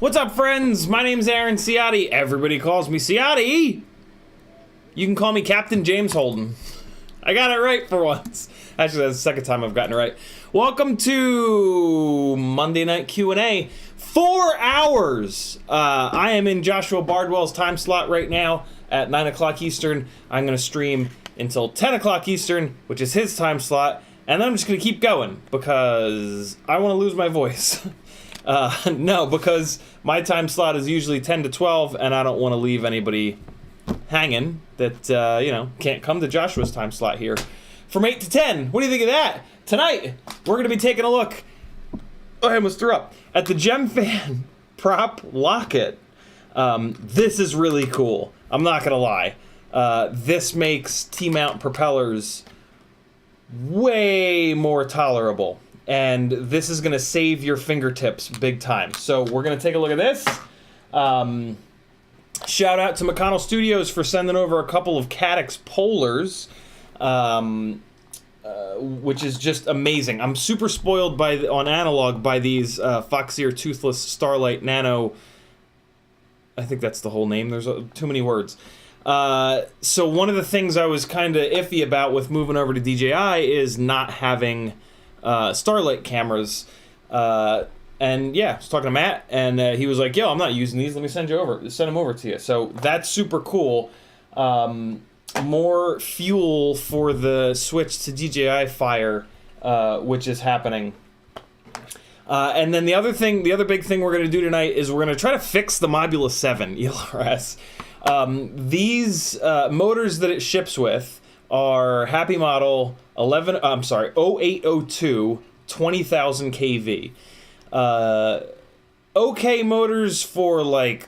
What's up, friends? My name's Aaron Ciotti. Everybody calls me Ciotti. You can call me Captain James Holden. I got it right for once. Actually, that's the second time I've gotten it right. Welcome to Monday Night Q&A. 4 hours. I am in Joshua Bardwell's time slot right now at 9 o'clock Eastern. I'm going to stream until 10 o'clock Eastern, which is his time slot. And then I'm just going to keep going because I want to lose my voice. No, because my time slot is usually 10 to 12, and I don't want to leave anybody hanging that, you know, can't come to Joshua's time slot here from 8 to 10. What do you think of that? Tonight, we're going to be taking a look, oh, I almost threw up, at the Gemfan prop Locket. This is really cool. I'm not going to lie. This makes T-mount propellers way more tolerable. And this is going to save your fingertips big time. So we're going to take a look at this. Shout out to McConnell Studios for sending over a couple of Caddx polars, which is just amazing. I'm super spoiled on analog by these Foxeer Toothless Starlight Nano. I think that's the whole name. There's too many words. So one of the things I was kind of iffy about with moving over to DJI is not having Starlight cameras. And yeah, I was talking to Matt, and he was like, "Yo, I'm not using these. Let me send them over to you." So that's super cool. More fuel for the switch to DJI Fire, which is happening. And then the other big thing we're going to do tonight is we're going to try to fix the Mobula 7 ELRS. These motors that it ships with are Happy Model 0802 20,000 kV. Okay motors for, like,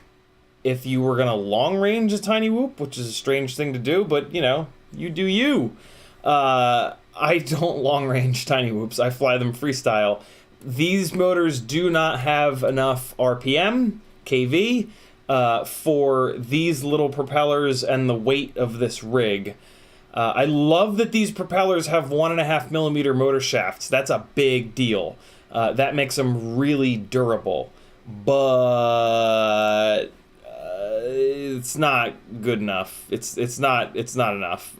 if you were gonna long range a tiny whoop, which is a strange thing to do, but you know, you do you. I don't long range tiny whoops. I fly them freestyle. These motors do not have enough RPM, kV, for these little propellers and the weight of this rig. I love that these propellers have 1.5 millimeter motor shafts. That's a big deal. That makes them really durable, but it's not good enough. It's not enough.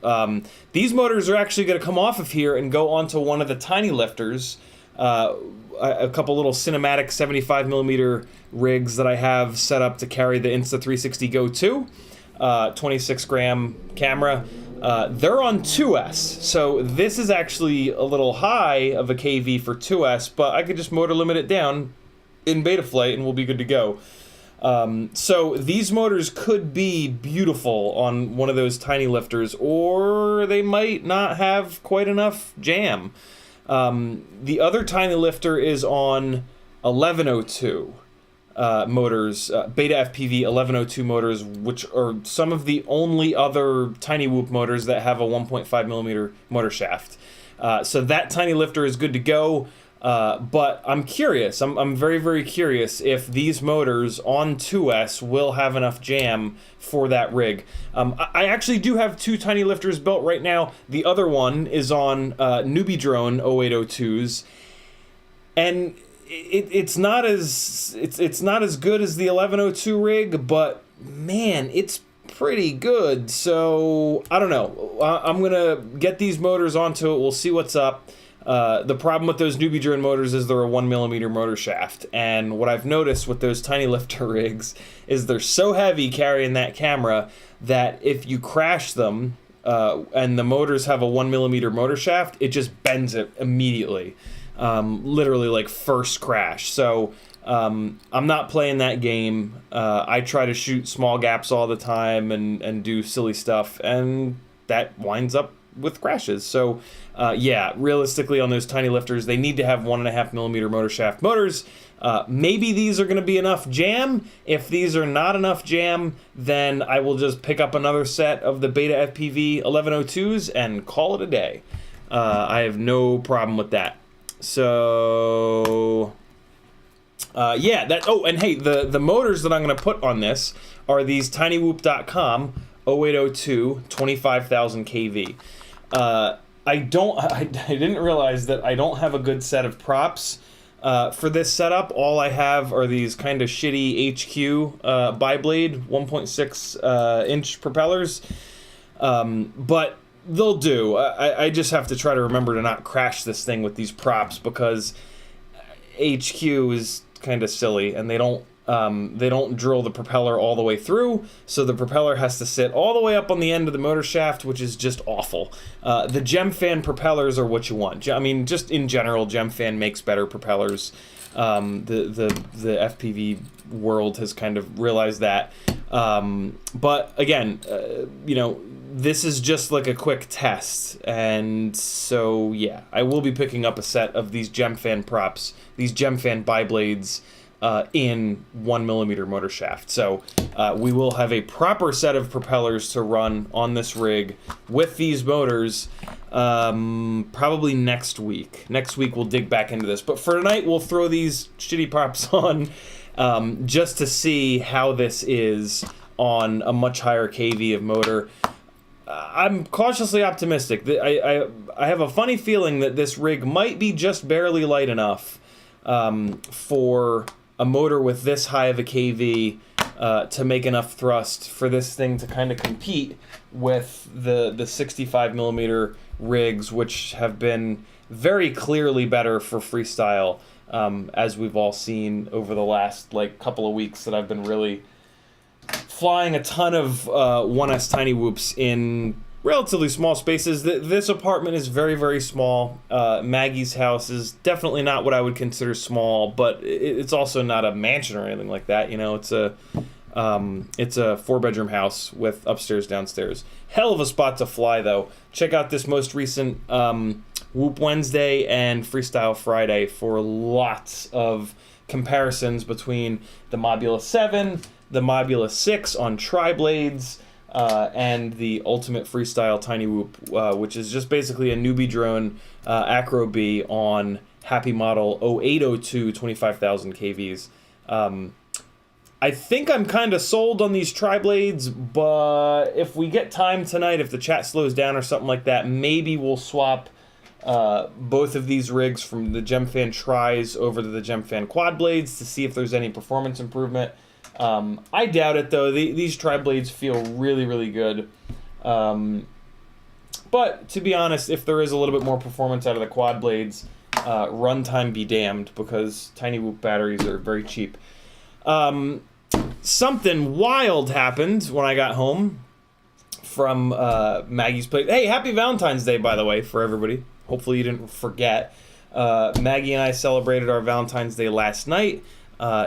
These motors are actually going to come off of here and go onto one of the tiny lifters. A couple little cinematic 75 millimeter rigs that I have set up to carry the Insta360 Go 2, 26 gram camera. They're on 2S, so this is actually a little high of a KV for 2S, but I could just motor limit it down in Betaflight and we'll be good to go. So these motors could be beautiful on one of those tiny lifters, or they might not have quite enough jam. The other tiny lifter is on 1102 motors, BetafPV 1102 motors, which are some of the only other tiny whoop motors that have a 1.5 millimeter motor shaft. So that tiny lifter is good to go. But I'm curious. I'm very, very curious if these motors on 2S will have enough jam for that rig. I actually do have two tiny lifters built right now. The other one is on Newbie Drone 0802s, and it's not as good as the 1102 rig, but man, it's pretty good. So I don't know. I'm gonna get these motors onto it. We'll see what's up. The problem with those Newbie Drone motors is they're a 1 millimeter motor shaft, and what I've noticed with those tiny lifter rigs is they're so heavy carrying that camera that if you crash them and the motors have a 1 millimeter motor shaft, it just bends it immediately, literally like first crash. So I'm not playing that game. I try to shoot small gaps all the time and do silly stuff, and that winds up with crashes. So yeah, realistically on those tiny lifters, they need to have 1.5 millimeter motor shaft motors. Maybe these are going to be enough jam. If these are not enough jam, then I will just pick up another set of the BetafPV 1102s and call it a day. I have no problem with that. So yeah, oh, and hey, the motors that I'm going to put on this are these tinywhoop.com 0802 25,000 kV. I didn't realize that I don't have a good set of props for this setup. All I have are these kind of shitty HQ bi-blade 1.6 inch propellers, but they'll do. I just have to try to remember to not crash this thing with these props, because HQ is kind of silly, and they don't drill the propeller all the way through, so the propeller has to sit all the way up on the end of the motor shaft, which is just awful. The Gemfan propellers are what you want. I mean, just in general, Gemfan makes better propellers. The FPV world has kind of realized that. But again, you know, this is just like a quick test, and so yeah, I will be picking up a set of these Gemfan props, these Gemfan bi-blades, in 1 millimeter motor shaft. So we will have a proper set of propellers to run on this rig with these motors probably next week. Next week we'll dig back into this, but for tonight we'll throw these shitty props on just to see how this is on a much higher KV of motor. I'm cautiously optimistic. I have a funny feeling that this rig might be just barely light enough for a motor with this high of a KV to make enough thrust for this thing to kind of compete with the 65 millimeter rigs, which have been very clearly better for freestyle, as we've all seen over the last like couple of weeks that I've been really flying a ton of 1S tiny whoops in relatively small spaces. This apartment is very, very small. Maggie's house is definitely not what I would consider small, but it's also not a mansion or anything like that. You know, it's a 4-bedroom house with upstairs, downstairs. Hell of a spot to fly, though. Check out this most recent Whoop Wednesday and Freestyle Friday for lots of comparisons between the Mobula 7, the Mobula 6 on tri-blades, and the Ultimate Freestyle Tiny Whoop, which is just basically a newbie drone Acro B on Happy Model 0802 25,000 kVs. I think I'm kind of sold on these tri-blades, but if we get time tonight, if the chat slows down or something like that, maybe we'll swap both of these rigs from the Gemfan tris over to the Gemfan quad blades to see if there's any performance improvement. I doubt it, though. These tri-blades feel really, really good. But to be honest, if there is a little bit more performance out of the quad blades, runtime be damned, because tiny whoop batteries are very cheap. Something wild happened when I got home from Maggie's place. Hey, happy Valentine's Day, by the way, for everybody. Hopefully you didn't forget. Maggie and I celebrated our Valentine's Day last night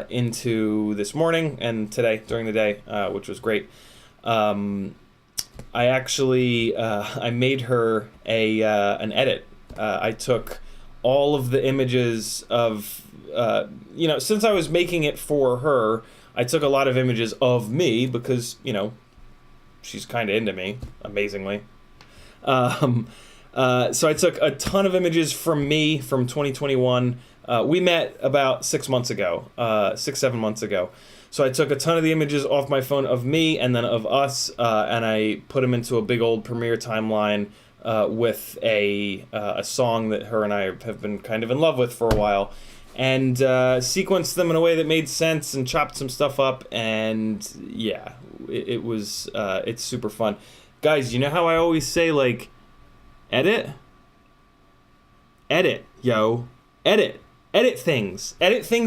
into this morning and today during the day, which was great. I actually I made her an edit. I took all of the images of since I was making it for her, I took a lot of images of me because, she's kind of into me, amazingly. So I took a ton of images from me from 2021. We met about 7 months ago. So I took a ton of the images off my phone of me and then of us, and I put them into a big old Premiere timeline with a song that her and I have been kind of in love with for a while. And sequenced them in a way that made sense and chopped some stuff up, and yeah, it's super fun. Guys, you know how I always say, like, edit, yo, edit things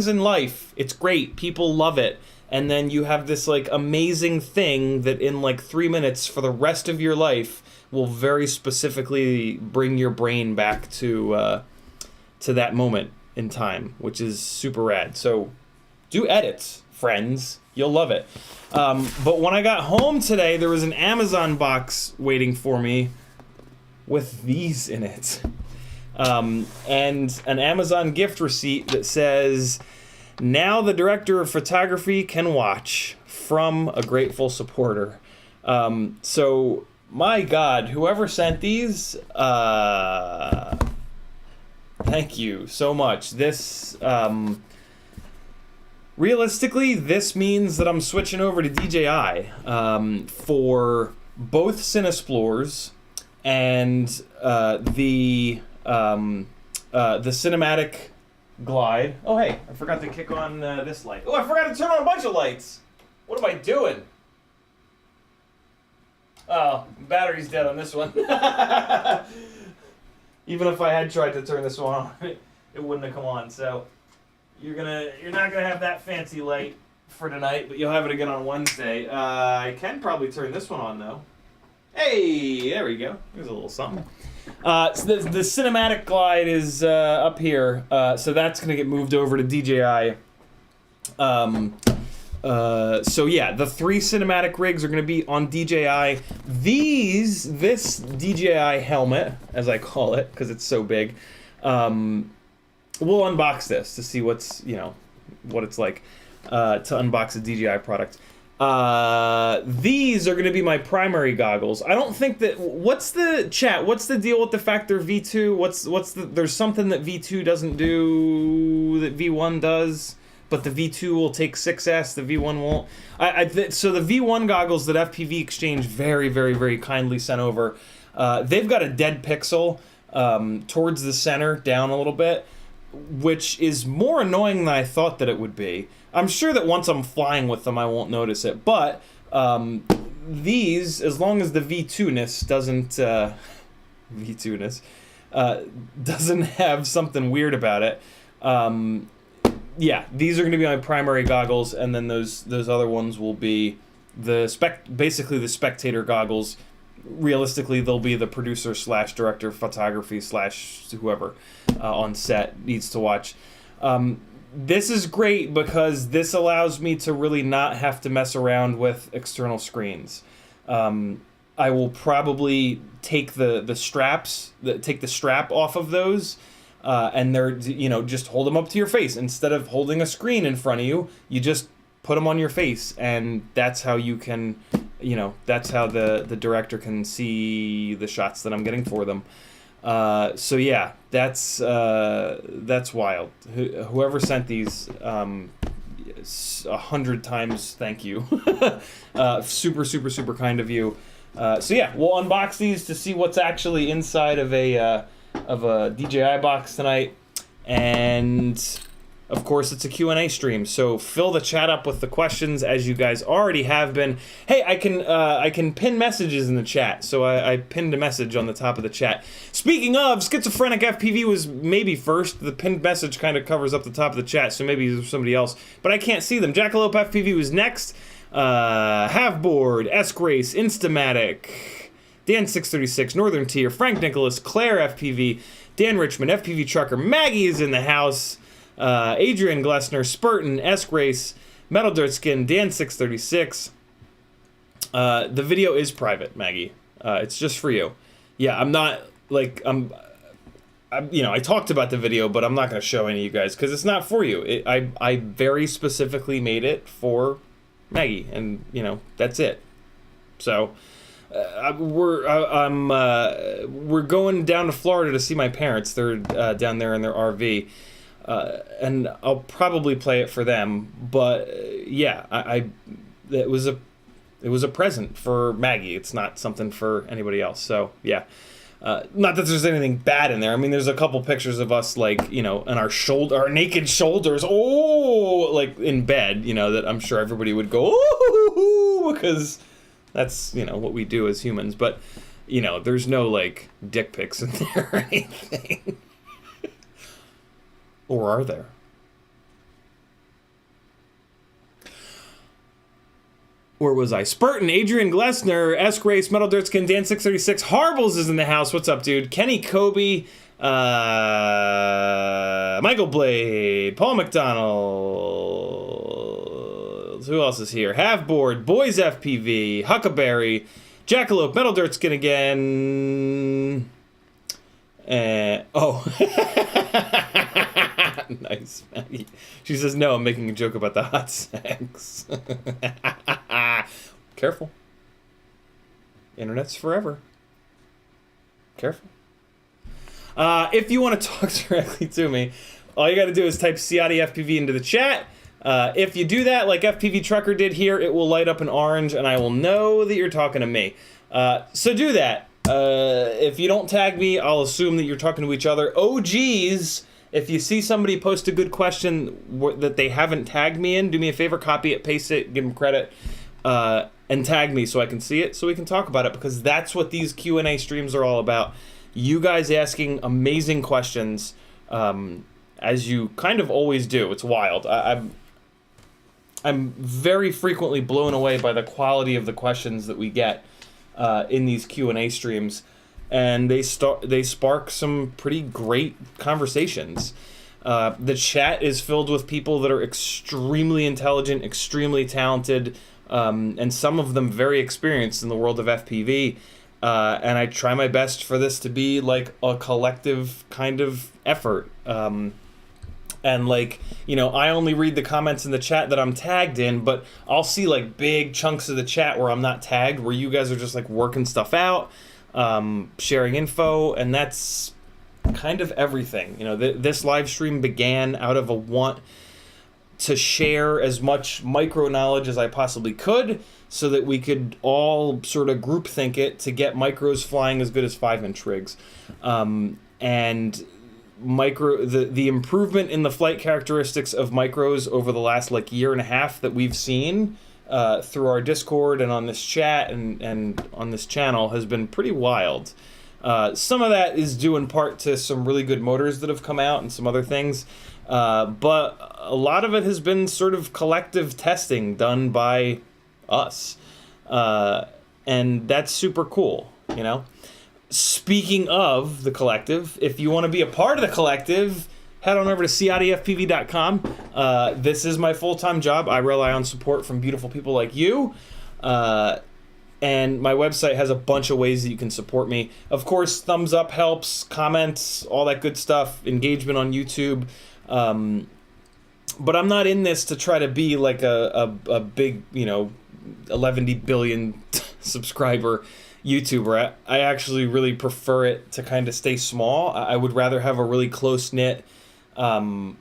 in life. It's great, people love it, and then you have this like amazing thing that in like 3 minutes for the rest of your life will very specifically bring your brain back to that moment in time, which is super rad. So do edits, friends, you'll love it. But when I got home today, there was an Amazon box waiting for me with these in it, and an Amazon gift receipt that says, "Now the director of photography can watch," from a grateful supporter. So my God, whoever sent these, thank you so much. This, realistically, this means that I'm switching over to DJI for both Cinesplores and the cinematic glide. Oh, hey, I forgot to kick on this light. Oh, I forgot to turn on a bunch of lights. What am I doing? Oh, battery's dead on this one. Even if I had tried to turn this one on, it wouldn't have come on. So you're not gonna have that fancy light for tonight, but you'll have it again on Wednesday. I can probably turn this one on though. Hey, there we go. There's a little something. So the cinematic glide is up here, so that's gonna get moved over to DJI. So yeah, the 3 cinematic rigs are going to be on DJI. This DJI helmet, as I call it, because it's so big, we'll unbox this to see what it's like to unbox a DJI product. These are going to be my primary goggles. I don't think that. What's the deal with the Factor V2? There's something that V2 doesn't do that V1 does. But the V2 will take 6S, the V1 won't. So the V1 goggles that FPV Exchange very, very, very kindly sent over, they've got a dead pixel towards the center, down a little bit. which is more annoying than I thought that it would be. I'm sure that once I'm flying with them, I won't notice it, but these, as long as the V2-ness doesn't, doesn't have something weird about it, yeah, these are going to be my primary goggles, and then those other ones will be basically the spectator goggles. Realistically, they'll be the producer / director of photography / whoever on set needs to watch. This is great because this allows me to really not have to mess around with external screens. I will probably take the strap off of those, and they're, just hold them up to your face instead of holding a screen in front of you. You just put them on your face, and that's how you can, that's how the director can see the shots that I'm getting for them. So yeah, that's wild. Whoever sent these, 100 times thank you. Super, super, super kind of you. So yeah, we'll unbox these to see what's actually inside of a DJI box tonight, and of course it's a Q&A stream, so fill the chat up with the questions as you guys already have been. Hey, I can pin messages in the chat, so I pinned a message on the top of the chat. Speaking of, Schizophrenic FPV was maybe first. The pinned message kind of covers up the top of the chat, so maybe there's somebody else, but I can't see them. Jackalope FPV was next. Halfboard, S-Grace, Instamatic, Dan636, Northern Tier, Frank Nicholas, Claire FPV, Dan Richmond, FPV Trucker, Maggie is in the house, Adrian Glessner, Spurton, S-Grace, Metal Dirt Skin, Dan636. The video is private, Maggie. It's just for you. Yeah, I'm not, I talked about the video, but I'm not going to show any of you guys, because it's not for you. I very specifically made it for Maggie, and, that's it. So, we're going down to Florida to see my parents. They're down there in their RV. And I'll probably play it for them, but yeah, it was a present for Maggie. It's not something for anybody else. So yeah, not that there's anything bad in there. I mean, there's a couple pictures of us, in our naked shoulders, in bed, that I'm sure everybody would go, ooh, because that's, what we do as humans. But, there's no, dick pics in there or anything. Or are there? Where was I? Spurton, Adrian Glessner, S-Grace, Metal Dirt Skin, Dan636, Harbles is in the house. What's up, dude? Kenny Kobe, Michael Blade, Paul McDonald. Who else is here? Halfboard, Boys FPV, Huckleberry, Jackalope, Metal Dirt Skin again. Nice, Maggie. She says, no, I'm making a joke about the hot sex. Careful. Internet's forever. Careful. If you want to talk directly to me, all you got to do is type CiottiFPV into the chat. If you do that, like FPV Trucker did here, it will light up in orange, and I will know that you're talking to me. So do that. If you don't tag me, I'll assume that you're talking to each other. OGs, if you see somebody post a good question that they haven't tagged me in, do me a favor, copy it, paste it, give them credit, and tag me so I can see it, so we can talk about it, because that's what these Q&A streams are all about. You guys asking amazing questions, as you kind of always do. It's wild. I'm very frequently blown away by the quality of the questions that we get in these Q&A streams, and they spark some pretty great conversations. The chat is filled with people that are extremely intelligent, extremely talented, and some of them very experienced in the world of FPV. And I try my best for this to be like a collective kind of effort. And I only read the comments in the chat that I'm tagged in, but I'll see big chunks of the chat where I'm not tagged, where you guys are just working stuff out, sharing info, and that's kind of everything. This live stream began out of a want to share as much micro knowledge as I possibly could, so that we could all sort of groupthink it to get micros flying as good as 5-inch rigs. And the improvement in the flight characteristics of micros over the last like year and a half that we've seen through our Discord and on this chat and on this channel has been pretty wild. Some of that is due in part to some really good motors that have come out and some other things, but a lot of it has been sort of collective testing done by us, and that's super cool, you know? Speaking of the collective, if you want to be a part of the collective, head on over to CiottiFPV.com. This is my full-time job. I rely on support from beautiful people like you. And my website has a bunch of ways that you can support me. Of course, thumbs up helps, comments, all that good stuff, engagement on YouTube. But I'm not in this to try to be like a big, 11 billion subscriber YouTuber. I actually really prefer it to kind of stay small. I would rather have a really close-knit, awesome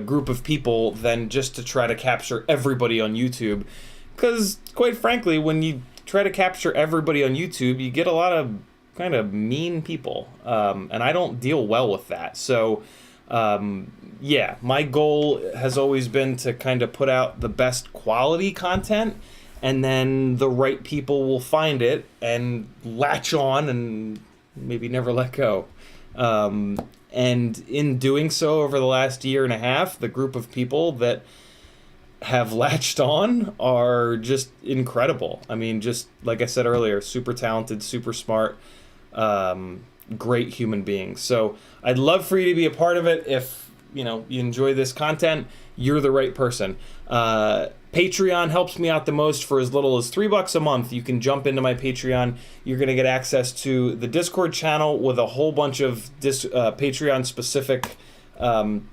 group of people than just to try to capture everybody on YouTube. Because, quite frankly, when you try to capture everybody on YouTube, you get a lot of kind of mean people. And I don't deal well with that. So, yeah, my goal has always been to kind of put out the best quality content, and then the right people will find it and latch on and maybe never let go. And in doing so over the last year and a half, the group of people that have latched on are just incredible. I mean, just like I said earlier, super talented, super smart, great human beings. So I'd love for you to be a part of it. If you enjoy this content, you're the right person. Patreon helps me out the most. For as little as $3 a month, you can jump into my Patreon. You're going to get access to the Discord channel with a whole bunch of Patreon-specific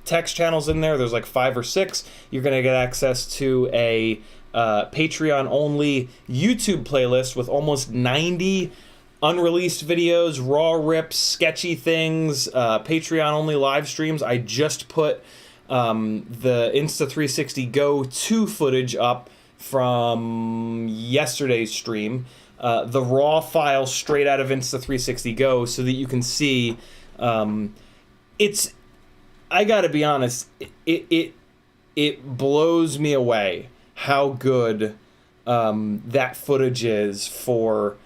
text channels in there. There's like 5 or 6. You're going to get access to a Patreon-only YouTube playlist with almost 90 unreleased videos, raw rips, sketchy things, Patreon-only live streams. I just put the Insta360 Go 2 footage up from yesterday's stream, the raw file straight out of Insta360 Go, so that you can see. I gotta be honest, it blows me away how good that footage is for.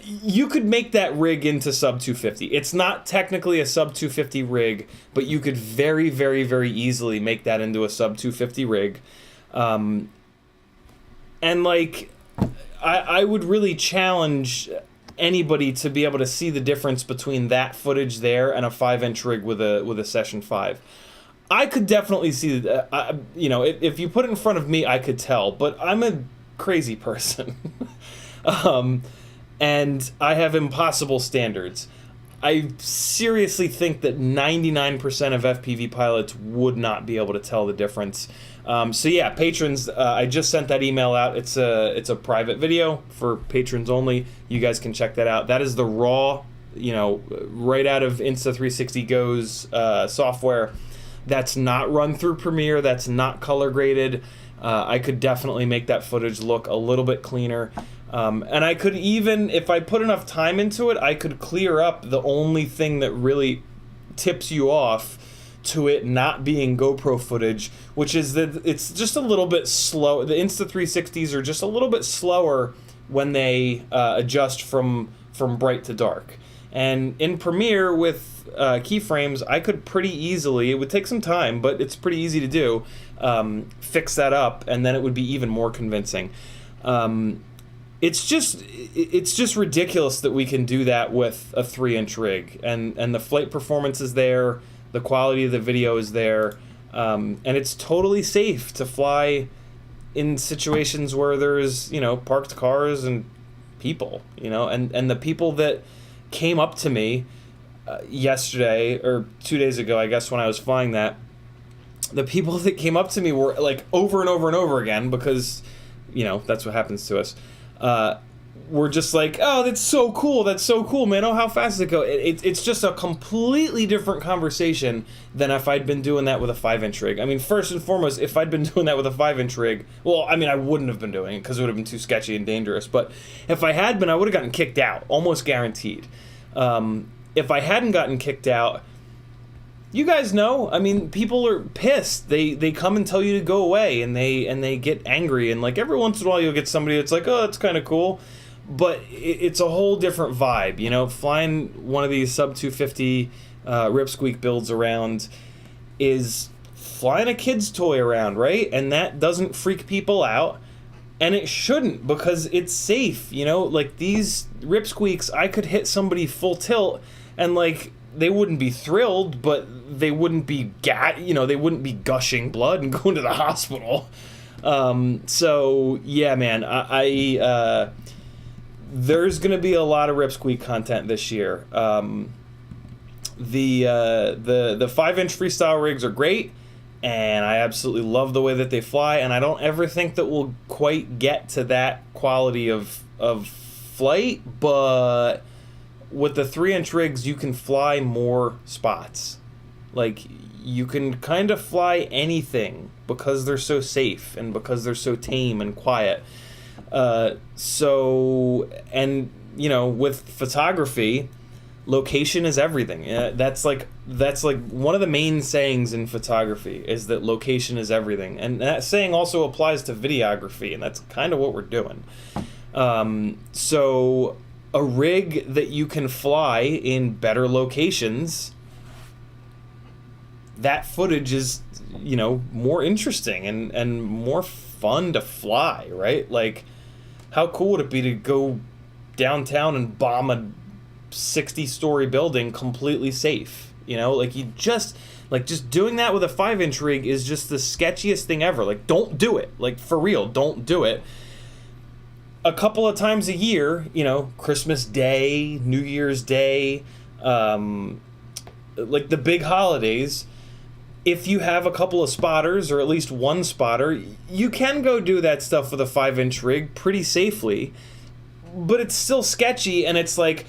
You could make that rig into sub 250. It's not technically a sub 250 rig, but you could very, very, very easily make that into a sub 250 rig. And like, I would really challenge anybody to be able to see the difference between that footage there and a 5-inch rig with a Session 5. I could definitely see that. If you put it in front of me, I could tell. But I'm a crazy person. And I have impossible standards. I seriously think that 99% of FPV pilots would not be able to tell the difference. So yeah, patrons, I just sent that email out. It's a private video for patrons only. You guys can check that out. That is the raw, right out of Insta360 Go's software. That's not run through Premiere. That's not color graded. I could definitely make that footage look a little bit cleaner. And I could even, if I put enough time into it, I could clear up the only thing that really tips you off to it not being GoPro footage, which is that it's just a little bit slow. The Insta360s are just a little bit slower when they adjust from bright to dark. And in Premiere with keyframes, I could pretty easily, it would take some time, but it's pretty easy to do, fix that up, and then it would be even more convincing. It's just ridiculous that we can do that with a 3-inch rig, and the flight performance is there, the quality of the video is there, and it's totally safe to fly in situations where there's parked cars and people, and the people that came up to me yesterday or 2 days ago, I guess, when I was flying that, the people that came up to me were like over and over and over again, because that's what happens to us. We're just like, oh, that's so cool, man, oh, how fast does it go? It's just a completely different conversation than if I'd been doing that with a 5-inch rig. I mean, first and foremost, if I'd been doing that with a 5-inch rig, well, I mean, I wouldn't have been doing it because it would have been too sketchy and dangerous, but if I had been, I would have gotten kicked out, almost guaranteed. if I hadn't gotten kicked out, you guys know, I mean, people are pissed. They come and tell you to go away, and they get angry, and like every once in a while you'll get somebody that's like, oh, it's kind of cool, but it's a whole different vibe, you know. Flying one of these sub 250 Ripsqueak builds around is flying a kid's toy around, right? And that doesn't freak people out, and it shouldn't, because it's safe, you know. Like these Ripsqueaks, I could hit somebody full tilt, and like they wouldn't be thrilled, but they wouldn't be they wouldn't be gushing blood and going to the hospital. So yeah, man, I there's gonna be a lot of Ripsqueak content this year. The 5-inch freestyle rigs are great, and I absolutely love the way that they fly, and I don't ever think that we'll quite get to that quality of flight, but with the 3-inch rigs, you can fly more spots. Like, you can kind of fly anything because they're so safe and because they're so tame and quiet. So, and, you know, with photography, location is everything. That's like one of the main sayings in photography, is that location is everything. And that saying also applies to videography, and that's kind of what we're doing. So a rig that you can fly in better locations, that footage is, you know, more interesting and more fun to fly, right? Like, how cool would it be to go downtown and bomb a 60-story building completely safe? You know, like, just doing that with a 5-inch rig is just the sketchiest thing ever. Like, don't do it. Like, for real, don't do it. A couple of times a year, you know, Christmas Day, New Year's Day, like the big holidays, if you have a couple of spotters, or at least one spotter, you can go do that stuff with a 5-inch rig pretty safely, but it's still sketchy, and it's like,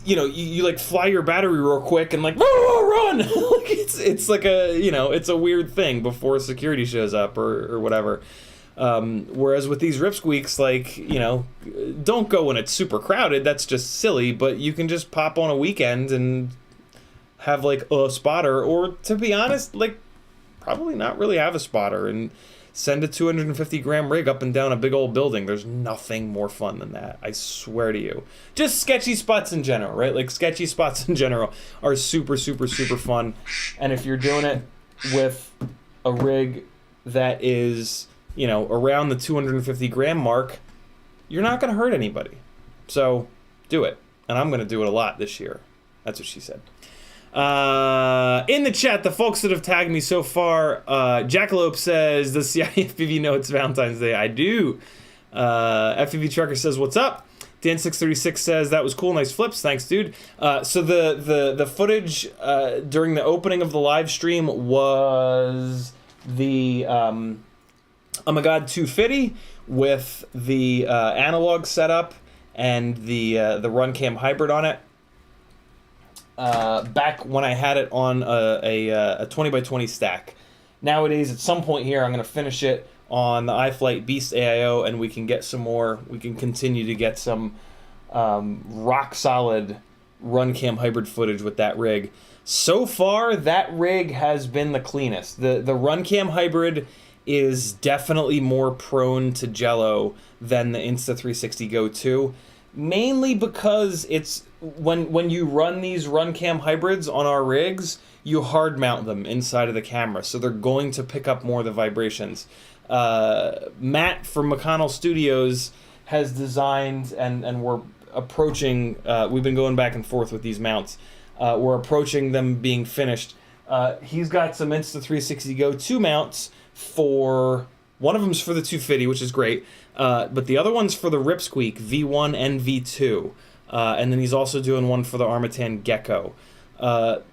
you know, you like fly your battery real quick and like, run! Like it's like a, you know, it's a weird thing before security shows up or whatever. Whereas with these Ripsqueaks, like, you know, don't go when it's super crowded, that's just silly, but you can just pop on a weekend and have like a spotter, or to be honest, like probably not really have a spotter, and send a 250 gram rig up and down a big old building. There's nothing more fun than that, I swear to you. Just sketchy spots in general, right? Like, sketchy spots in general are super, super, super fun. And if you're doing it with a rig that is, you know, around the 250 gram mark, you're not going to hurt anybody. So do it. And I'm going to do it a lot this year. That's what she said. In the chat, the folks that have tagged me so far, Jackalope says, does CiottiFPV know it's Valentine's Day? I do. FPV Trucker says, what's up? Dan636 says, that was cool, nice flips, thanks, dude. So the footage during the opening of the live stream was the Oh My God 250 with the analog setup and the RunCam hybrid on it. Back when I had it on a 20x20 stack. Nowadays, at some point here, I'm going to finish it on the iFlight Beast AIO, and we can get some more. We can continue to get some rock solid RunCam hybrid footage with that rig. So far, that rig has been the cleanest. The RunCam hybrid is definitely more prone to jello than the Insta360 Go 2, mainly because it's when you run these RunCam hybrids on our rigs, you hard mount them inside of the camera, so they're going to pick up more of the vibrations. Matt from McConnell Studios has designed, and we're approaching, we've been going back and forth with these mounts. We're approaching them being finished. He's got some Insta360 Go 2 mounts for, one of them's for the 250, which is great, but the other one's for the Ripsqueak V1 and V2. And then he's also doing one for the Armatan Gecko.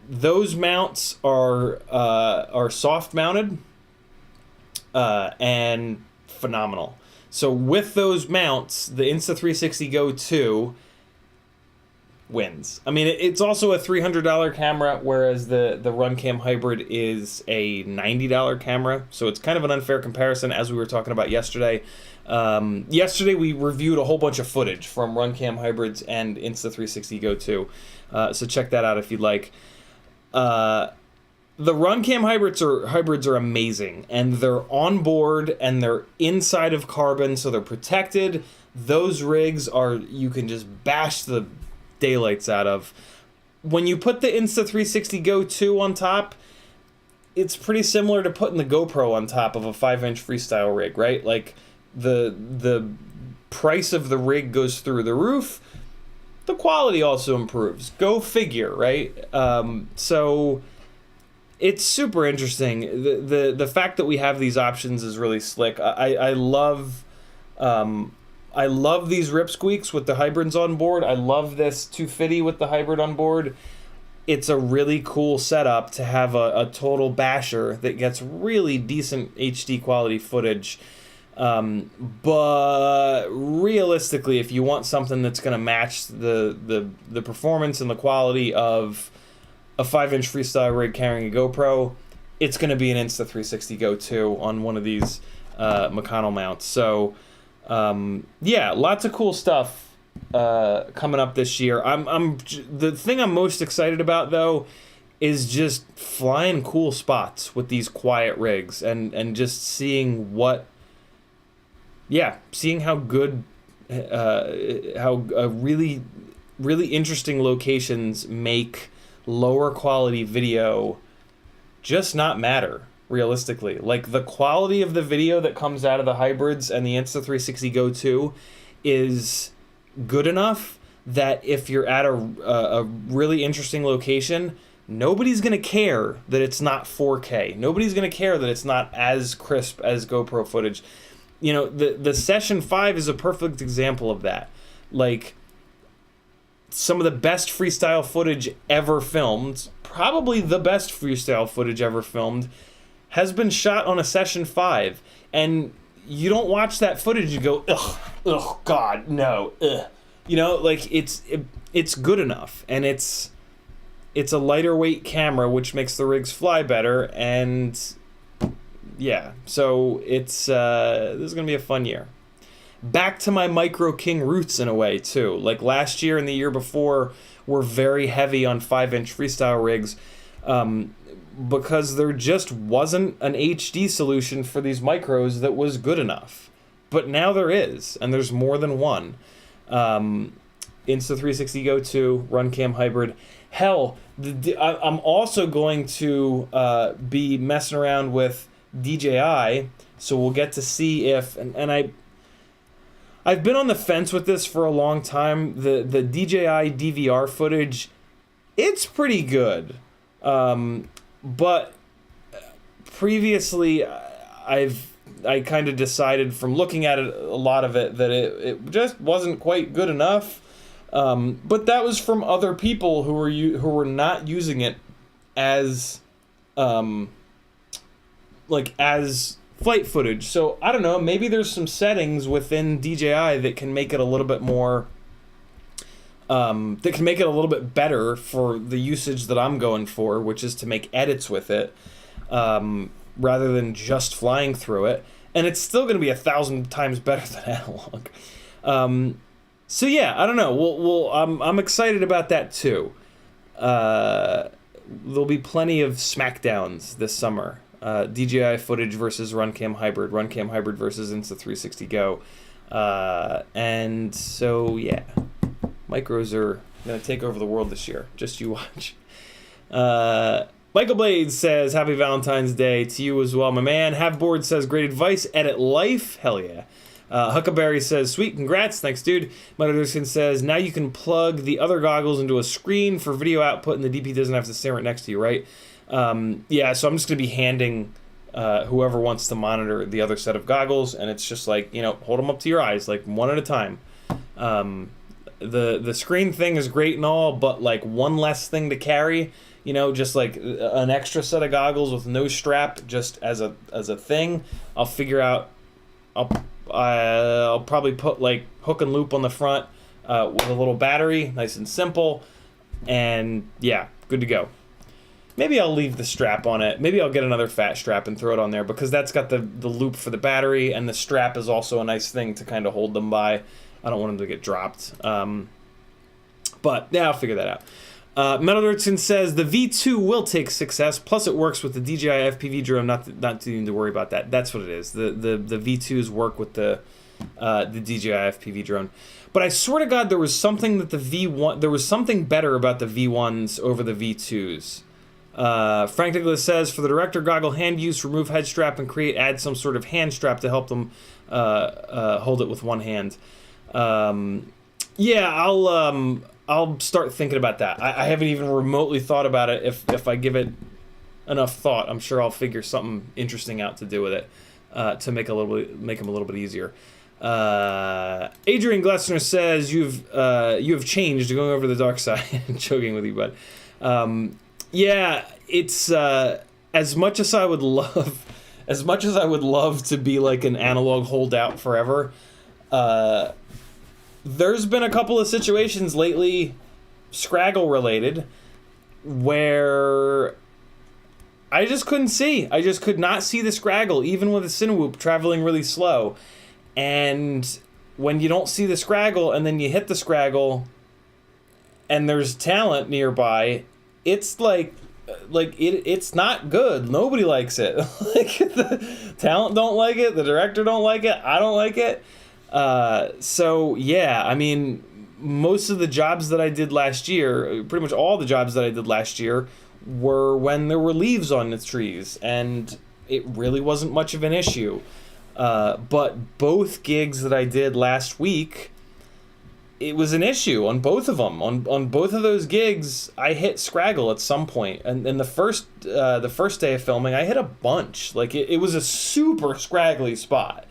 Those mounts are soft mounted and phenomenal. So with those mounts, the Insta360 Go 2 wins. I mean, it's also a $300 camera, whereas the Runcam Hybrid is a $90 camera. So it's kind of an unfair comparison, as we were talking about yesterday. Yesterday we reviewed a whole bunch of footage from Runcam Hybrids and Insta360 Go 2. So check that out if you'd like. The Runcam hybrids are amazing, and they're on board and they're inside of carbon, so they're protected. Those rigs are, you can just bash the daylights out of. When you put the Insta360 Go 2 on top, it's pretty similar to putting the GoPro on top of a 5-inch Freestyle rig, right? Like, the price of the rig goes through the roof. The quality also improves. Go figure, right? So it's super interesting. The fact that we have these options is really slick. I love these rip squeaks with the hybrids on board. I love this 250 with the hybrid on board. It's a really cool setup to have a total basher that gets really decent HD quality footage. But realistically, if you want something that's going to match the performance and the quality of a 5-inch Freestyle rig carrying a GoPro, it's going to be an Insta360 Go 2 on one of these McConnell mounts. So yeah, lots of cool stuff coming up this year. The thing I'm most excited about, though, is just flying cool spots with these quiet rigs and just seeing seeing how good, really, really interesting locations make lower quality video just not matter, realistically. Like, the quality of the video that comes out of the hybrids and the Insta360 Go 2 is good enough that if you're at a really interesting location, nobody's going to care that it's not 4K. Nobody's going to care that it's not as crisp as GoPro footage. You know, the Session 5 is a perfect example of that. Like, some of the best freestyle footage ever filmed, probably the best freestyle footage ever filmed, has been shot on a Session 5. And you don't watch that footage and go, ugh, God, no, ugh. You know, like, it's good enough. And it's a lighter weight camera, which makes the rigs fly better, and yeah, so it's this is gonna be a fun year. Back to my Micro King roots in a way too. Like, last year and the year before were very heavy on 5-inch Freestyle rigs, because there just wasn't an HD solution for these micros that was good enough. But now there is, and there's more than one. Insta360 Go 2, Runcam Hybrid. Hell, I'm also going to be messing around with DJI, so we'll get to see if, and I've been on the fence with this for a long time. The DJI DVR footage, it's pretty good, but previously I kind of decided from looking at it, a lot of it, that it just wasn't quite good enough. But that was from other people who were not using it as as flight footage. So I don't know, maybe there's some settings within DJI that can make it a little bit more that can make it a little bit better for the usage that I'm going for, which is to make edits with it, rather than just flying through it. And it's still going to be 1,000 times better than analog. So yeah, I don't know. I'm excited about that too. There'll be plenty of smackdowns this summer. DJI footage versus Runcam Hybrid versus Insta360 Go. And so yeah, micros are gonna take over the world this year. Just you watch. Michael Blades says, happy Valentine's Day to you as well, my man. Haveboard says, great advice, edit life. Hell yeah. Huckleberry says, sweet, congrats, thanks dude. Mudderson says, now you can plug the other goggles into a screen for video output and the DP doesn't have to stand right next to you, right? Yeah, so I'm just going to be handing whoever wants to monitor the other set of goggles, and it's just like, you know, hold them up to your eyes, like one at a time. The screen thing is great and all, but like one less thing to carry, you know, just like an extra set of goggles with no strap, just as a thing. I'll figure out. I'll probably put like hook and loop on the front, with a little battery, nice and simple, and yeah, good to go. Maybe I'll leave the strap on it. Maybe I'll get another fat strap and throw it on there, because that's got the loop for the battery, and the strap is also a nice thing to kind of hold them by. I don't want them to get dropped. But yeah, I'll figure that out. Metal Dirtson says the V2 will take success. Plus, it works with the DJI FPV drone. Not to need to worry about that. That's what it is. The V2s work with the DJI FPV drone. But I swear to God, there was something that the V1. There was something better about the V1s over the V2s. Frank Nicholas says, for the director goggle hand use, remove head strap and add some sort of hand strap to help them hold it with one hand. Yeah, I'll start thinking about that. I haven't even remotely thought about it. If I give it enough thought, I'm sure I'll figure something interesting out to do with it to make them a little bit easier. Adrian Glessner says you have changed, going over to the dark side. Joking with you, bud. Yeah, it's as much as I would love to be like an analog holdout forever. There's been a couple of situations lately, Scraggle related, where I just couldn't see. I just could not see the Scraggle, even with a cinewhoop traveling really slow. And when you don't see the Scraggle and then you hit the Scraggle and there's talent nearby, it's it's not good. Nobody likes it. Like, the talent don't like it, the director don't like it, I don't like it. So yeah, I mean, most of the jobs that I did last year, pretty much all the jobs that I did last year, were when there were leaves on the trees, and it really wasn't much of an issue. But both gigs that I did last week, it was an issue on both of them. On both of those gigs, I hit Scraggle at some point. And the first day of filming, I hit a bunch. Like, it was a super scraggly spot,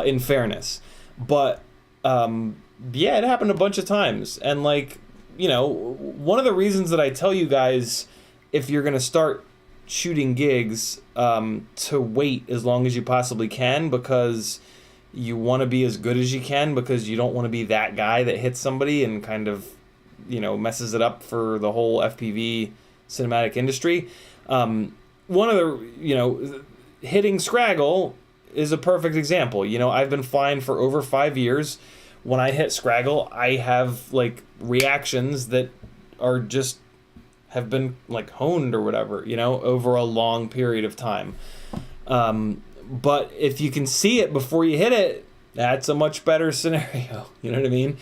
in fairness. But, yeah, it happened a bunch of times. And, like, you know, one of the reasons that I tell you guys, if you're going to start shooting gigs, to wait as long as you possibly can, because you want to be as good as you can, because you don't want to be that guy that hits somebody and kind of, you know, messes it up for the whole FPV cinematic industry. One of the, you know, hitting Scraggle is a perfect example. You know, I've been flying for over 5 years. When I hit Scraggle, I have, like, reactions that are just have been, like, honed or whatever, you know, over a long period of time. But if you can see it before you hit it, that's a much better scenario. You know what I mean?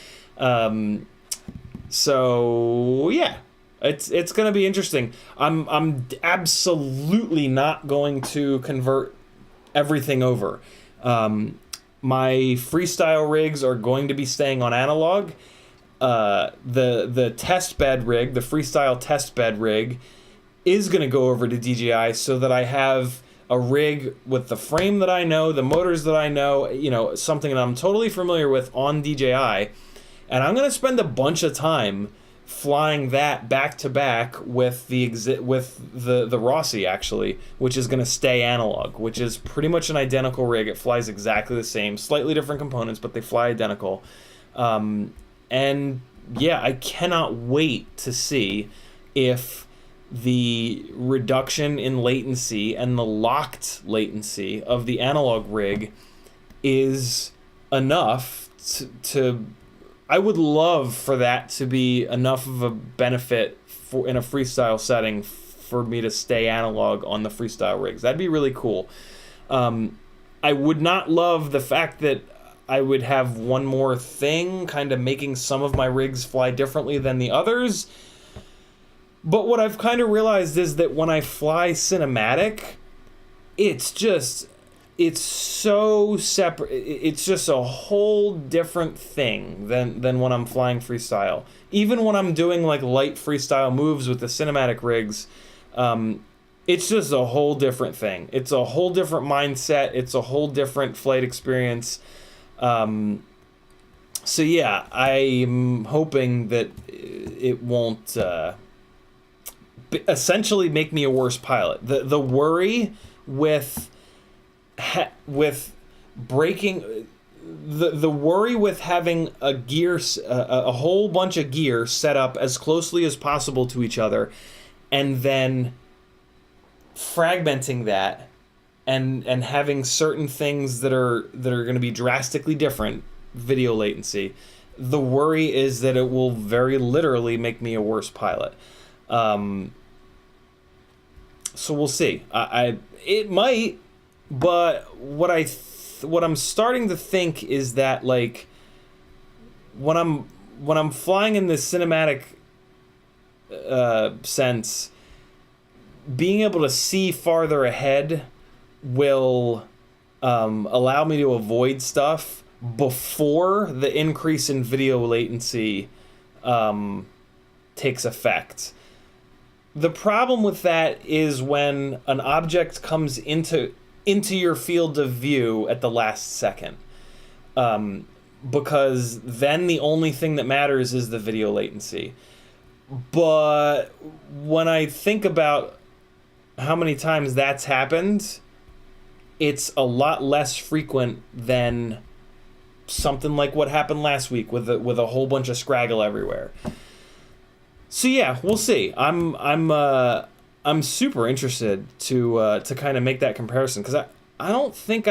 So yeah, it's gonna be interesting. I'm absolutely not going to convert everything over. My freestyle rigs are going to be staying on analog. The test bed rig, the freestyle test bed rig, is gonna go over to DJI, so that I have a rig with the frame that I know, the motors that I know, you know, something that I'm totally familiar with on DJI, and I'm gonna spend a bunch of time flying that back to back with the Rossi, actually, which is gonna stay analog, which is pretty much an identical rig. It flies exactly the same, slightly different components, but they fly identical. And yeah, I cannot wait to see if the reduction in latency and the locked latency of the analog rig is enough to I would love for that to be enough of a benefit for in a freestyle setting for me to stay analog on the freestyle rigs. That'd be really cool. I would not love the fact that I would have one more thing kind of making some of my rigs fly differently than the others. But what I've kind of realized is that when I fly cinematic, it's so separate. It's just a whole different thing than when I'm flying freestyle. Even when I'm doing like light freestyle moves with the cinematic rigs, it's just a whole different thing. It's a whole different mindset. It's a whole different flight experience. So yeah, I'm hoping that it won't essentially make me a worse pilot. The worry with breaking the worry with having a whole bunch of gear set up as closely as possible to each other, and then fragmenting that, and having certain things that are going to be drastically different video latency. The worry is that it will very literally make me a worse pilot. So we'll see. It might, but what I'm starting to think is that, like, when I'm flying in this cinematic sense, being able to see farther ahead will allow me to avoid stuff before the increase in video latency takes effect. The problem with that is when an object comes into your field of view at the last second, because then the only thing that matters is the video latency. But when I think about how many times that's happened, it's a lot less frequent than something like what happened last week with a whole bunch of scraggle everywhere. So yeah, we'll see. I'm super interested to kind of make that comparison, because I don't think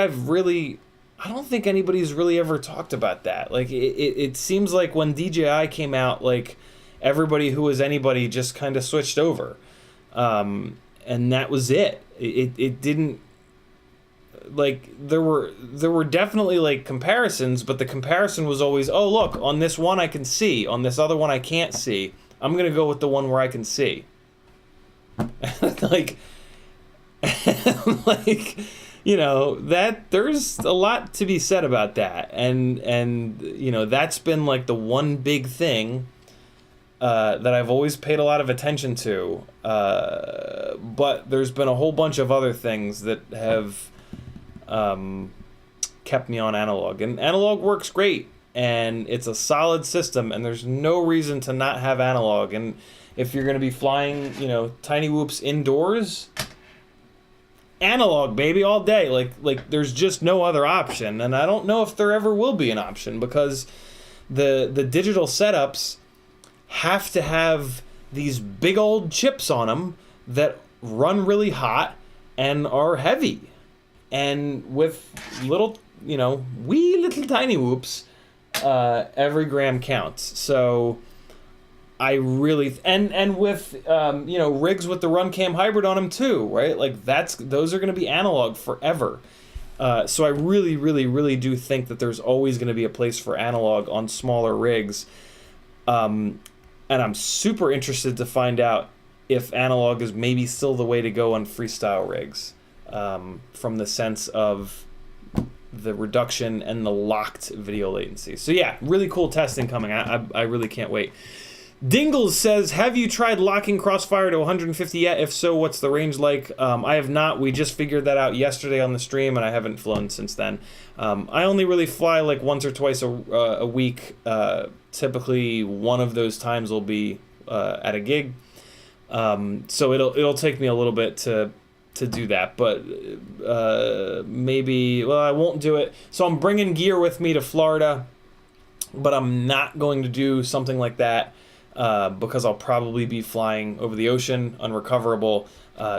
anybody's really ever talked about that. Like it seems like when DJI came out, like everybody who was anybody just kind of switched over, and that was it. It didn't, like, there were definitely like comparisons, but the comparison was always, oh look, on this one I can see, on this other one I can't see. I'm gonna go with the one where I can see. like, like, you know, that there's a lot to be said about that, and you know, that's been like the one big thing that I've always paid a lot of attention to. But there's been a whole bunch of other things that have kept me on analog, and analog works great, and it's a solid system, and there's no reason to not have analog. And if you're going to be flying, you know, cinewhoops indoors, analog, baby, all day. Like there's just no other option, and I don't know if there ever will be an option, because the digital setups have to have these big old chips on them that run really hot and are heavy, and with little, you know, wee little tiny whoops, every gram counts. So I really, and with you know, rigs with the RunCam hybrid on them too, right? Like those are going to be analog forever. So I really do think that there's always going to be a place for analog on smaller rigs. And I'm super interested to find out if analog is maybe still the way to go on freestyle rigs, from the sense of the reduction and the locked video latency. So yeah, really cool testing coming. I really can't wait. Dingles says, have you tried locking Crossfire to 150 yet? If so, what's the range like? I have not. We just figured that out yesterday on the stream, and I haven't flown since then. I only really fly like once or twice a week. Typically, one of those times will be at a gig. So it'll take me a little bit to do that, but maybe, well, I won't do it. So I'm bringing gear with me to Florida, but I'm not going to do something like that because I'll probably be flying over the ocean, unrecoverable.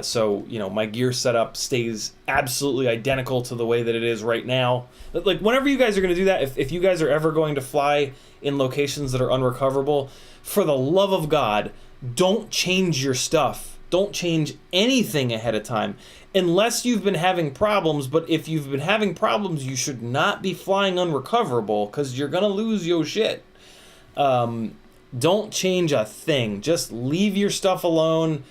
So, you know, my gear setup stays absolutely identical to the way that it is right now. Like, whenever you guys are going to do that, if you guys are ever going to fly in locations that are unrecoverable, for the love of God, don't change your stuff. Don't change anything ahead of time, unless you've been having problems. But if you've been having problems, you should not be flying unrecoverable, because you're going to lose your shit. Don't change a thing. Just leave your stuff alone.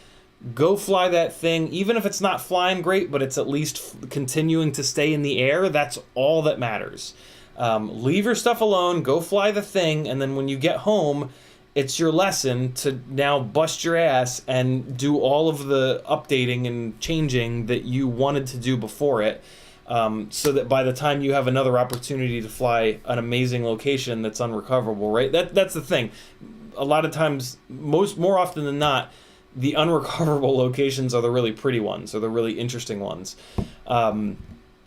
Go fly that thing, even if it's not flying great, but it's at least continuing to stay in the air. That's all that matters. Leave your stuff alone, go fly the thing, and then when you get home, it's your lesson to now bust your ass and do all of the updating and changing that you wanted to do before it, so that by the time you have another opportunity to fly an amazing location that's unrecoverable, right? That's the thing. A lot of times, more often than not, the unrecoverable locations are the really pretty ones, or the really interesting ones.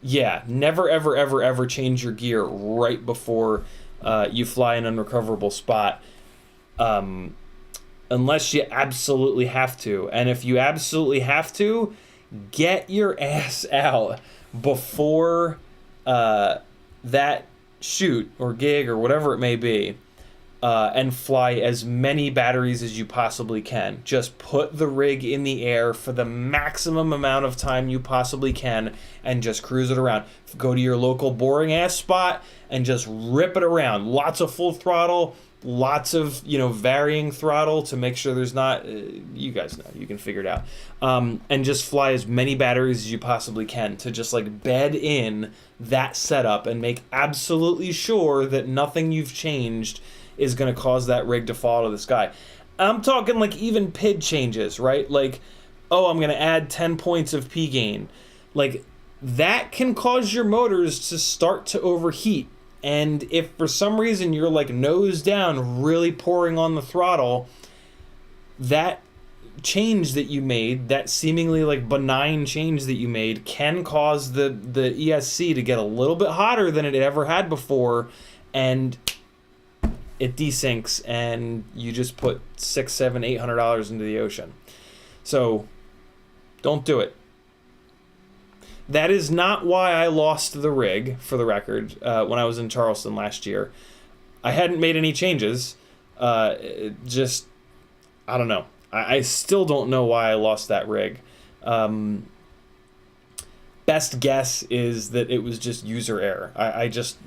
yeah, never, ever, ever, ever change your gear right before you fly an unrecoverable spot, unless you absolutely have to. And if you absolutely have to, get your ass out before that shoot or gig or whatever it may be, and fly as many batteries as you possibly can. Just put the rig in the air for the maximum amount of time you possibly can and just cruise it around. Go to your local boring ass spot and just rip it around. Lots of full throttle, lots of, you know, varying throttle to make sure there's not, you guys know, you can figure it out. And just fly as many batteries as you possibly can to just like bed in that setup and make absolutely sure that nothing you've changed is going to cause that rig to fall out of the sky. I'm talking like even PID changes, right? Like, oh, I'm going to add 10 points of P gain. Like, that can cause your motors to start to overheat. And if for some reason you're like nose down, really pouring on the throttle, that change that you made, that seemingly like benign change that you made, can cause the ESC to get a little bit hotter than it ever had before, and it desyncs, and you just put $600, $700, $800 into the ocean. So don't do it. That is not why I lost the rig, for the record, when I was in Charleston last year. I hadn't made any changes. Just, I don't know. I still don't know why I lost that rig. Best guess is that it was just user error. I just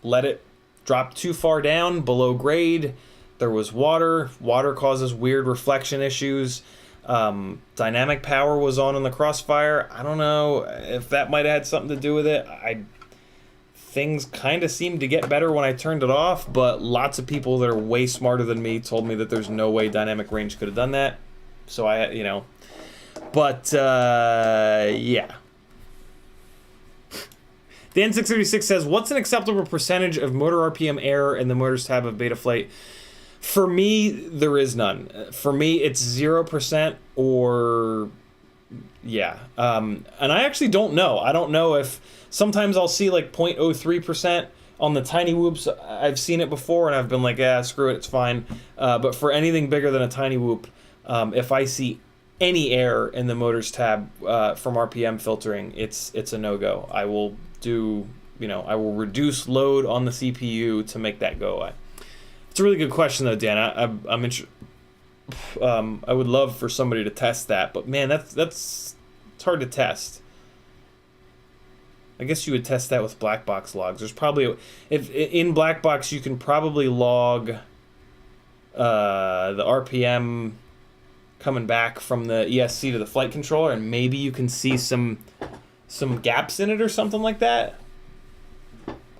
let it drop too far down, below grade. There was water. Water causes weird reflection issues. Dynamic power was on in the crossfire. I don't know if that might have had something to do with it. Things kind of seemed to get better when I turned it off, but lots of people that are way smarter than me told me that there's no way dynamic range could have done that. So but yeah. The N636 says, what's an acceptable percentage of motor RPM error in the motors tab of Betaflight? For me, there is none. For me, it's 0% or, yeah. And I actually don't know. I don't know if, sometimes I'll see like 0.03% on the tiny whoops. I've seen it before and I've been like, yeah, screw it, it's fine. But for anything bigger than a tiny whoop, if I see any error in the motors tab from RPM filtering, it's a no-go. I will I will reduce load on the CPU to make that go away. It's a really good question though, Dan. I'm interested. I would love for somebody to test that, but man, it's hard to test. I guess you would test that with black box logs. There's probably, if in black box you can probably log the RPM coming back from the ESC to the flight controller, and maybe you can see some gaps in it or something like that.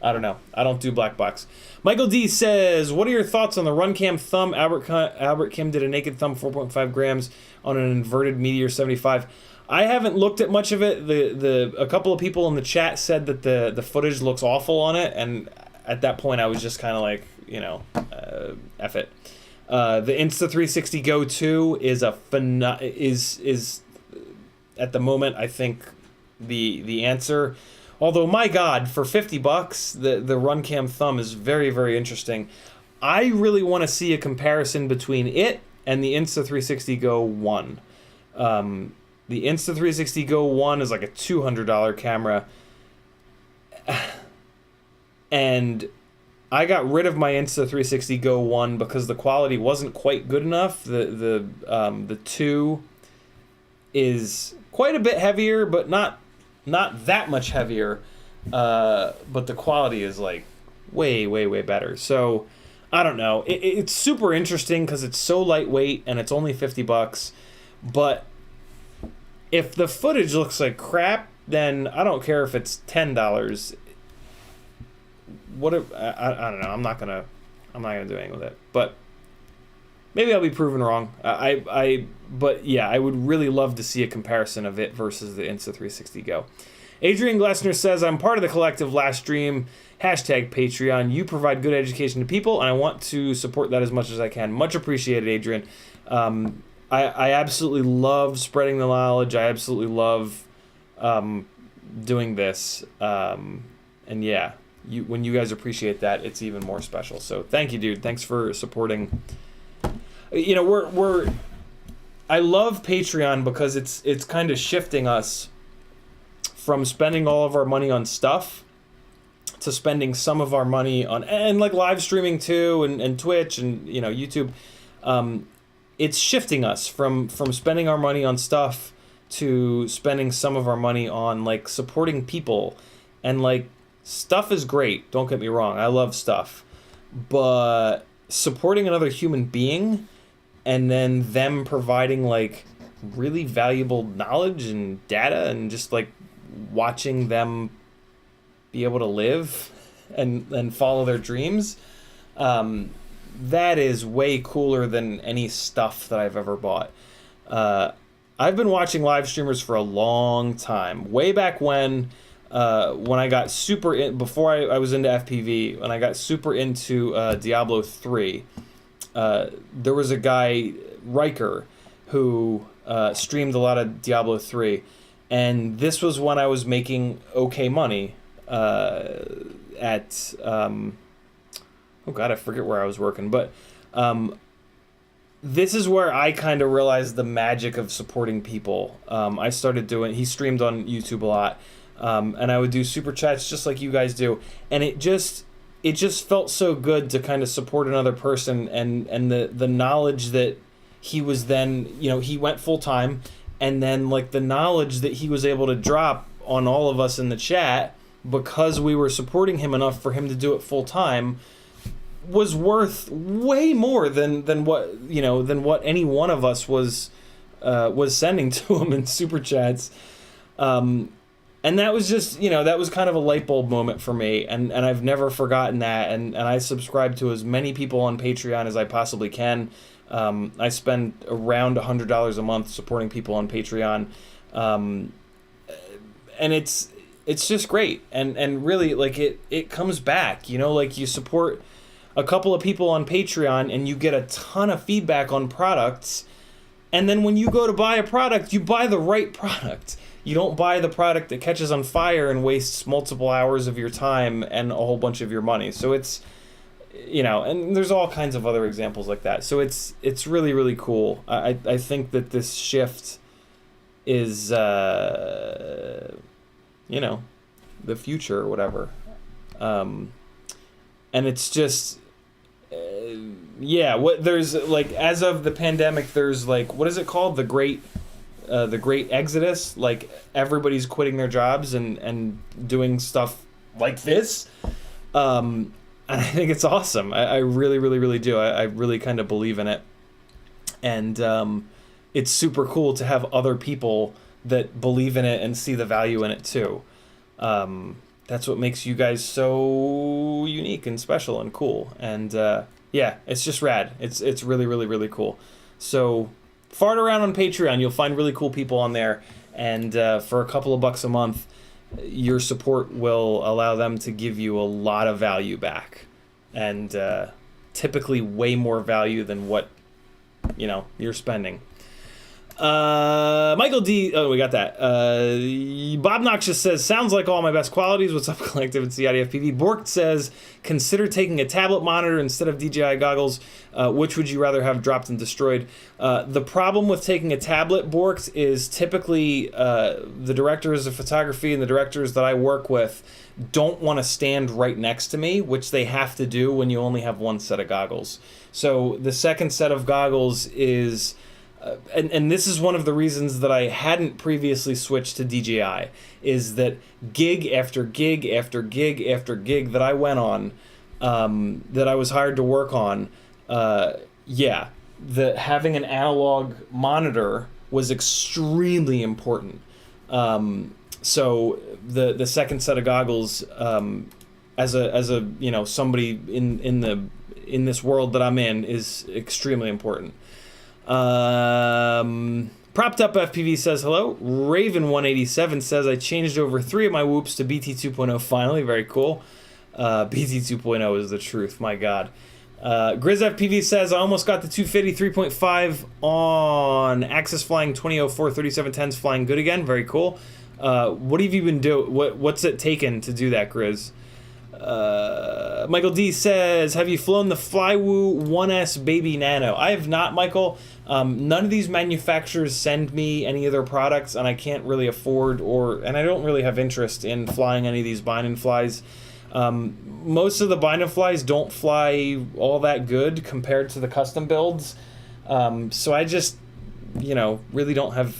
I don't know. I don't do black box. Michael D says, what are your thoughts on the run cam thumb? Albert Kim did a naked thumb 4.5 grams on an inverted Meteor 75. I haven't looked at much of it. A couple of people in the chat said that the footage looks awful on it, and at that point I was just kind of like, F it. The Insta360 Go 2 is is at the moment I think the answer. Although, my God, for $50, the run cam thumb is very, very interesting. I really want to see a comparison between it and the Insta360 Go 1. The Insta360 Go 1 is like a $200 camera. And I got rid of my Insta360 Go 1 because the quality wasn't quite good enough. The 2 is quite a bit heavier, but not that much heavier, but the quality is like way, way, way better. So I don't know. It's super interesting because it's so lightweight and it's only $50. But if the footage looks like crap, then I don't care if it's $10. What if I don't know. I'm not gonna do anything with it. But maybe I'll be proven wrong. But yeah, I would really love to see a comparison of it versus the Insta360 Go. Adrian Glessner says, I'm part of the collective Last Stream, #Patreon. You provide good education to people, and I want to support that as much as I can. Much appreciated, Adrian. I absolutely love spreading the knowledge. I absolutely love doing this. And yeah, when you guys appreciate that, it's even more special. So thank you, dude. Thanks for supporting. You know, I love Patreon because it's kind of shifting us from spending all of our money on stuff to spending some of our money on, and like live streaming too, and Twitch and, you know, YouTube. It's shifting us from spending our money on stuff to spending some of our money on like supporting people. And like, stuff is great, don't get me wrong, I love stuff, but supporting another human being and then them providing like really valuable knowledge and data and just like watching them be able to live and follow their dreams, that is way cooler than any stuff that I've ever bought. I've been watching live streamers for a long time. Way back when I got super in, before I was into FPV, when I got super into Diablo 3, there was a guy, Riker, who streamed a lot of Diablo 3, and this was when I was making okay money at oh god, I forget where I was working, but this is where I kind of realized the magic of supporting people. I started doing, he streamed on YouTube a lot, and I would do super chats just like you guys do, and it just felt so good to kind of support another person, and the knowledge that he was then, you know, he went full time, and then like the knowledge that he was able to drop on all of us in the chat because we were supporting him enough for him to do it full time was worth way more than what, you know, than what any one of us was sending to him in super chats. And that was just, you know, that was kind of a light bulb moment for me, and I've never forgotten that, and I subscribe to as many people on Patreon as I possibly can. I spend around $100 a month supporting people on Patreon, and it's just great, and really, like, it comes back, you know, like you support a couple of people on Patreon and you get a ton of feedback on products, and then when you go to buy a product, you buy the right product. You don't buy the product that catches on fire and wastes multiple hours of your time and a whole bunch of your money. So it's, you know, and there's all kinds of other examples like that. So it's really, really cool. I think that this shift is, you know, the future or whatever. And it's just, yeah, what there's like, as of the pandemic, there's like, what is it called? The great exodus. Like, everybody's quitting their jobs and doing stuff like this. And I think it's awesome. I really, really, really do. I really kind of believe in it. And it's super cool to have other people that believe in it and see the value in it too. That's what makes you guys so unique and special and cool. And yeah, it's just rad. It's really, really, really cool. So fart around on Patreon. You'll find really cool people on there. And for a couple of bucks a month, your support will allow them to give you a lot of value back. And typically way more value than what, you know, you're spending. Michael D. Oh, we got that. Bob Noxious says, sounds like all my best qualities. What's up, Collective and CiottiFPV? Bork says, consider taking a tablet monitor instead of DJI goggles. Which would you rather have dropped and destroyed? The problem with taking a tablet, Bork, is typically the directors of photography and the directors that I work with don't want to stand right next to me, which they have to do when you only have one set of goggles. So the second set of goggles is... and this is one of the reasons that I hadn't previously switched to DJI, is that gig after gig after gig after gig that I went on, that I was hired to work on, yeah, having an analog monitor was extremely important. So the second set of goggles, as a you know, somebody in this world that I'm in, is extremely important. Propped Up FPV says hello. Raven187 says, I changed over 3 of my whoops to BT 2.0 finally. Very cool. BT 2.0 is the truth. My God. Grizz FPV says, I almost got the 250 3.5 on Axis flying 2004 3710s flying good again. Very cool. What have you been doing? What's it taken to do that, Grizz? Michael D says, have you flown the Flywoo 1S Baby Nano? I have not, Michael. None of these manufacturers send me any of their products, and I can't really afford and I don't really have interest in flying any of these bind flies. Most of the bind flies don't fly all that good compared to the custom builds. So I just, really don't have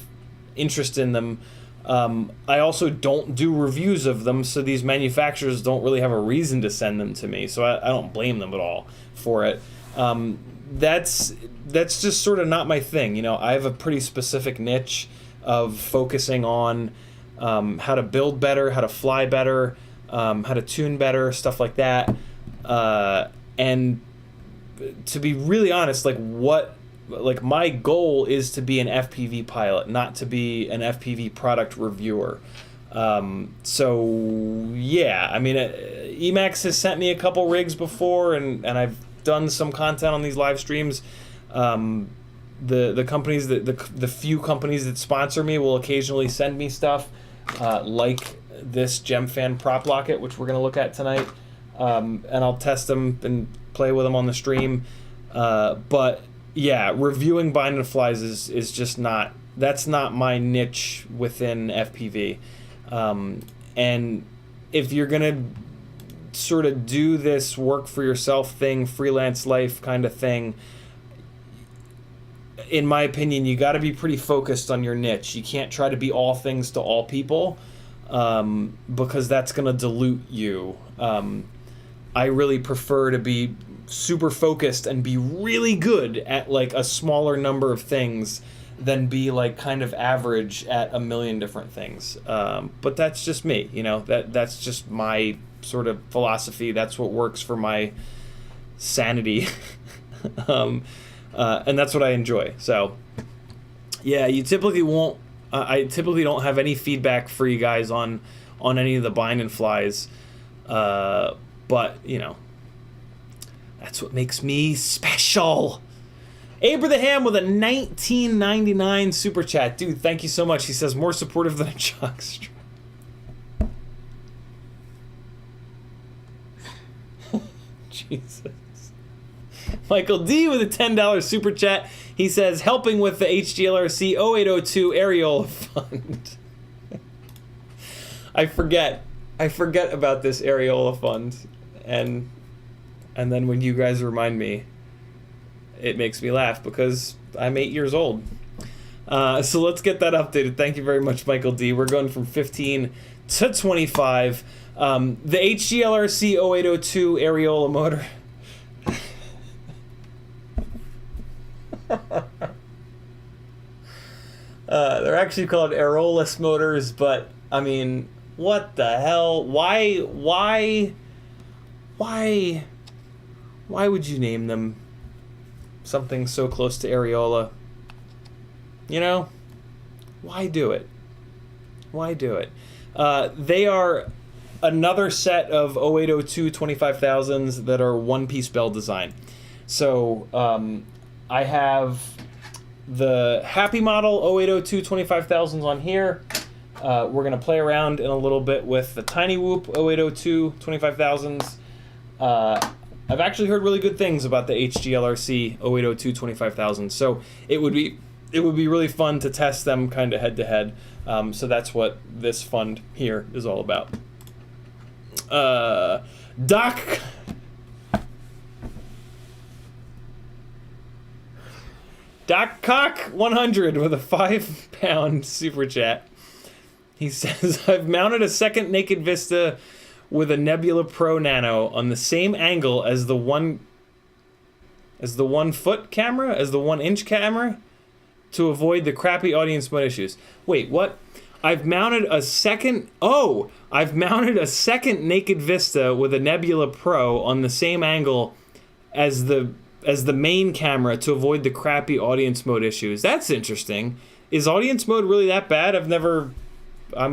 interest in them. I also don't do reviews of them, so these manufacturers don't really have a reason to send them to me, so I don't blame them at all for it. That's just sort of not my thing. I have a pretty specific niche of focusing on how to build better, how to fly better, how to tune better, stuff like that. And to be really honest, my goal is to be an FPV pilot, not to be an FPV product reviewer. So yeah, I mean, Emacs has sent me a couple rigs before, and I've done some content on these live streams. The companies the few companies that sponsor me will occasionally send me stuff, like this Gemfan prop locket, which we're gonna look at tonight, and I'll test them and play with them on the stream. But yeah, reviewing bind and flies is just not, that's not my niche within FPV. And if you're gonna sort of do this work for yourself thing, freelance life kind of thing, in my opinion, you got to be pretty focused on your niche. You can't try to be all things to all people, because that's gonna dilute you. I really prefer to be super focused and be really good at a smaller number of things than be kind of average at a million different things. But that's just me, that's just my sort of philosophy. That's what works for my sanity. And that's what I enjoy. So yeah, you typically won't, I typically don't have any feedback for you guys on any of the bind and flies. But that's what makes me special. Abraham with a $19.99 super chat. Dude, thank you so much. He says, more supportive than a jockstrap. Jesus. Michael D with a $10 super chat. He says, helping with the HDLRC 0802 Areola Fund. I forget about this Areola Fund. And then when you guys remind me, it makes me laugh because I'm 8 years old. So let's get that updated. Thank you very much, Michael D. We're going from 15 to 25. The HDLRC 0802 Areola motor. They're actually called Aerolus motors, but I mean, what the hell? Why would you name them something so close to areola? Why do it? Why do it? They are another set of 0802 25,000s that are one-piece bell design. So I have the Happy Model 0802 25,000s on here. We're going to play around in a little bit with the Tiny Whoop 0802 25,000s. I've actually heard really good things about the HDLRC 0802 25,000, so it would be really fun to test them kind of head to head. So that's what this fund here is all about. Doc Cock 100 with a £5 super chat. He says, I've mounted a second Naked Vista with a Nebula Pro Nano on the same angle as the 1 foot camera, as the 1 inch camera, to avoid the crappy audience mode issues. Wait, what? I've mounted a second Naked Vista with a Nebula Pro on the same angle as the main camera to avoid the crappy audience mode issues. That's interesting. Is audience mode really that bad? I'm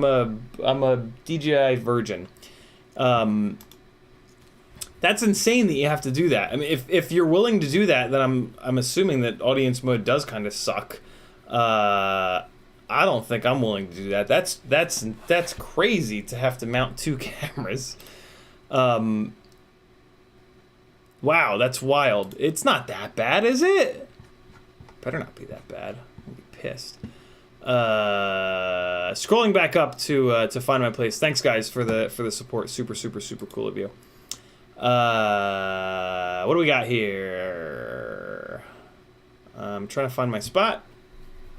a DJI virgin. That's insane that you have to do that. I mean, if you're willing to do that, then I'm assuming that audience mode does kind of suck. I don't think I'm willing to do that. That's crazy to have to mount 2 cameras. Wow, that's wild. It's not that bad, is it? Better not be that bad. I'll be pissed. Scrolling back up to find my place. Thanks, guys, for the support. Super cool of you. What do we got here? I'm trying to find my spot.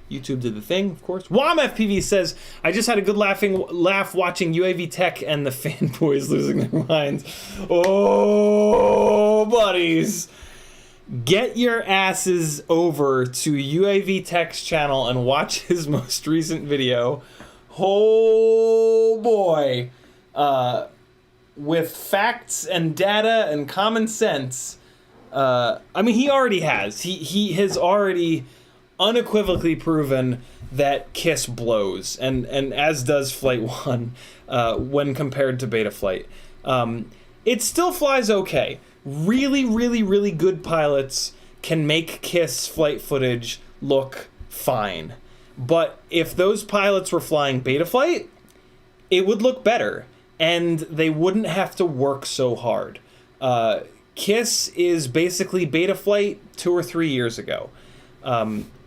YouTube did the thing, of course. WomFPV says, I just had a good laugh watching UAV Tech and the fanboys losing their minds. Oh, buddies. Get your asses over to UAV Tech's channel and watch his most recent video. Oh, boy. With facts and data and common sense. I mean, he already has. He has already unequivocally proven that KISS blows, and as does Flight 1 when compared to Betaflight. It still flies okay. Really good pilots can make KISS flight footage look fine. But if those pilots were flying Betaflight, it would look better, and they wouldn't have to work so hard. KISS is basically Betaflight 2 or 3 years ago.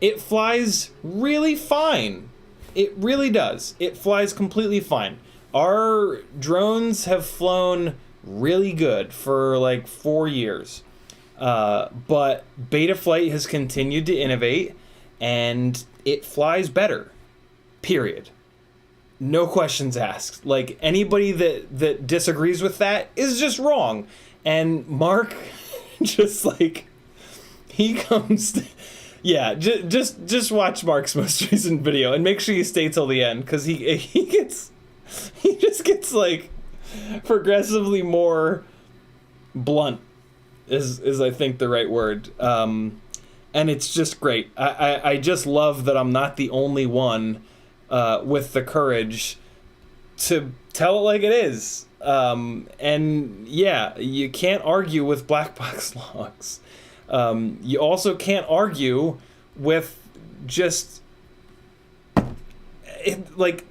It flies really fine. It really does. It flies completely fine. Our drones have flown really good for like 4 years. But Betaflight has continued to innovate, and it flies better. Period. No questions asked. Like, anybody that disagrees with that is just wrong. And Mark, just like, he comes to... Yeah, just watch Mark's most recent video and make sure you stay till the end, because he just gets like progressively more blunt is I think the right word. And it's just great. I just love that I'm not the only one with the courage to tell it like it is. And yeah, you can't argue with black box logs. You also can't argue with just, like,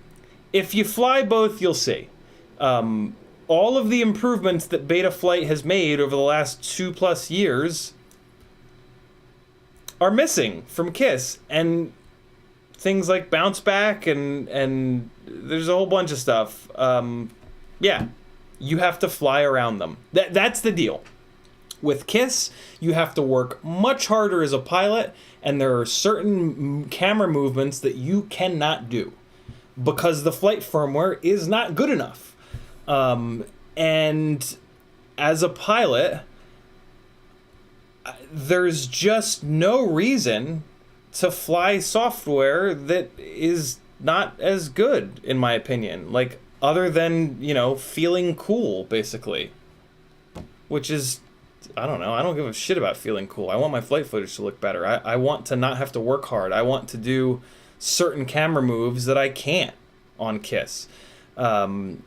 if you fly both, you'll see. All of the improvements that Betaflight has made over the last 2+ years are missing from KISS, and things like bounce back and there's a whole bunch of stuff. Yeah, you have to fly around them. That's the deal. With KISS, you have to work much harder as a pilot, and there are certain camera movements that you cannot do because the flight firmware is not good enough. And as a pilot, there's just no reason to fly software that is not as good, in my opinion. Like, other than, you know, feeling cool, basically. Which is... I don't know. I don't give a shit about feeling cool. I want my flight footage to look better. I want to not have to work hard. I want to do certain camera moves that I can't on KISS. And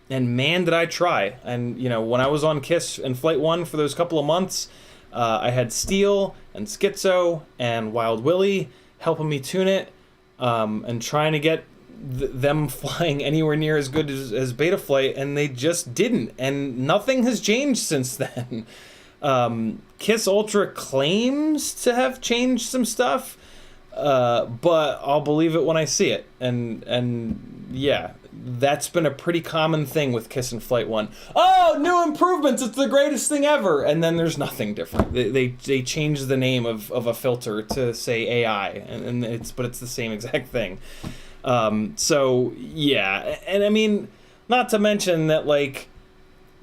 man, did I try. And, you know, when I was on KISS and Flight 1 for those couple of months, I had Steel and Schizo and Wild Willie helping me tune it, and trying to get them flying anywhere near as good as Betaflight, and they just didn't, and nothing has changed since then. KISS Ultra claims to have changed some stuff, but I'll believe it when I see it, and yeah, that's been a pretty common thing with KISS and Flight 1. Oh, new improvements, it's the greatest thing ever, and then there's nothing different. They changed the name of a filter to say AI, and it's the same exact thing. So yeah, and I mean, not to mention that, like,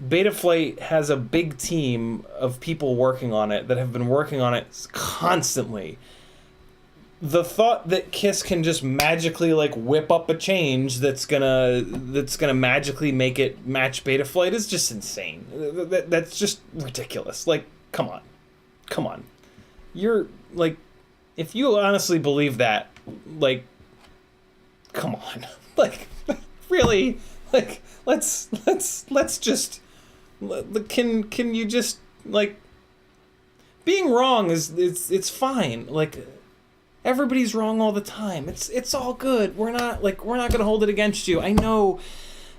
Betaflight has a big team of people working on it that have been working on it constantly. The thought that KISS can just magically, like, whip up a change that's gonna magically make it match Betaflight is just insane. That's just ridiculous. Like, come on. You're, like, if you honestly believe that, like, come on, like, really, like, let's just, can you just, like, being wrong is, it's fine, like, Everybody's wrong all the time. It's all good. We're not gonna hold it against you. I know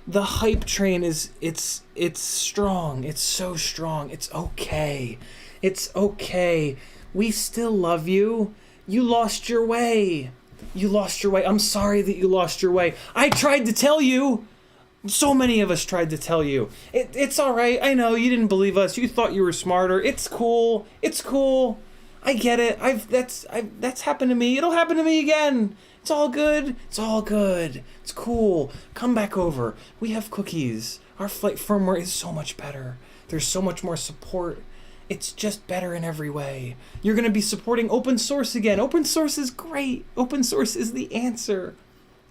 the hype train it's strong. It's so strong. It's okay. It's okay. We still love you. You lost your way. You lost your way. I'm sorry that you lost your way. I tried to tell you. So many of us tried to tell you. It's all right. I know you didn't believe us. You thought you were smarter. It's cool. It's cool. I get it. That's happened to me. It'll happen to me again. It's all good. It's all good. It's cool. Come back over. We have cookies. Our flight firmware is so much better. There's so much more support. It's just better in every way. You're going to be supporting open source again. Open source is great. Open source is the answer.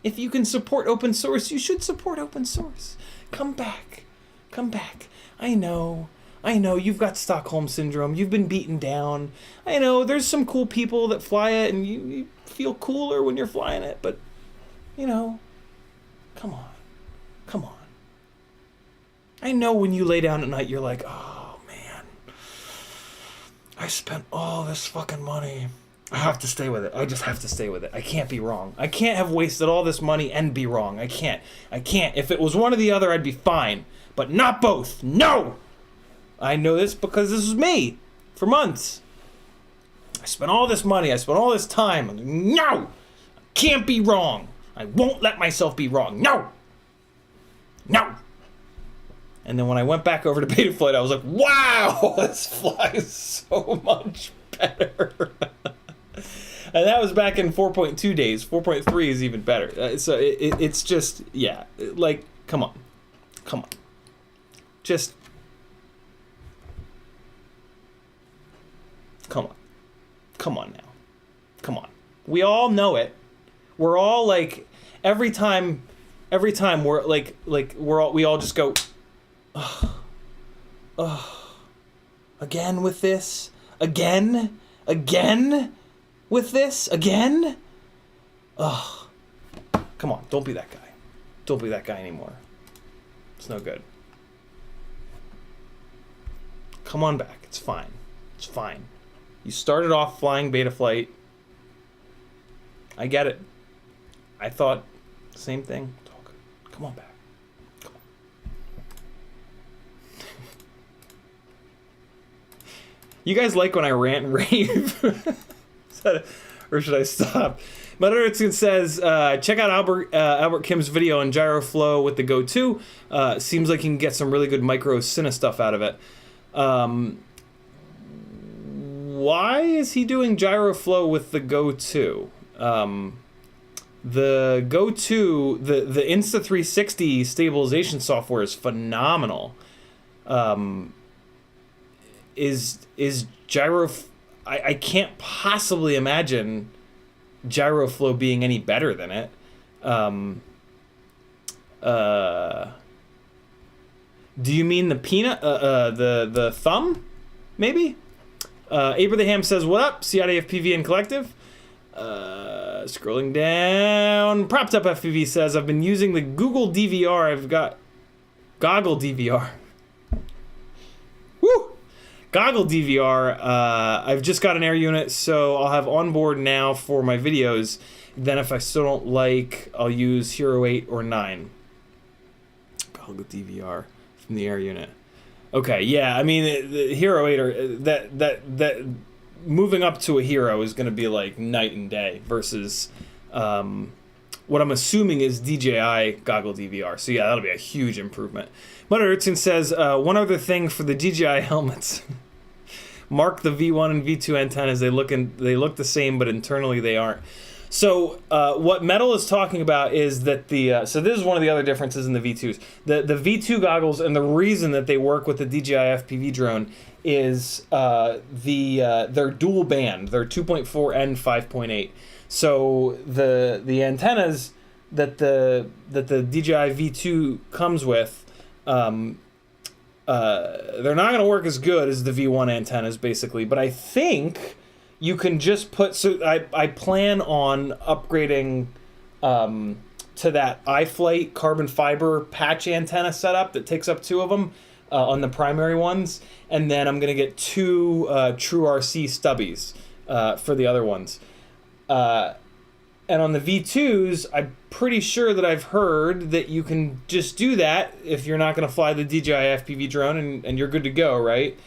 If you can support open source, you should support open source. Come back. Come back. I know. You've got Stockholm Syndrome. You've been beaten down. I know. There's some cool people that fly it, and you feel cooler when you're flying it. But, come on. Come on. I know when you lay down at night, you're like, oh, man. I spent all this fucking money. I have to stay with it. I just have to stay with it. I can't be wrong. I can't have wasted all this money and be wrong. I can't. If it was one or the other, I'd be fine. But not both. No! I know this because this was me for months. I spent all this money. I spent all this time. No! I can't be wrong. I won't let myself be wrong. No! No! And then when I went back over to Betaflight, I was like, wow! This flies so much better. And that was back in 4.2 days. 4.3 is even better. So it's just, yeah. Like, come on. Come on. Just... Come on. Come on now. Come on. We all know it. We're all like, every time we're like we all just go, again with this? Again with this? Again? Ugh. Come on, don't be that guy. Don't be that guy anymore. It's no good. Come on back. It's fine. It's fine. You started off flying Betaflight. I get it. I thought the same thing. It's all good. Come on back. Come on. You guys like when I rant and rave? Or should I stop? Modulus says, check out Albert Kim's video on Gyroflow with the Go 2. Seems like you can get some really good micro cine stuff out of it. Why is he doing Gyroflow with the Go 2? The Go 2, the Insta360 stabilization software is phenomenal. Is I can't possibly imagine Gyroflow being any better than it. Do you mean the peanut? The thumb? Maybe? Abraham says, what up? CiottiFPV and Collective. Scrolling down. Propped Up FPV says, I've been using the Google DVR. I've got Goggle DVR. Woo! Goggle DVR. I've just got an air unit, so I'll have onboard now for my videos. Then if I still don't like, I'll use Hero 8 or 9. Goggle DVR from the air unit. Okay, yeah, I mean, the Hero 8 or that moving up to a Hero is going to be like night and day versus what I'm assuming is DJI Goggle DVR. So yeah, that'll be a huge improvement. Mutterton says, one other thing for the DJI helmets. Mark the V1 and V2 antennas. They look the same, but internally they aren't. So what Metal is talking about is that so this is one of the other differences in the V2s. The V2 goggles, and the reason that they work with the DJI FPV drone is they're dual band. They're 2.4 and 5.8. So the antennas that the DJI V2 comes with, they're not going to work as good as the V1 antennas, basically. But I think you can just put... So I plan on upgrading to that iFlight carbon fiber patch antenna setup that takes up 2 of them on the primary ones. And then I'm going to get 2 True RC stubbies for the other ones. And on the V2s, I'm pretty sure that I've heard that you can just do that if you're not going to fly the DJI FPV drone, and you're good to go, right?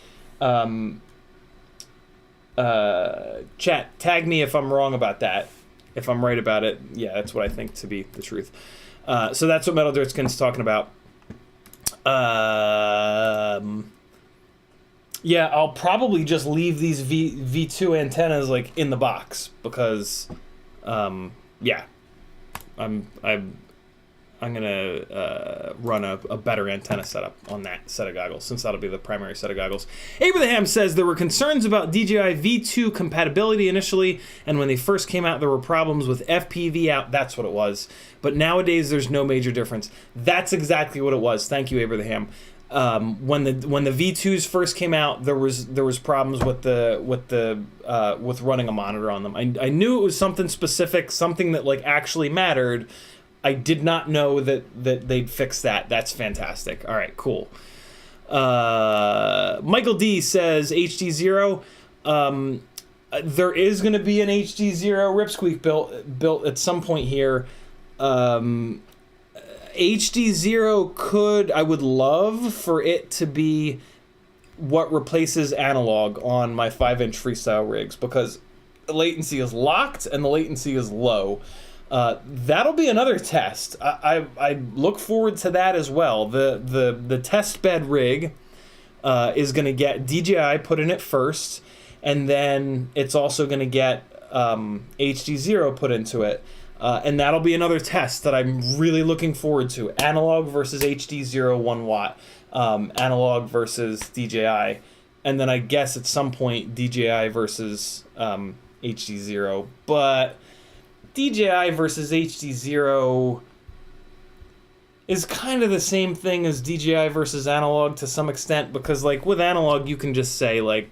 Chat, tag me if I'm wrong about that. If I'm right about it, yeah, that's what I think to be the truth. So that's what Metal Dirtskin's talking about. Yeah, I'll probably just leave these V2 antennas like in the box because, yeah, I'm gonna run a better antenna setup on that set of goggles, since that'll be the primary set of goggles. Abraham says there were concerns about DJI V2 compatibility initially, and when they first came out, there were problems with FPV out. That's what it was. But nowadays, there's no major difference. That's exactly what it was. Thank you, Abraham. When the V2s first came out, there was problems with running a monitor on them. I knew it was something specific, something that like actually mattered. I did not know that they'd fix that. That's fantastic. All right, cool. Michael D says HD0. There is going to be an HD0 Ripsqueak built at some point here. HD0 could, I would love for it to be what replaces analog on my 5-inch Freestyle rigs, because the latency is locked and the latency is low. That'll be another test. I look forward to that as well. The test bed rig is going to get DJI put in it first, and then it's also going to get HD0 put into it. And that'll be another test that I'm really looking forward to. Analog versus HD0 1 watt. Analog versus DJI. And then I guess at some point DJI versus HD0. But DJI versus HD0 is kind of the same thing as DJI versus analog to some extent, because like with analog you can just say like,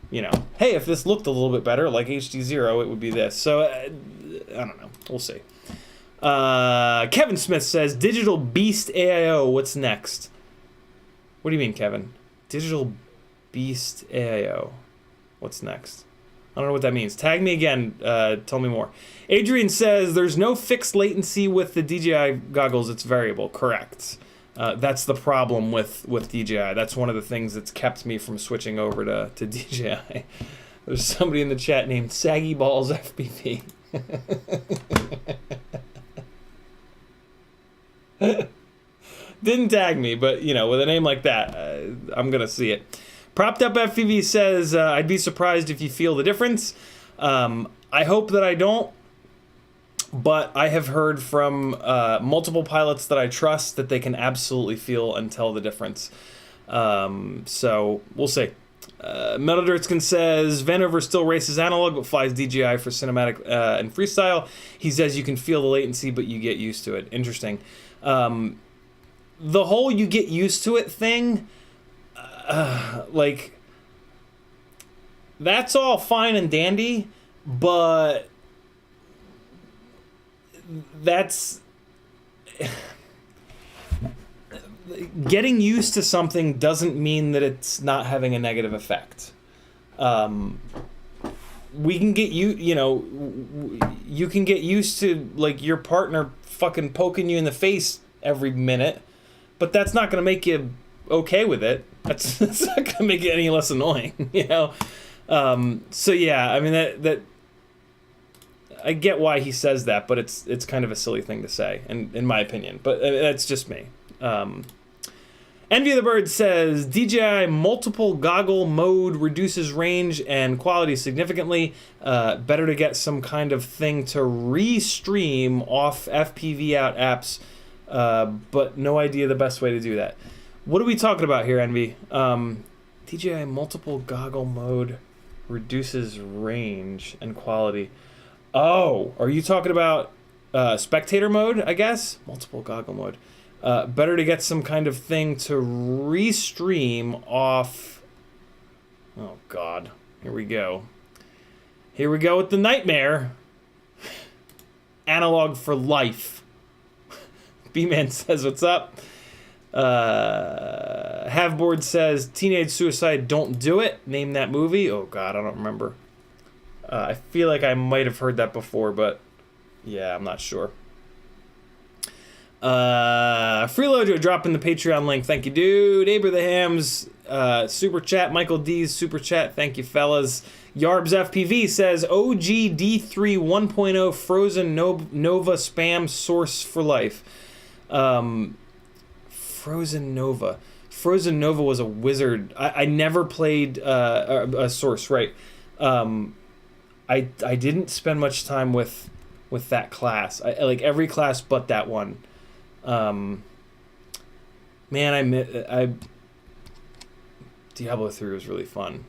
you know, hey, if this looked a little bit better like HD0, it would be this. So I don't know. We'll see. Kevin Smith says, Digital Beast AIO, what's next? What do you mean, Kevin? Digital Beast AIO. What's next? I don't know what that means. Tag me again. Tell me more. Adrian says, there's no fixed latency with the DJI goggles. It's variable. Correct. That's the problem with DJI. That's one of the things that's kept me from switching over to DJI. There's somebody in the chat named Saggy Balls FPV. Didn't tag me, but you know, with a name like that, I'm gonna see it. Propped Up FPV says, I'd be surprised if you feel the difference. I hope that I don't, but I have heard from multiple pilots that I trust that they can absolutely feel and tell the difference. So we'll see. Metal Dirtskin says, Vanover still races analog but flies DJI for cinematic and freestyle. He says you can feel the latency but you get used to it. Interesting. The whole you get used to it thing, like, that's all fine and dandy, but that's... Getting used to something doesn't mean that it's not having a negative effect. We can get you can get used to like your partner fucking poking you in the face every minute, but that's not going to make you okay with it. That's not going to make it any less annoying, you know? So yeah, I mean that I get why he says that, but it's kind of a silly thing to say, in my opinion. But that's just me. Envy of the Bird says, DJI multiple goggle mode reduces range and quality significantly. Better to get some kind of thing to restream off FPV out apps, but no idea the best way to do that. What are we talking about here, Envy? DJI multiple goggle mode reduces range and quality. Oh, are you talking about spectator mode, I guess? Multiple goggle mode. Better to get some kind of thing to restream off... Oh, God. Here we go. Here we go with the nightmare. Analog for life. B-Man says, what's up? Haveboard says, Teenage Suicide, Don't Do It. Name that movie. Oh, God, I don't remember. I feel like I might have heard that before, but yeah, I'm not sure. Freelojo dropping the Patreon link. Thank you, dude. Abraham's super chat. Michael D's super chat. Thank you, fellas. Yarbs FPV says OG D3 1.0 Frozen Nova spam source for life. Frozen Nova. Frozen Nova was a wizard. I never played a source, right? I didn't spend much time with that class. I like every class but that one. Man, Diablo 3 was really fun.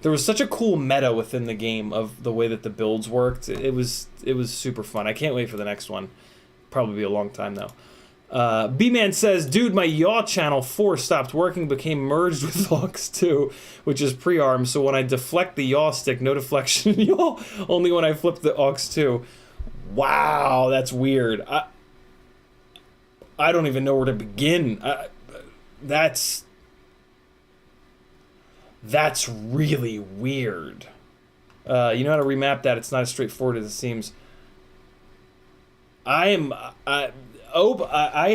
There was such a cool meta within the game of the way that the builds worked. It was super fun. I can't wait for the next one. Probably be a long time though. B-Man says, dude, my yaw channel 4 stopped working, became merged with aux 2, which is pre-arm, so when I deflect the yaw stick, no deflection in yaw, only when I flip the aux 2. Wow, that's weird. I don't even know where to begin. That's really weird. You know how to remap that. It's not as straightforward as it seems. I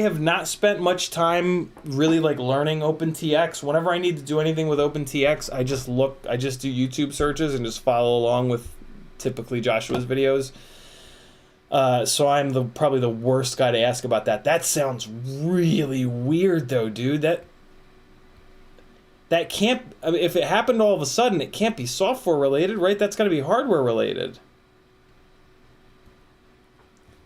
have not spent much time really like learning OpenTX. Whenever I need to do anything with OpenTX, I just do YouTube searches and just follow along with typically Joshua's videos. So I'm probably the worst guy to ask about that. That sounds really weird though, dude. That can't, I mean, if it happened all of a sudden, it can't be software related, right? That's got to be hardware related.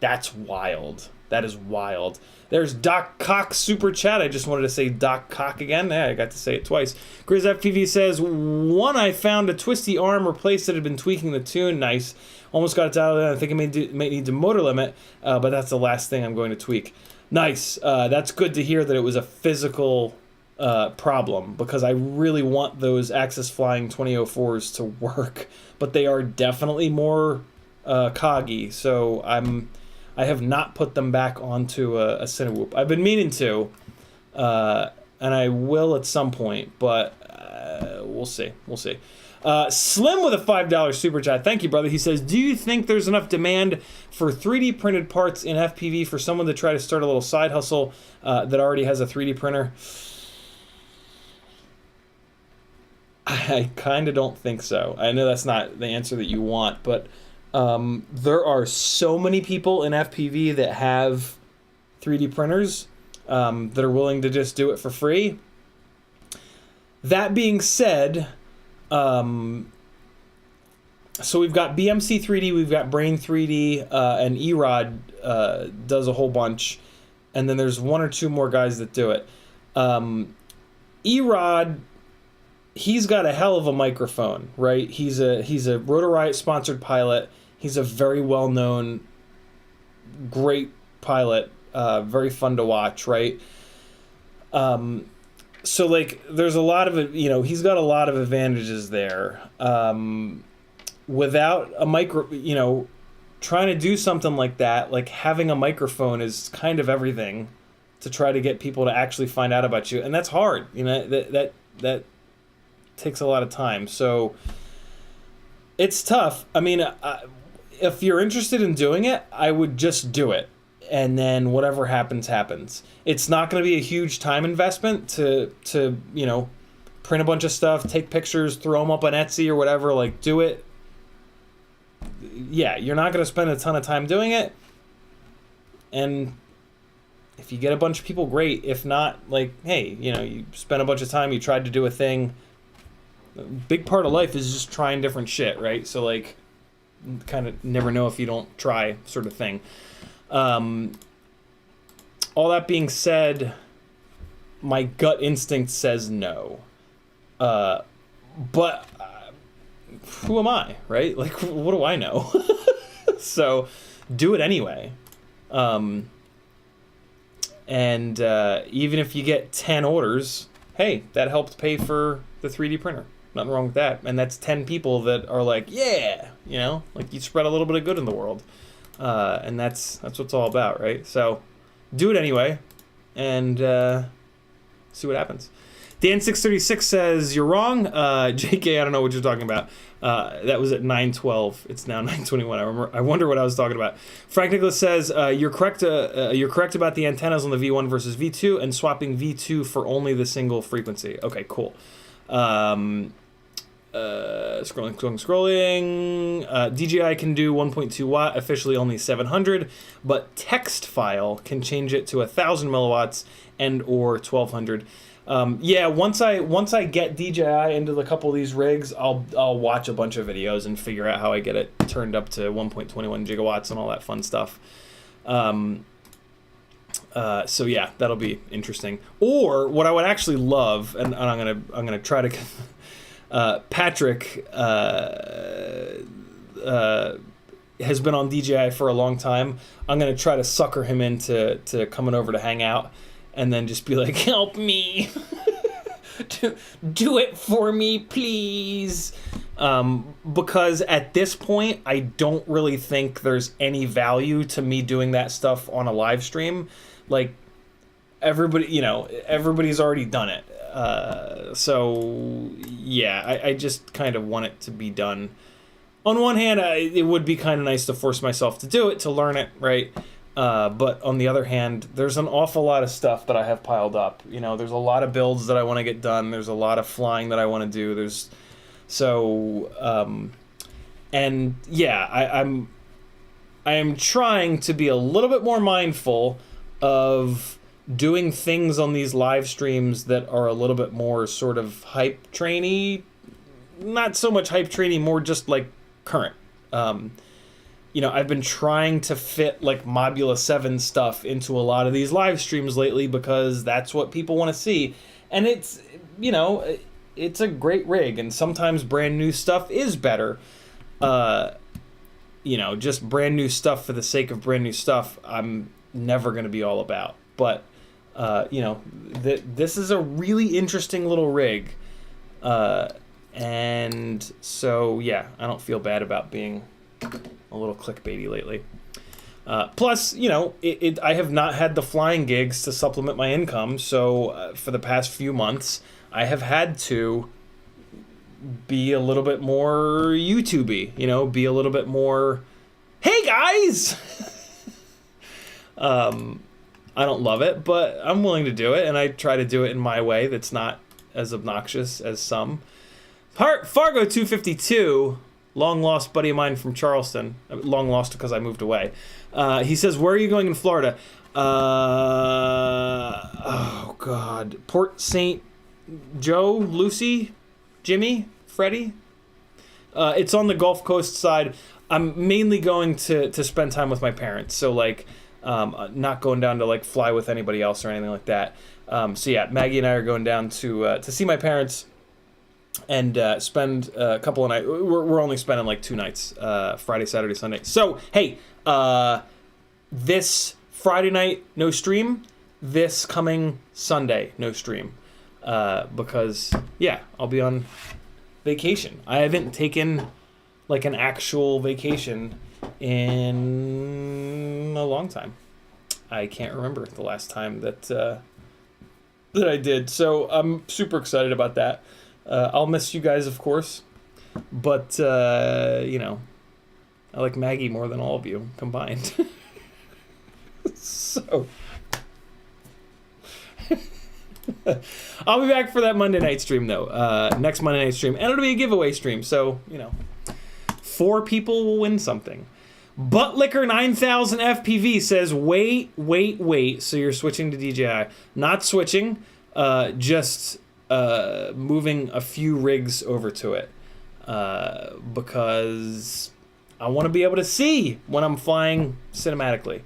That's wild. That is wild. There's Doc Cock super chat. I just wanted to say Doc Cock again. Yeah, I got to say it twice. Grizz FPV says, one, I found a twisty arm replaced that had been tweaking the tune. Nice. Almost got it out of there. I think I may need to motor limit, but that's the last thing I'm going to tweak. Nice. That's good to hear that it was a physical problem, because I really want those Axis Flying 2004s to work, but they are definitely more coggy, so I have not put them back onto a cinewhoop. I've been meaning to, and I will at some point, but we'll see. We'll see. Slim with a $5 super chat. Thank you, brother. He says, do you think there's enough demand for 3D printed parts in FPV for someone to try to start a little side hustle that already has a 3D printer? I kind of don't think so. I know that's not the answer that you want, but there are so many people in FPV that have 3D printers that are willing to just do it for free. That being said, so we've got BMC 3D, we've got Brain 3D, and Erod does a whole bunch, and then there's one or two more guys that do it. Erod, he's got a hell of a microphone, right? He's a Rotor Riot sponsored pilot. He's a very well-known, great pilot, very fun to watch, right? So, like, there's a lot of, he's got a lot of advantages there. Without a trying to do something like that, like having a microphone is kind of everything to try to get people to actually find out about you. And that's hard, that takes a lot of time. So, it's tough. I mean, if you're interested in doing it, I would just do it. And then whatever happens, happens. It's not going to be a huge time investment to print a bunch of stuff, take pictures, throw them up on Etsy or whatever. Like, do it. Yeah, you're not going to spend a ton of time doing it. And if you get a bunch of people, great. If not, like, hey, you spent a bunch of time, you tried to do a thing. A big part of life is just trying different shit, right? So, like, kind of never know if you don't try, sort of thing. All that being said, my gut instinct says no. But who am I, right? Like, what do I know? So, do it anyway. And even if you get 10 orders, hey, that helped pay for the 3D printer. Nothing wrong with that. And that's 10 people that are like, yeah, like you spread a little bit of good in the world. And that's what it's all about, right? So do it anyway and see what happens. Dan636 says, you're wrong. JK, I don't know what you're talking about. That was at 9:12. It's now 9:21. I wonder what I was talking about. Frank Nicholas says, you're correct about the antennas on the V1 versus V2 and swapping V2 for only the single frequency. Okay, cool. Scrolling. DJI can do 1.2 watt, officially only 700, but text file can change it to 1,000 milliwatts and or 1,200. Yeah, once I get DJI into a couple of these rigs, I'll watch a bunch of videos and figure out how I get it turned up to 1.21 gigawatts and all that fun stuff. So yeah, that'll be interesting. Or what I would actually love, and I'm gonna try to. Patrick has been on DJI for a long time. I'm gonna try to sucker him into coming over to hang out, and then just be like, "Help me, do it for me, please." Because at this point, I don't really think there's any value to me doing that stuff on a live stream. Like everybody's already done it. So yeah, I just kind of want it to be done. On one hand, it would be kind of nice to force myself to do it, to learn it, right? But on the other hand, there's an awful lot of stuff that I have piled up. There's a lot of builds that I want to get done. There's a lot of flying that I want to do. And yeah, I am trying to be a little bit more mindful of doing things on these live streams that are a little bit more sort of hype trainy, not so much hype trainy, more just like current. I've been trying to fit like Mobula 7 stuff into a lot of these live streams lately because that's what people want to see. And it's a great rig, and sometimes brand new stuff is better. Just brand new stuff for the sake of brand new stuff, I'm never going to be all about. But this is a really interesting little rig, and so yeah, I don't feel bad about being a little clickbaity lately. Plus, I have not had the flying gigs to supplement my income, so for the past few months, I have had to be a little bit more YouTubey, be a little bit more, hey guys! I don't love it, but I'm willing to do it, and I try to do it in my way that's not as obnoxious as some. Fargo 252, long lost buddy of mine from Charleston, long lost because I moved away. He says, "Where are you going in Florida?" Oh God, Port St. Joe, Lucy, Jimmy, Freddie. It's on the Gulf Coast side. I'm mainly going to spend time with my parents, so like. Not going down to like fly with anybody else or anything like that. So yeah, Maggie and I are going down to see my parents and spend a couple of nights. We're only spending like 2 nights, Friday, Saturday, Sunday. So hey, this Friday night no stream. This coming Sunday no stream, because yeah, I'll be on vacation. I haven't taken like an actual vacation in a long time. I can't remember the last time that I did. So I'm super excited about that. I'll miss you guys, of course, but I like Maggie more than all of you combined. So I'll be back for that Monday night stream though. Next Monday night stream, and it'll be a giveaway stream. So 4 people will win something. Buttlicker 9000 FPV says, wait. So you're switching to DJI. Not switching, just moving a few rigs over to it. Because I want to be able to see when I'm flying cinematically.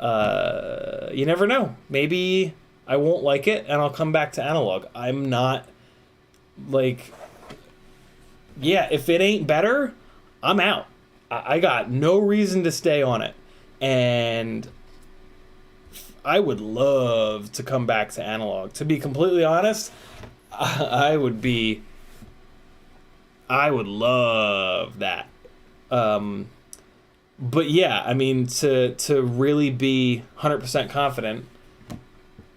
You never know. Maybe I won't like it and I'll come back to analog. I'm not like, yeah, if it ain't better, I'm out. I got no reason to stay on it. And I would love to come back to analog. To be completely honest, I would love that. But yeah, I mean, to really be 100% confident,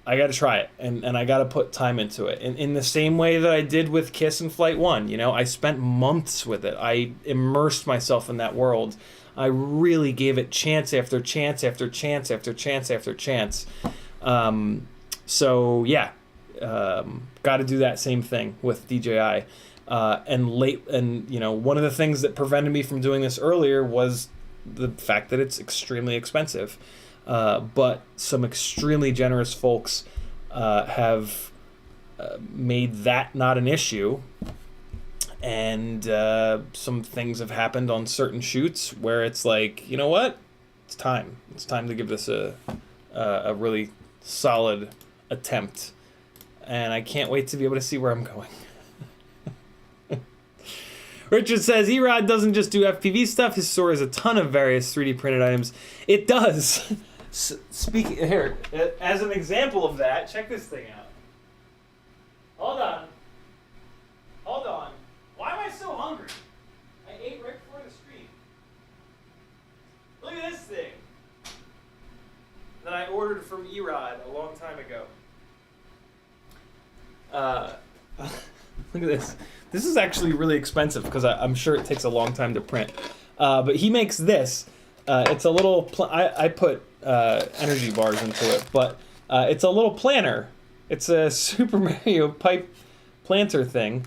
I got to try it, and I got to put time into it. In the same way that I did with Kiss and Flight 1, you know, I spent months with it. I immersed myself in that world. I really gave it chance after chance after chance after chance after chance. So yeah, got to do that same thing with DJI. And you know, one of the things that prevented me from doing this earlier was the fact that it's extremely expensive. But some extremely generous folks have made that not an issue, and some things have happened on certain shoots where it's like, you know what, it's time to give this a really solid attempt, and I can't wait to be able to see where I'm going. Richard says, Erod doesn't just do FPV stuff, his store has a ton of various 3D printed items. It does. Speaking here, as an example of that, check this thing out. Hold on. Why am I so hungry? I ate right before the stream. Look at this thing that I ordered from Erod a long time ago. Look at this. This is actually really expensive because I'm sure it takes a long time to print. But he makes this. It's a little. I put energy bars into it, but it's a little planter. It's a Super Mario pipe planter thing,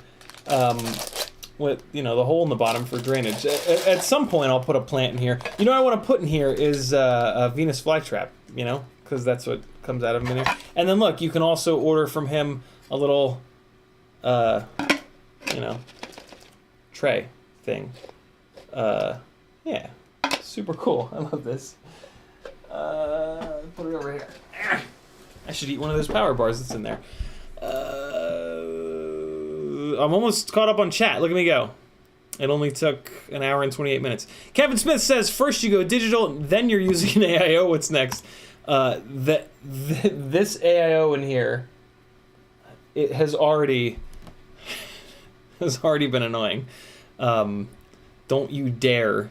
with, you know, the hole in the bottom for drainage. At some point, I'll put a plant in here. You know what I want to put in here is a Venus flytrap. You know, because that's what comes out of him in here. And then look, you can also order from him a little, you know, tray thing. Yeah. Super cool. I love this. Put it over here. I should eat one of those power bars that's in there. I'm almost caught up on chat. Look at me go. It only took an hour and 28 minutes. Kevin Smith says, first you go digital, then you're using an AIO. What's next? This AIO in here, it has already been annoying. Don't you dare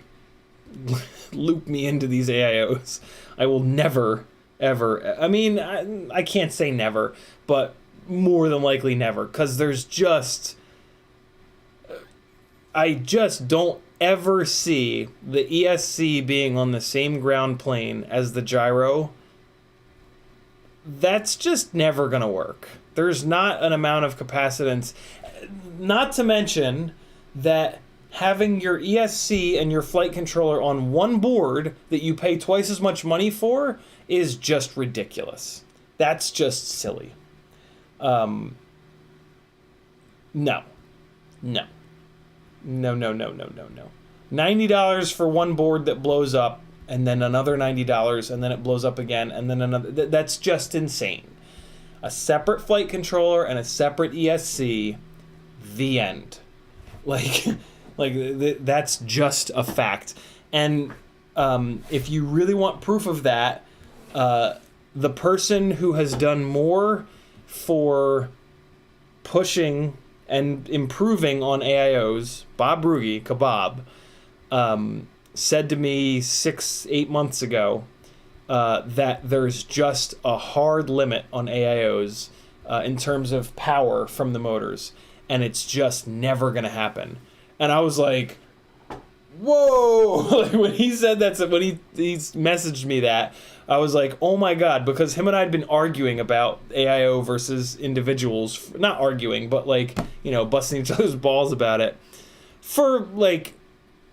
loop me into these AIOs. I will never, ever. I mean, I can't say never, but more than likely never, because I just don't ever see the ESC being on the same ground plane as the gyro. That's just never gonna work. There's not an amount of capacitance, not to mention that having your ESC and your flight controller on one board that you pay twice as much money for is just ridiculous. That's just silly. No. $90 for one board that blows up, and then another $90, and then it blows up again, and then another. That's just insane. A separate flight controller and a separate ESC, the end. That's just a fact. And if you really want proof of that, the person who has done more for pushing and improving on AIOs, Bob Ruge, Kebab, said to me 6-8 months ago that there's just a hard limit on AIOs in terms of power from the motors, and it's just never going to happen. And I was like, whoa! When he said that, when he messaged me that, I was like, oh my god, because him and I had been arguing about AIO versus individuals, not arguing, but busting each other's balls about it for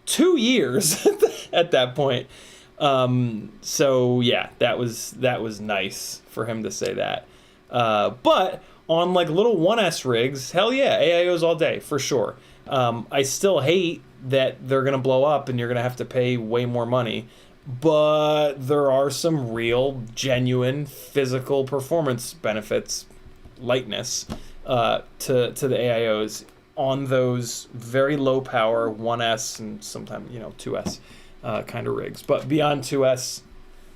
2 years at that point. So yeah, that was nice for him to say that. But on little 1S rigs, hell yeah, AIOs all day for sure. I still hate that they're gonna blow up and you're gonna have to pay way more money, but there are some real, genuine physical performance benefits, lightness, to the AIOs on those very low power 1S and sometimes 2S kind of rigs. But beyond 2S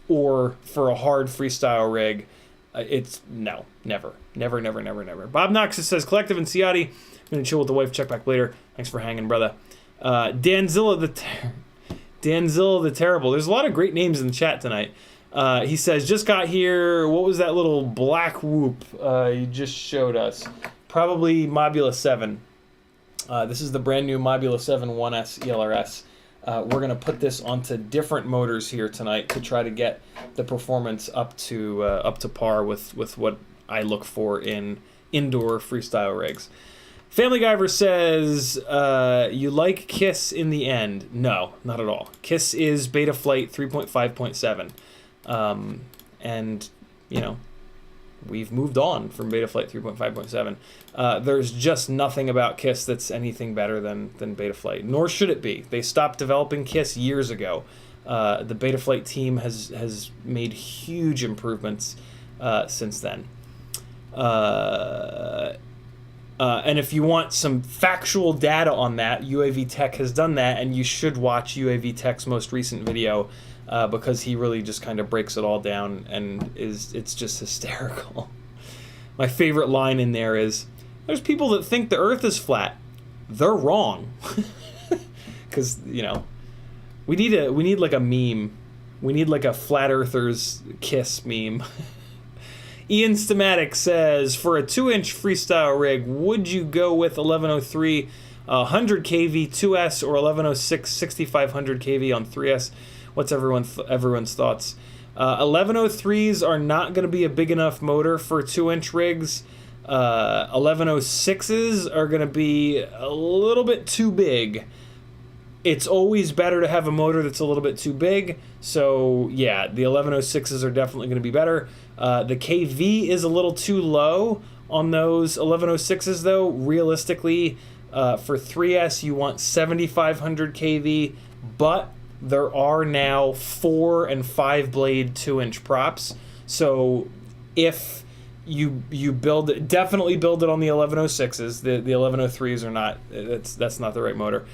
or for a hard freestyle rig, it's no, never. Bob Knox says, Collective and Ciotti, I'm gonna chill with the wife, check back later. Thanks for hanging, brother. Danzilla the Terrible. There's a lot of great names in the chat tonight. He says, just got here. What was that little black whoop you just showed us? Probably Mobula 7. This is the brand new Mobula 7 1S ELRS. We're going to put this onto different motors here tonight to try to get the performance up to par with what I look for in indoor freestyle rigs. Family Guyver says, you like KISS in the end? No, not at all. KISS is Betaflight 3.5.7. And, you know, we've moved on from Betaflight 3.5.7. There's just nothing about KISS that's anything better than Betaflight, nor should it be. They stopped developing KISS years ago. The Betaflight team has made huge improvements since then. And if you want some factual data on that, UAV Tech has done that, and you should watch UAV Tech's most recent video because he really just kind of breaks it all down, and it's just hysterical. My favorite line in there is, there's people that think the Earth is flat. They're wrong. Because, you know, we need like a meme. We need like a flat earthers kiss meme. Ian Stamatic says, for a 2-inch freestyle rig, would you go with 1103 100 kV 2S or 1106 6500 kV on 3S? What's everyone's thoughts? 1103s are not going to be a big enough motor for 2-inch rigs. 1106s are going to be a little bit too big. It's always better to have a motor that's a little bit too big. So yeah, the 1106s are definitely going to be better. The KV is a little too low on those 1106s though. Realistically, for 3S you want 7500 kV, but there are now 4 and 5 blade 2-inch props. So if you build it, definitely build it on the 1106s. The 1103s are not. That's not the right motor.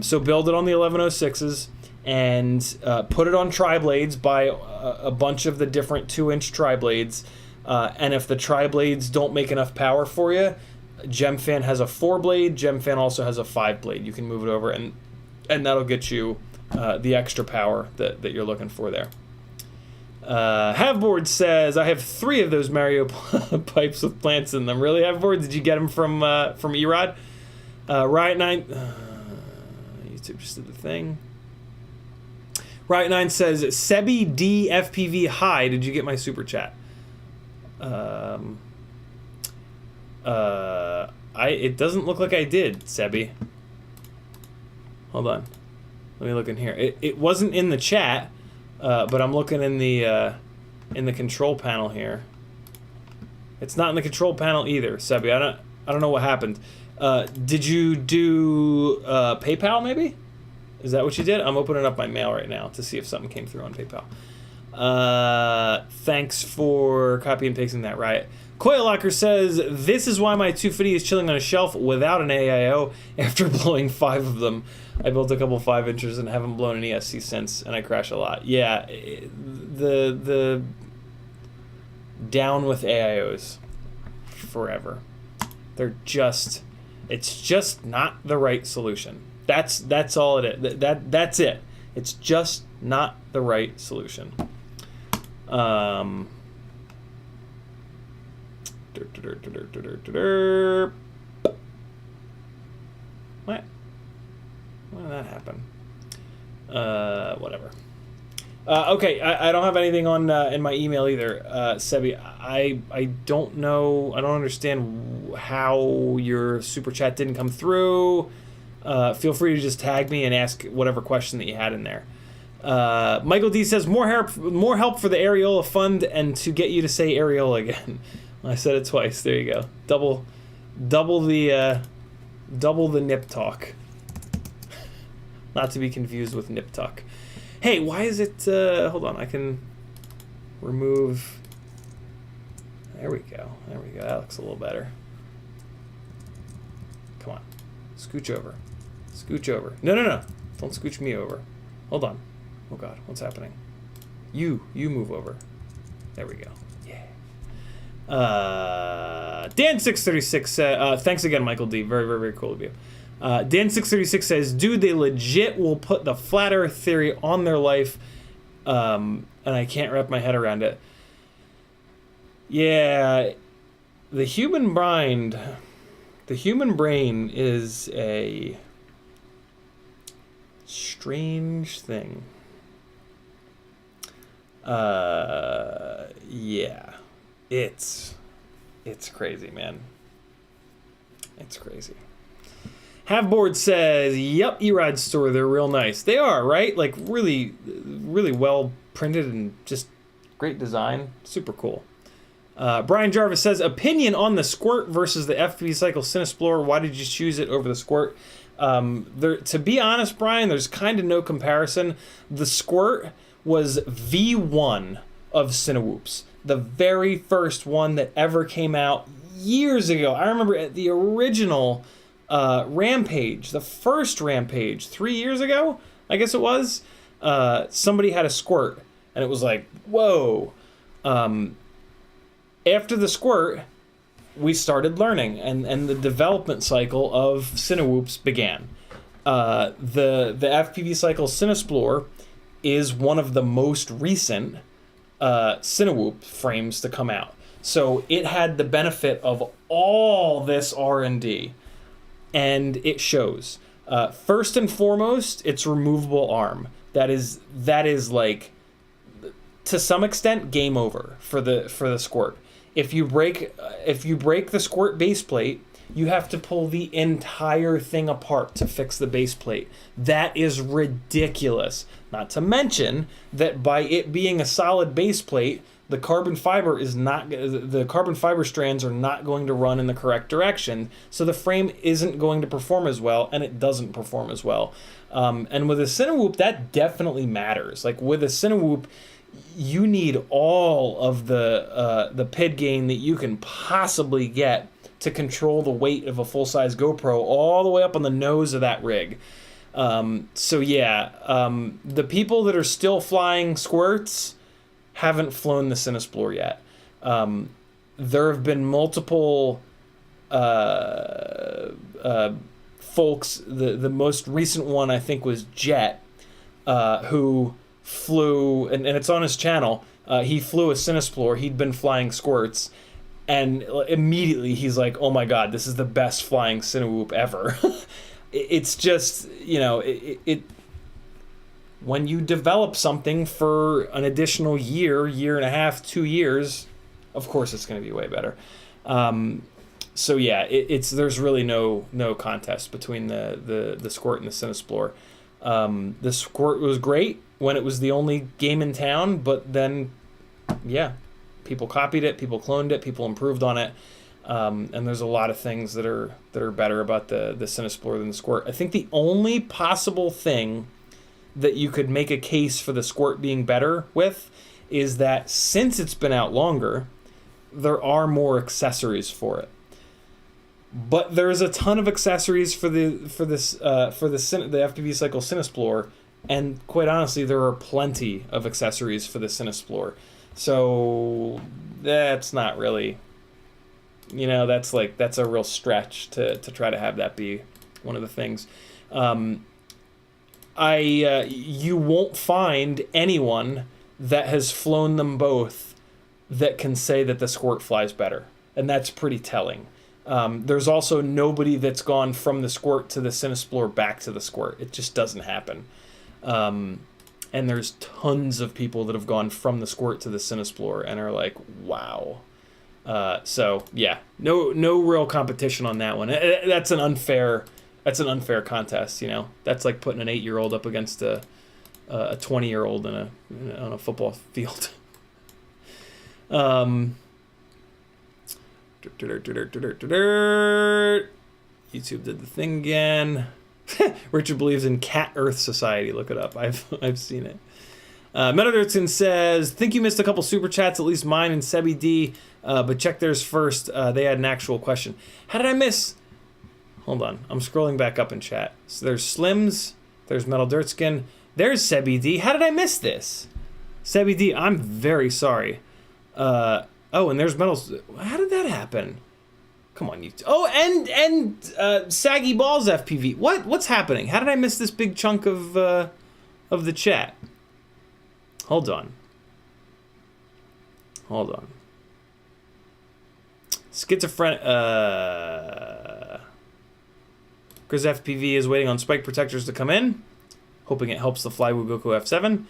So build it on the 1106s and put it on tri-blades. Buy a bunch of the different 2-inch tri-blades. And if the tri-blades don't make enough power for you, Gemfan has a 4-blade. Gemfan also has a 5-blade. You can move it over, and that'll get you the extra power that you're looking for there. Haveboard says, I have 3 of those Mario pipes with plants in them. Really, Haveboard? Did you get them from Erod? Riot9, YouTube just did the thing. Riot9 says, Sebi D FPV hi, did you get my super chat? It doesn't look like I did, Sebi. Hold on. Let me look in here. It wasn't in the chat. But I'm looking in the control panel here. It's not in the control panel either, Sebi. I don't know what happened. Did you do PayPal maybe? Is that what you did? I'm opening up my mail right now to see if something came through on PayPal. Thanks for copy and pasting that, Riot. Coil Locker says, this is why my 250 is chilling on a shelf without an AIO after blowing 5 of them. I built a couple 5-inchers and haven't blown an ESC since, and I crash a lot. Yeah, the down with AIOs forever. It's just not the right solution. That's all it is. That's it. It's just not the right solution. What? When did that happen? Whatever. Okay, I don't have anything on in my email either, Sebi. I don't know. I don't understand how your super chat didn't come through. Feel free to just tag me and ask whatever question that you had in there. Michael D says, more help for the Areola fund and to get you to say Areola again. I said it twice. There you go. Double the nip talk. Not to be confused with nip tuck. Hey, why is it? Hold on, I can remove. There we go. There we go. That looks a little better. Come on, scooch over. Scooch over. No. Don't scooch me over. Hold on. Oh God, what's happening? You move over. There we go. Yeah. Dan636 said, thanks again, Michael D. Very, very, very cool of you. Dan636 says, dude, they legit will put the flat earth theory on their life and I can't wrap my head around it. Yeah, the human brain is a strange thing. Yeah, it's crazy, man. It's crazy. Halfboard says, "Yep, E-Ride store. They're real nice. They are, right? Like really, really well printed and just great design. Super cool." Brian Jarvis says, "Opinion on the Squirt versus the FPV Cycle CineXplorer. Why did you choose it over the Squirt?" To be honest, Brian, there's kind of no comparison. The Squirt was V1 of cinewhoops, the very first one that ever came out years ago. I remember at the original Rampage, the first Rampage, 3 years ago, I guess it was, somebody had a Squirt, and it was like, whoa. After the Squirt, we started learning, and the development cycle of cinewhoops began. The FPV Cycle CineXplorer is one of the most recent cinewhoop frames to come out. So it had the benefit of all this R&D, and it shows. First and foremost, it's removable arm. That is like, to some extent, game over for the Squirt. If you break the Squirt base plate, you have to pull the entire thing apart to fix the base plate. That is ridiculous. Not to mention that by it being a solid base plate, the carbon fiber strands are not going to run in the correct direction, so the frame isn't going to perform as well, and it doesn't perform as well. And with a cinewhoop, that definitely matters. Like with a cinewhoop, you need all of the PID gain that you can possibly get to control the weight of a full-size GoPro all the way up on the nose of that rig. So yeah, the people that are still flying Squirts haven't flown the CineXplorer yet. There have been multiple folks. The most recent one, I think, was Jet, who flew, and it's on his channel, he flew a CineXplorer. He'd been flying Squirts, and immediately he's like, oh my god, this is the best flying cinewhoop ever. It's just, it when you develop something for an additional year and a half, 2 years, of course it's going to be way better. So yeah, there's really no contest between the Squirt and the CineXplorer. The Squirt was great when it was the only game in town, but then, yeah, people copied it, people cloned it, people improved on it, and there's a lot of things that are better about the CineXplorer than the Squirt. I think the only possible thing that you could make a case for the Squirt being better with is that since it's been out longer, there are more accessories for it. But there's a ton of accessories for the FPV Cycle CineXplorer, and quite honestly, there are plenty of accessories for the CineXplorer. So that's not really, that's a real stretch to try to have that be one of the things. You won't find anyone that has flown them both that can say that the Squirt flies better, and that's pretty telling. There's also nobody that's gone from the Squirt to the CineXplorer back to the Squirt. It just doesn't happen. And there's tons of people that have gone from the Squirt to the CineXplorer and are like, wow. So yeah, no real competition on that one. That's an unfair contest. That's like putting an 8-year-old up against a 20-year-old on a football field. YouTube did the thing again. Richard believes in Cat Earth Society. Look it up. I've seen it. Metadirtson says, think you missed a couple super chats, at least mine and Sebi D, but check theirs first. They had an actual question. How did I miss? Hold on. I'm scrolling back up in chat. So there's Slims. There's Metal Dirtskin. There's Sebi D. How did I miss this? Sebi D, I'm very sorry. Oh, and there's Metals. How did that happen? Come on, YouTube. Oh, and Saggy Balls FPV. What's happening? How did I miss this big chunk of the chat? Hold on. Hold on. Schizophrenic. GrizzFPV is waiting on spike protectors to come in, hoping it helps the Flywoo Goku F7.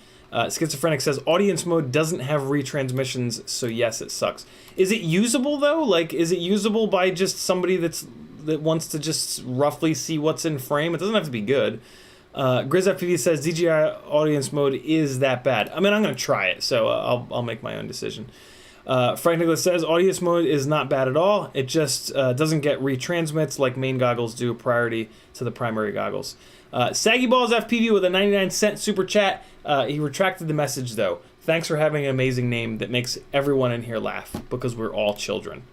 Schizophrenic says audience mode doesn't have retransmissions, so yes, it sucks. Is it usable though? Like, is it usable by just somebody that wants to just roughly see what's in frame? It doesn't have to be good. GrizzFPV says DJI audience mode is that bad. I mean, I'm gonna try it, so I'll make my own decision. Frank Nicholas says audience mode is not bad at all. It just doesn't get retransmits like main goggles do, priority to the primary goggles. Saggy Balls FPV with a 99-cent super chat. He retracted the message though. Thanks for having an amazing name that makes everyone in here laugh because we're all children.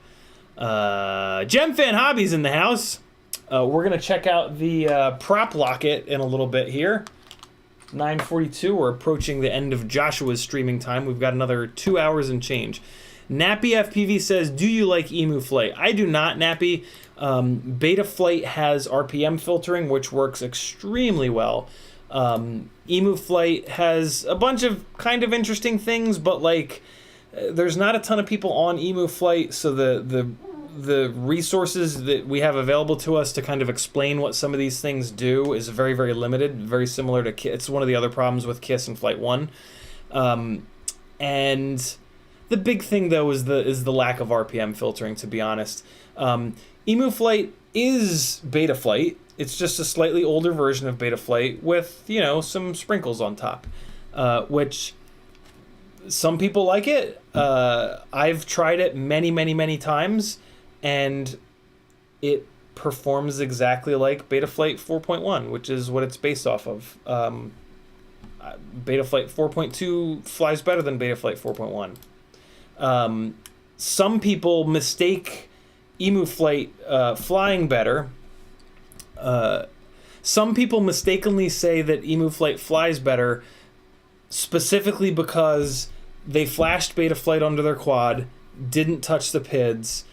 Gemfan Hobbies in the house. We're gonna check out the prop locket in a little bit here. 9:42. We're approaching the end of Joshua's streaming time. We've got another 2 hours and change. Nappy FPV says, do you like Emu Flight? I do not, Nappy. Betaflight has RPM filtering, which works extremely well. Emu Flight has a bunch of kind of interesting things, but like, there's not a ton of people on Emu Flight, so the resources that we have available to us to kind of explain what some of these things do is very, very limited, very similar to KISS. It's one of the other problems with KISS and Flight 1. And the big thing, though, is the lack of RPM filtering, to be honest. Emu Flight is Betaflight. It's just a slightly older version of Betaflight with, you know, some sprinkles on top, which some people like it. I've tried it many, many, many times, and it performs exactly like Betaflight 4.1, which is what it's based off of. Betaflight 4.2 flies better than Betaflight 4.1. Some people mistake Emu Flight flying better. Some people mistakenly say that Emu Flight flies better specifically because they flashed Betaflight under their quad, didn't touch the PIDs.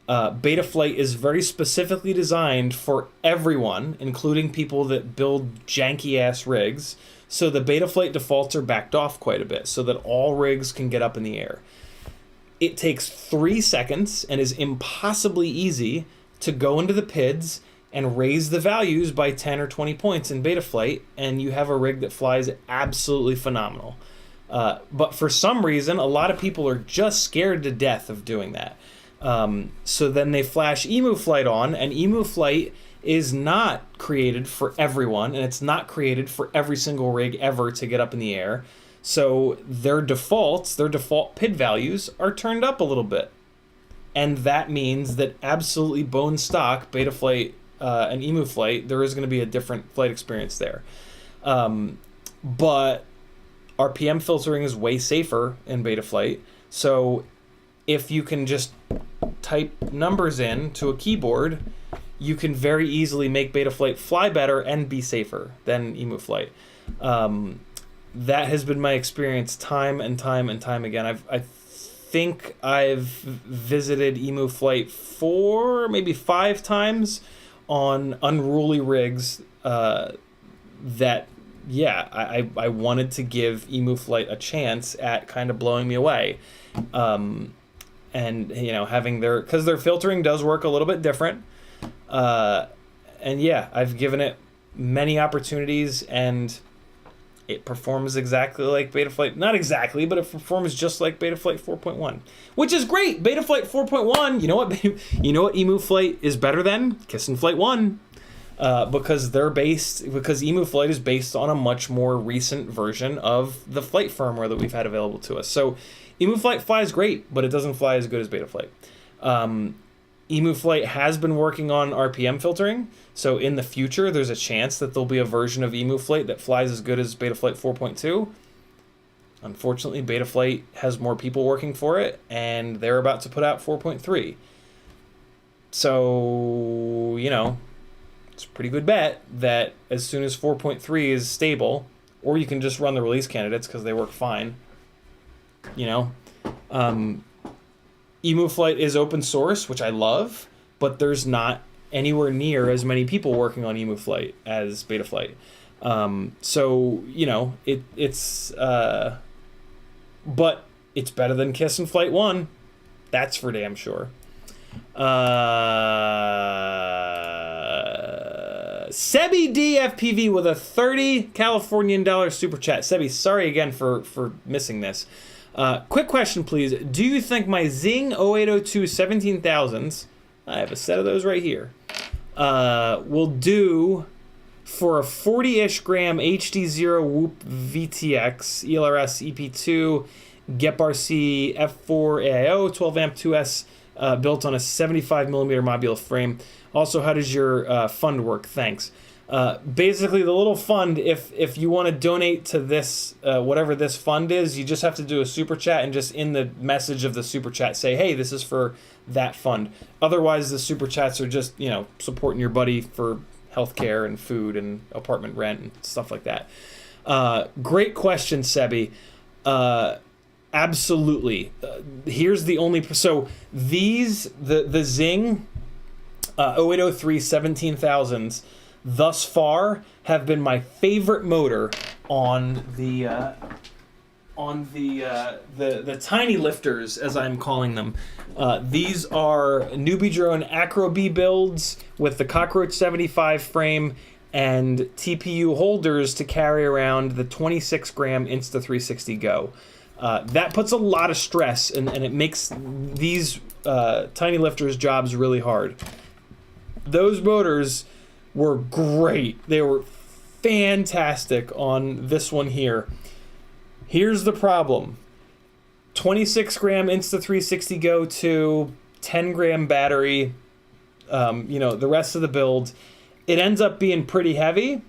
Betaflight is very specifically designed for everyone, including people that build janky-ass rigs, so the Betaflight defaults are backed off quite a bit so that all rigs can get up in the air. It takes 3 seconds and is impossibly easy to go into the PIDs and raise the values by 10 or 20 points in Betaflight, and you have a rig that flies absolutely phenomenal. But for some reason, a lot of people are just scared to death of doing that. So then they flash Emu Flight on, and Emu Flight is not created for everyone, and it's not created for every single rig ever to get up in the air. So their default PID values are turned up a little bit. And that means that absolutely bone stock Betaflight and Emu Flight, there is going to be a different flight experience there. But RPM filtering is way safer in Betaflight. So if you can just type numbers in to a keyboard, you can very easily make Betaflight fly better and be safer than Emu Flight. That has been my experience time and time and time again. I think I've visited Emu Flight 4, maybe 5 times on unruly rigs that, yeah, I wanted to give Emu Flight a chance at kind of blowing me away. And, you know, having because their filtering does work a little bit different. And yeah, I've given it many opportunities, and it performs exactly like Betaflight. Not exactly, but it performs just like Betaflight 4.1, which is great. Betaflight 4.1, you know what? You know what Emu Flight is better than? KISS and Flight 1. Because Emu Flight is based on a much more recent version of the flight firmware that we've had available to us. So Emu Flight flies great, but it doesn't fly as good as Betaflight. Emu Flight has been working on RPM filtering, so in the future there's a chance that there'll be a version of Emu Flight that flies as good as Betaflight 4.2. Unfortunately, Betaflight has more people working for it, and they're about to put out 4.3. So, you know, it's a pretty good bet that as soon as 4.3 is stable, or you can just run the release candidates because they work fine, you know. Emu Flight is open source, which I love, but there's not anywhere near as many people working on Emu Flight as Betaflight. So, you know, it's but it's better than Kiss and Flight 1. That's for damn sure. Sebi DFPV with a $30 Californian super chat. Sebi, sorry again for missing this. Quick question, please. Do you think my Zing 0802 17000s, I have a set of those right here, will do for a 40-ish gram HD0 Whoop VTX, ELRS EP2, GEP-RC F4 AIO, 12 amp 2S, built on a 75 millimeter Mobula frame. Also, how does your fund work? Thanks. Basically, the little fund, if you want to donate to this, whatever this fund is, you just have to do a super chat and just in the message of the super chat say, hey, this is for that fund. Otherwise, the super chats are just, you know, supporting your buddy for healthcare and food and apartment rent and stuff like that. Great question, Sebi. Absolutely. Here's the only... So these, the Zing 0803 17000s thus far have been my favorite motor on the tiny lifters, as I'm calling them. These are Newbie Drone Acro B builds with the Cockroach 75 frame and TPU holders to carry around the 26 gram Insta360 Go. That puts a lot of stress and it makes these tiny lifters jobs really hard. Those motors were great. They were fantastic on this one here. Here's the problem. 26 gram Insta360 Go to 10 gram battery, you know, the rest of the build, it ends up being pretty heavy.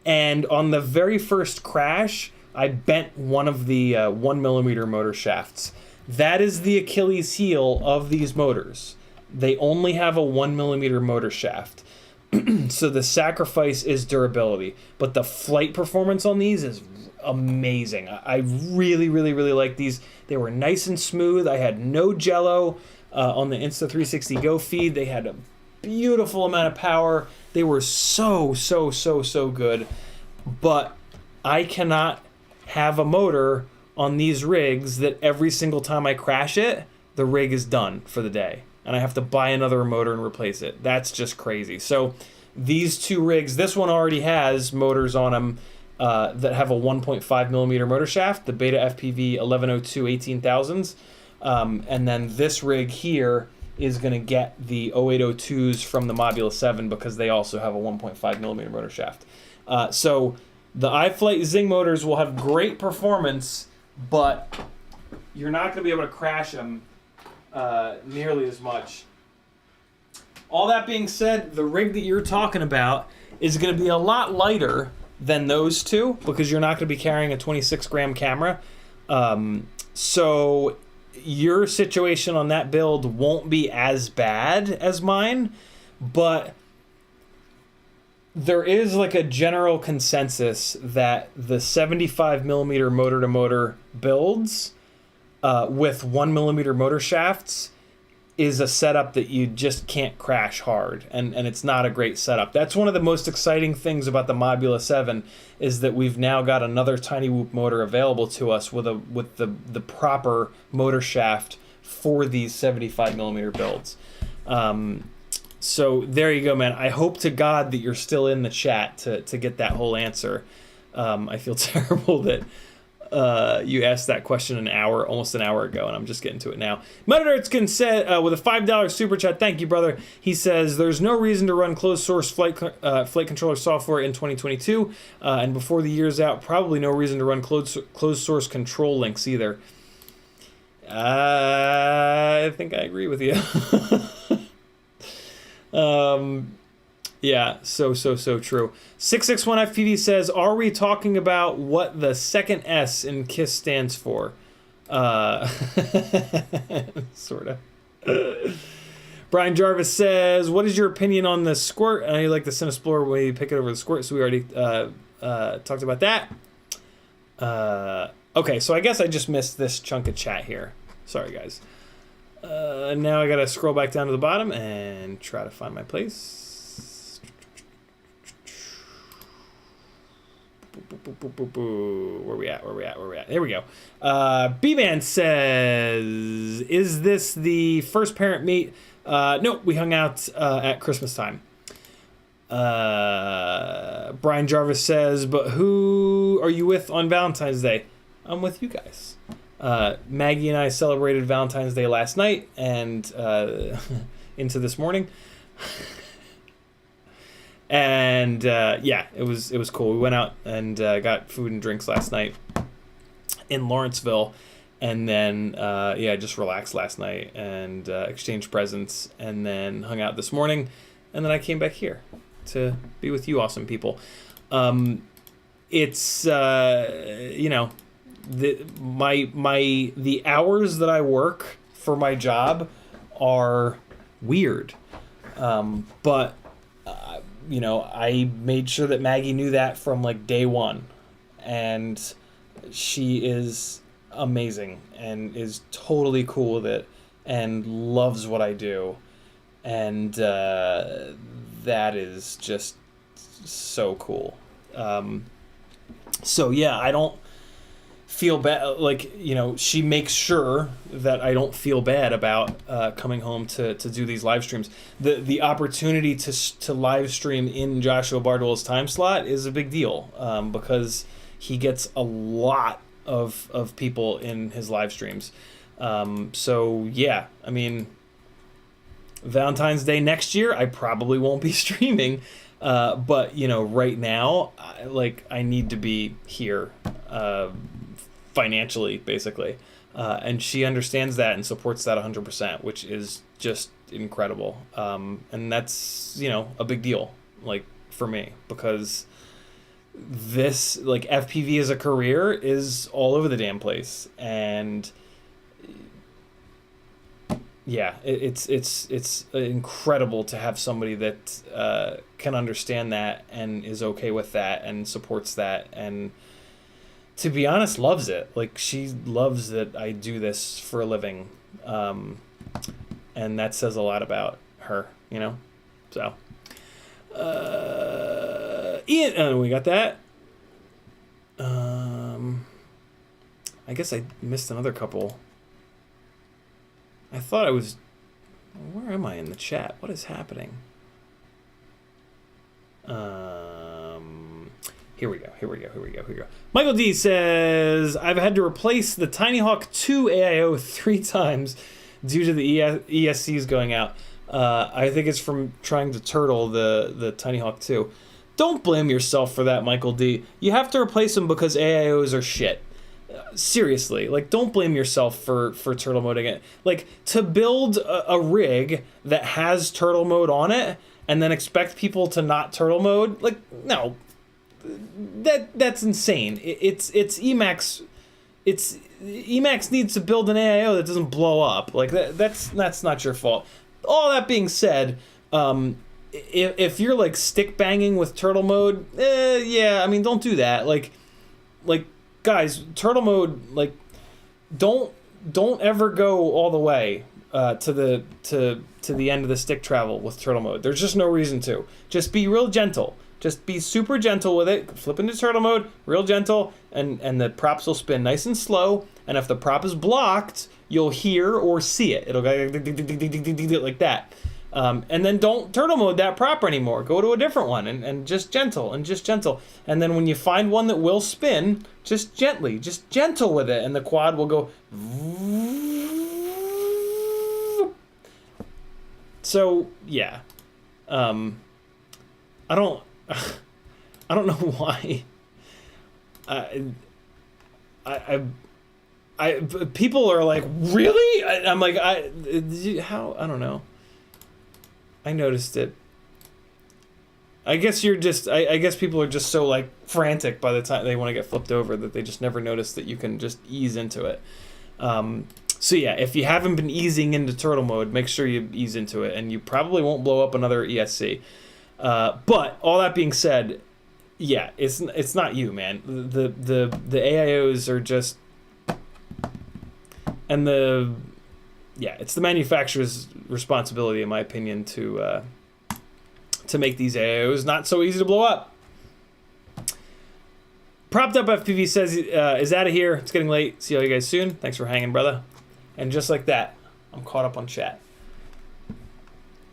And on the very first crash, I bent one of the 1mm motor shafts. That is the Achilles heel of these motors. They only have a 1mm motor shaft. So the sacrifice is durability. But the flight performance on these is amazing. I really, really, really like these. They were nice and smooth. I had no jello on the Insta360 Go feed. They had a beautiful amount of power. They were so good. But I cannot have a motor on these rigs that every single time I crash it, the rig is done for the day. And I have to buy another motor and replace it. That's just crazy. So these two rigs, this one already has motors on them that have a 1.5mm motor shaft, the Betaflight 1102 18,000s. And then this rig here is going to get the 0802s from the Mobula 7 because they also have a 1.5mm motor shaft. So the iFlight Zing motors will have great performance, but you're not going to be able to crash them nearly as much. All that being said, the rig that you're talking about is going to be a lot lighter than those two because you're not going to be carrying a 26 gram camera. So your situation on that build won't be as bad as mine, but there is like a general consensus that the 75mm motor-to-motor builds with 1mm motor shafts is a setup that you just can't crash hard, and it's not a great setup. That's one of the most exciting things about the Mobula 7 is that we've now got another tiny whoop motor available to us with the proper motor shaft for these 75mm builds. So there you go, man. I hope to God that you're still in the chat to get that whole answer. I feel terrible that you asked that question almost an hour ago, and I'm just getting to it now. Muddertskin said with a $5 super chat, thank you, brother. He says there's no reason to run closed source flight controller software in 2022, and before the year's out, probably no reason to run closed source control links either. I think I agree with you. Yeah, so true. 661FPV says, are we talking about what the second S in KISS stands for? Sort of. Brian Jarvis says, what is your opinion on the squirt? I know you like the CineXplorer when you pick it over the squirt, so we already talked about that. Okay, so I guess I just missed this chunk of chat here. Sorry, guys. Now I gotta scroll back down to the bottom and try to find my place. Where we at? Here we go. B-Man says, is this the first parent meet? No, we hung out at Christmas time. Brian Jarvis says, but who are you with on Valentine's Day? I'm with you guys. Maggie and I celebrated Valentine's Day last night and into this morning. And yeah, it was cool. We went out and got food and drinks last night in Lawrenceville, and then yeah, just relaxed last night and exchanged presents, and then hung out this morning, and then I came back here to be with you awesome people. It's you know, the hours that I work for my job are weird, but you know, I made sure that Maggie knew that from like day one, and she is amazing and is totally cool with it and loves what I do, and that is just so cool. So yeah, I don't feel bad, like, you know, she makes sure that I don't feel bad about coming home to do these live streams. The opportunity to live stream in Joshua Bardwell's time slot is a big deal, because he gets a lot of people in his live streams. So yeah, I mean, Valentine's Day next year I probably won't be streaming, but you know, right now I need to be here financially, basically, and she understands that and supports that 100%, which is just incredible, and that's, you know, a big deal, like, for me, because this, like, FPV as a career is all over the damn place, and yeah, it's incredible to have somebody that can understand that and is okay with that and supports that, and to be honest, loves it. Like, she loves that I do this for a living. And that says a lot about her, you know? So, Ian, we got that. I guess I missed another couple. I thought I was... Where am I in the chat? What is happening? Here we go. Michael D says, I've had to replace the Tiny Hawk 2 AIO 3 times due to the ESCs going out. I think it's from trying to turtle the Tiny Hawk 2. Don't blame yourself for that, Michael D. You have to replace them because AIOs are shit. Seriously, like, don't blame yourself for turtle moding it. Like, to build a rig that has turtle mode on it and then expect people to not turtle mode, like, no. That's insane. It's Emacs. Emacs needs to build an AIO that doesn't blow up. Like, that's not your fault. All that being said, if you're like stick banging with turtle mode, yeah, I mean, don't do that. Like guys, turtle mode, like, don't ever go all the way to the end of the stick travel with turtle mode. There's just no reason to. Just be real gentle. Just be super gentle with it. Flip into turtle mode, real gentle, and the props will spin nice and slow. And if the prop is blocked, you'll hear or see it. It'll go like that. And then don't turtle mode that prop anymore. Go to a different one and just gentle. And then when you find one that will spin, just gentle with it, and the quad will go. So yeah, I don't know why. People are like, really? I'm like, how? I don't know. I noticed it. I guess you're just, I guess people are just so like frantic by the time they want to get flipped over that they just never notice that you can just ease into it. So yeah, if you haven't been easing into turtle mode, make sure you ease into it, and you probably won't blow up another ESC. But all that being said, yeah, it's not you, man. The AIOs are just, and it's the manufacturer's responsibility, in my opinion, to make these AIOs not so easy to blow up. Propped Up FPV says is out of here. It's getting late. See all you guys soon. Thanks for hanging, brother. And just like that, I'm caught up on chat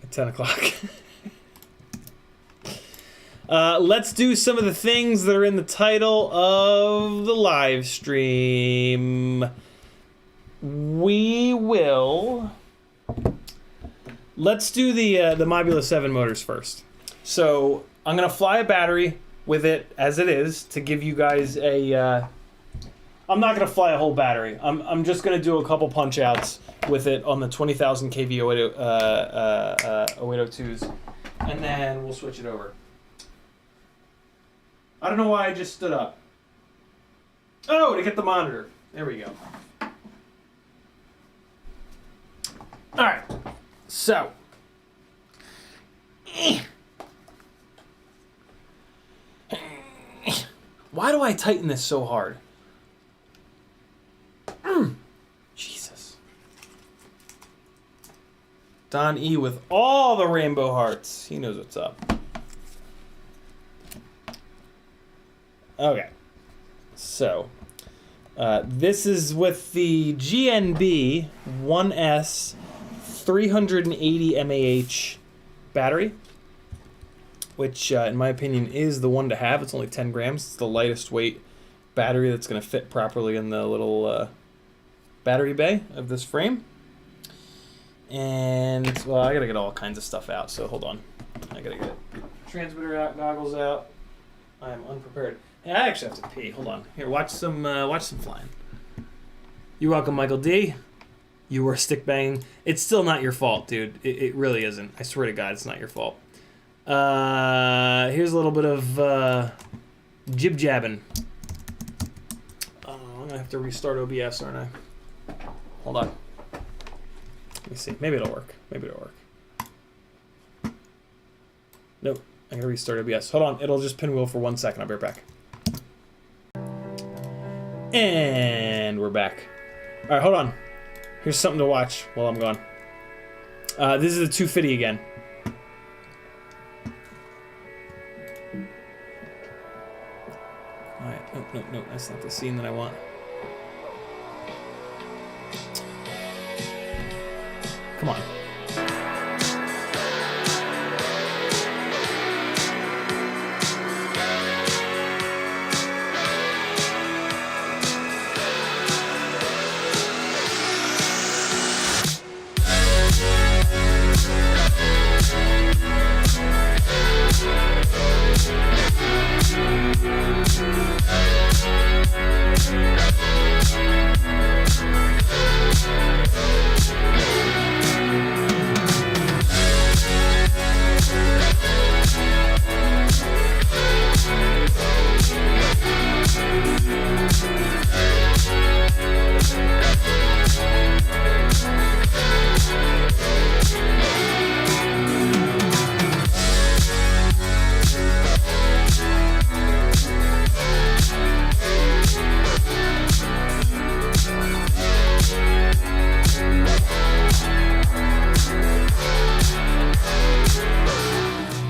at 10 o'clock. Let's do some of the things that are in the title of the live stream. Let's do the Mobula 7 motors first. So I'm gonna fly a battery with it as it is to give you guys a. I'm not gonna fly a whole battery. I'm just gonna do a couple punch outs with it on the 20,000 kV 0802s, and then we'll switch it over. I don't know why I just stood up. Oh, to get the monitor. There we go. All right. So. Why do I tighten this so hard? Jesus. Don E with all the rainbow hearts. He knows what's up. Okay. So, this is with the GNB 1S 380 mAh battery, which in my opinion is the one to have. It's only 10 grams. It's the lightest weight battery that's going to fit properly in the little battery bay of this frame. And, well, I got to get all kinds of stuff out, so hold on. I got to get transmitter out, goggles out. I am unprepared. Hey, I actually have to pee. Hold on. Here, watch some flying. You're welcome, Michael D. You were stick banging. It's still not your fault, dude. It really isn't. I swear to God, it's not your fault. Here's a little bit of jib jabbing. Oh, I'm gonna have to restart OBS, aren't I? Hold on. Let me see. Maybe it'll work. Maybe it'll work. Nope. I gotta restart OBS. Hold on. It'll just pinwheel for 1 second. I'll be right back. And we're back. All right, hold on. Here's something to watch while I'm gone. This is the 250 again. All right. No. That's not the scene that I want. Come on.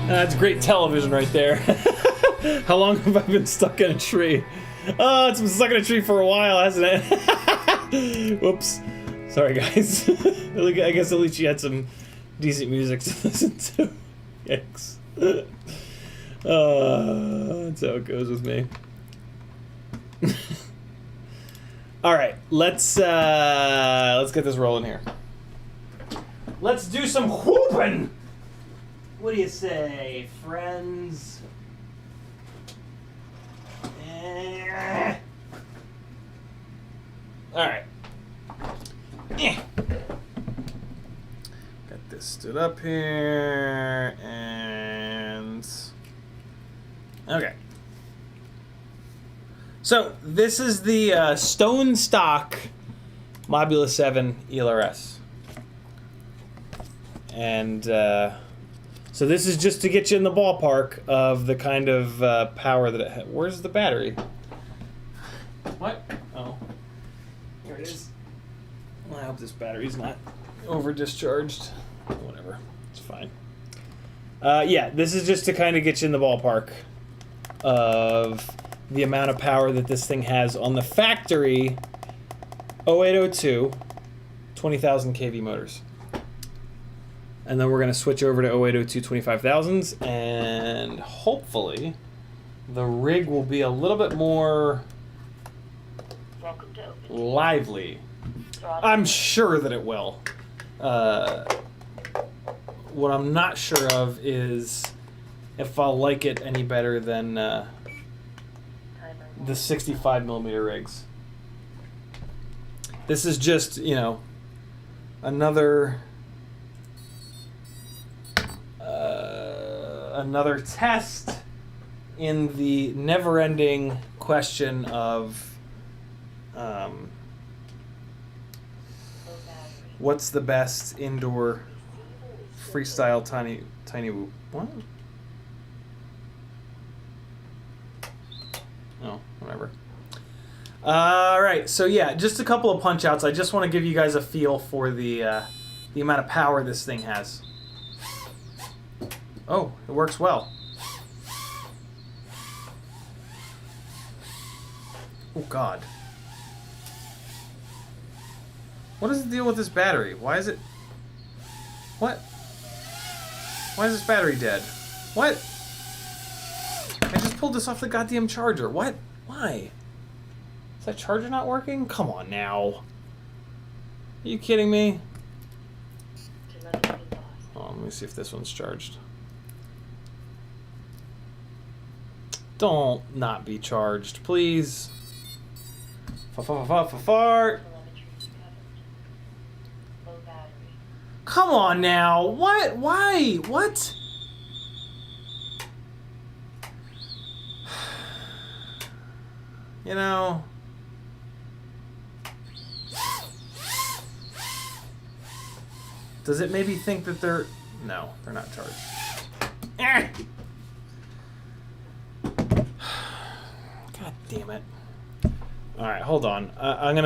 That's great television right there. How long have I been stuck in a tree? Oh, it's been stuck in a tree for a while, hasn't it? Whoops. Sorry, guys. I guess at least you had some decent music to listen to. Yikes. That's how it goes with me. All right, let's get this rolling here. Let's do some whooping. What do you say, friends? All right. Got this stood up here, and okay. So this is the stone stock Mobula 7 ELRS, and so this is just to get you in the ballpark of the kind of power that it has. Where's the battery? What? Oh, here it is. Well, I hope this battery's not over discharged. Whatever, it's fine. Yeah, this is just to kind of get you in the ballpark of the amount of power that this thing has on the factory 0802 20,000 kV motors. And then we're going to switch over to 0802 25,000s, and hopefully the rig will be a little bit more lively. I'm sure that it will. What I'm not sure of is if I'll like it any better than the 65mm rigs. This is just, you know, another test in the never-ending question of what's the best indoor freestyle tiny whoop? What? Oh, whatever. All right, so yeah, just a couple of punch outs. I just want to give you guys a feel for the amount of power this thing has. Oh, it works well. Oh God. What is the deal with this battery? Why is it... What? Why is this battery dead? What? I just pulled this off the goddamn charger. What? Why? Is that charger not working? Come on now. Are you kidding me? Oh, let me see if this one's charged. Don't not be charged, please. Fart. Come on now. What? Why? What? You know. Does it maybe think that they're... No, they're not charged. God damn it. All right, hold on. I'm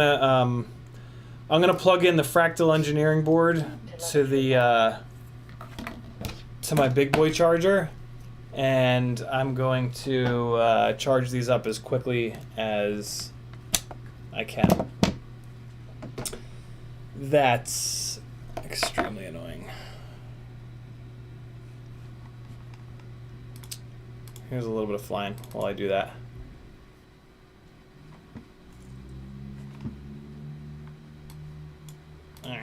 gonna plug in the Fractal Engineering board to the to my big boy charger, and I'm going to charge these up as quickly as I can. That's extremely annoying. Here's a little bit of flying while I do that. Come on.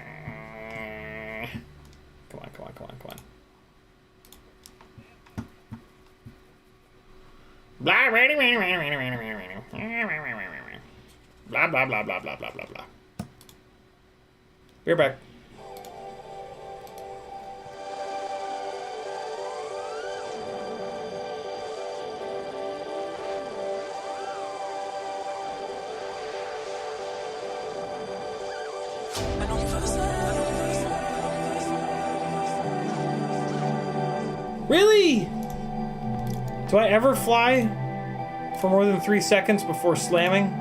Blah, blah, blah, blah, blah, blah, blah, blah, blah. We're back. Really? Do I ever fly for more than 3 seconds before slamming?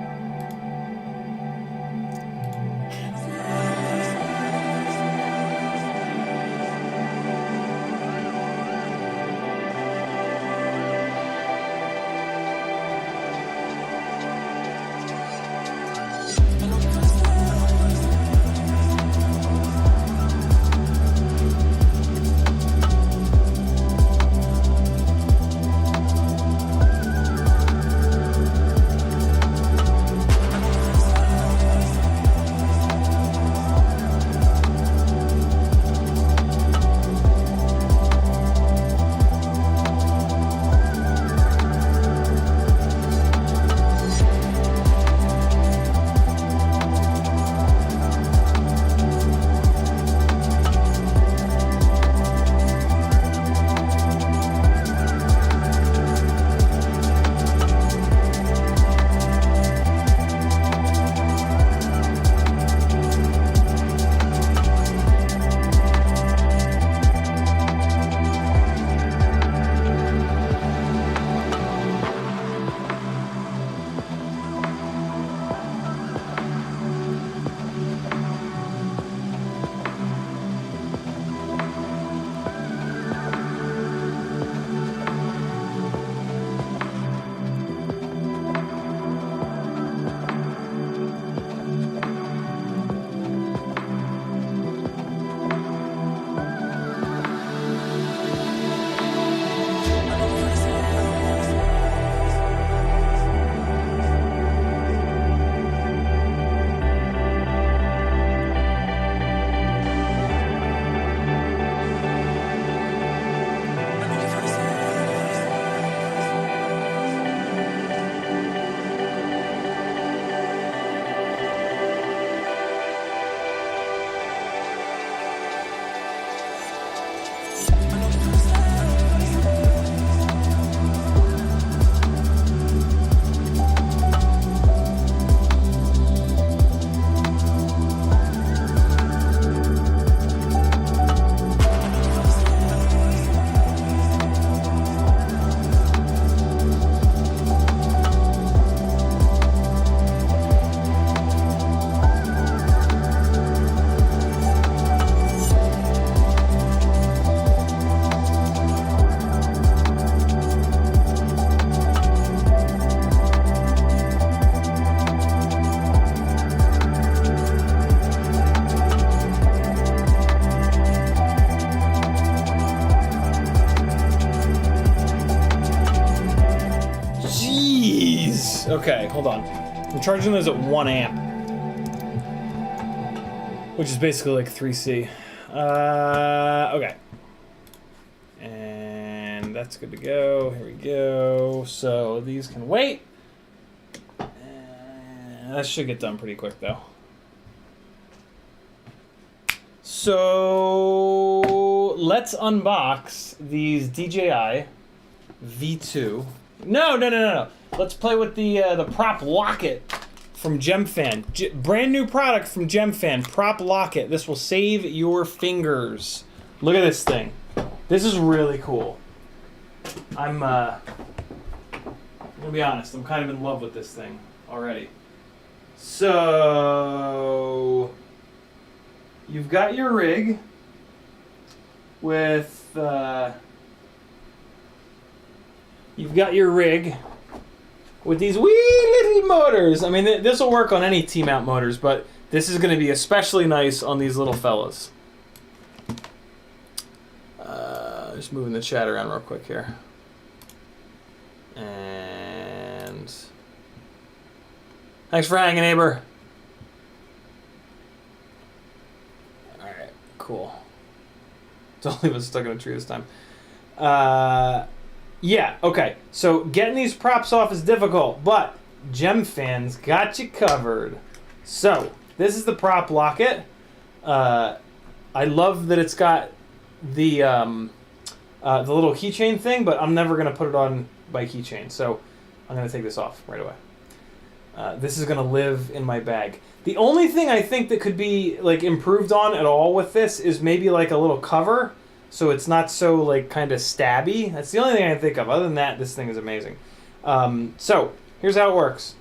hold on. I'm charging those at 1 amp. Which is basically like 3C. Okay. And that's good to go. Here we go. So these can wait. And that should get done pretty quick though. So let's unbox these DJI V2. No. Let's play with the prop Locket from Gemfan. Brand new product from Gemfan, prop Locket. This will save your fingers. Look at this thing. This is really cool. I'm gonna be honest, I'm kind of in love with this thing already. So you've got your rig with these wee little motors. I mean, this will work on any T-mount motors, but this is going to be especially nice on these little fellas. Just moving the chat around real quick here. And thanks for hanging, neighbor. All right, cool. Don't leave us stuck in a tree this time. Yeah, okay. So getting these props off is difficult, but Gemfan's got you covered. So this is the prop Locket. I love that it's got the little keychain thing, but I'm never gonna put it on by keychain, so I'm gonna take this off right away. This is gonna live in my bag. The only thing I think that could be like improved on at all with this is maybe like a little cover, so it's not so like kind of stabby. That's the only thing I can think of. Other than that, this thing is amazing. So here's how it works.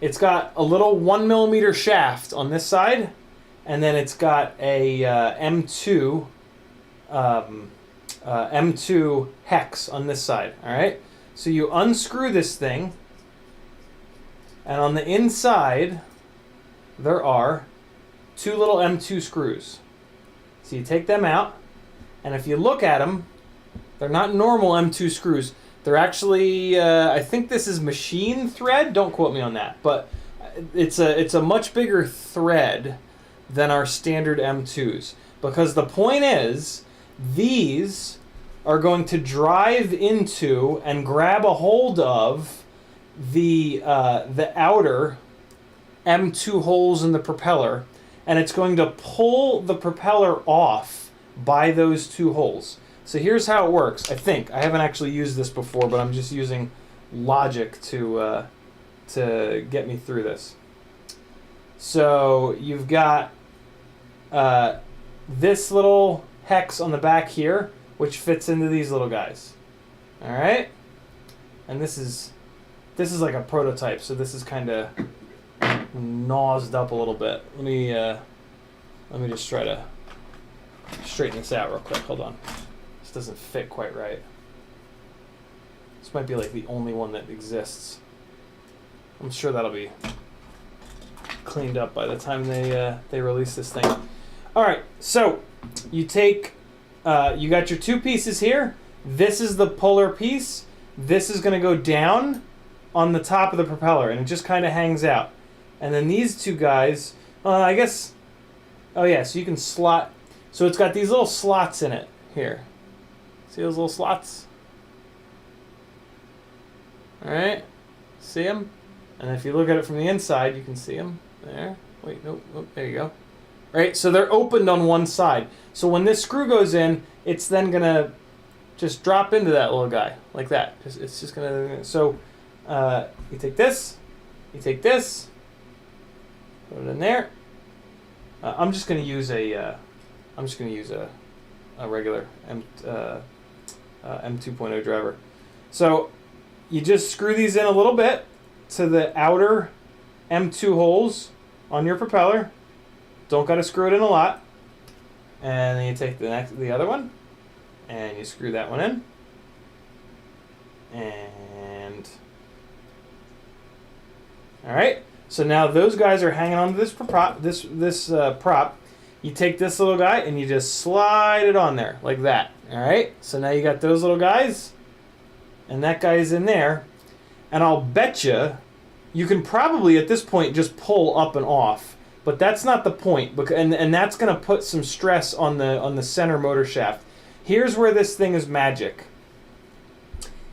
It's got a little 1mm shaft on this side, and then it's got a M2 hex on this side. All right. So you unscrew this thing, and on the inside there are 2 little M2 screws. So you take them out, and if you look at them, they're not normal M2 screws. They're actually, I think this is machine thread. Don't quote me on that, but it's a much bigger thread than our standard M2s. Because the point is, these are going to drive into and grab a hold of the outer M2 holes in the propeller, and it's going to pull the propeller off by those 2 holes. So here's how it works. I think I haven't actually used this before, but I'm just using logic to get me through this. So you've got this little hex on the back here, which fits into these little guys. All right, and this is like a prototype, so this is kind of nosed up a little bit. Let me just try to straighten this out real quick. Hold on. This doesn't fit quite right. This might be like the only one that exists. I'm sure that'll be cleaned up by the time they release this thing. All right, so you take you got your 2 pieces here. This is the puller piece. This is going to go down on the top of the propeller, and it just kind of hangs out. And then these 2 guys, I guess, oh yeah, so you can slot. So it's got these little slots in it here. See those little slots? All right, see them? And if you look at it from the inside, you can see them there. Wait, nope, there you go. Right, so they're opened on one side. So when this screw goes in, it's then gonna just drop into that little guy like that. It's just gonna. So you take this, put it in there. I'm just gonna use a regular M2.0 driver. So you just screw these in a little bit to the outer M2 holes on your propeller. Don't gotta screw it in a lot. And then you take the other one, and you screw that one in. And all right. So now those guys are hanging onto this prop. You take this little guy and you just slide it on there like that. All right. So now you got those little guys, and that guy is in there. And I'll bet you can probably at this point just pull up and off, but that's not the point, and that's going to put some stress on the center motor shaft. Here's where this thing is magic.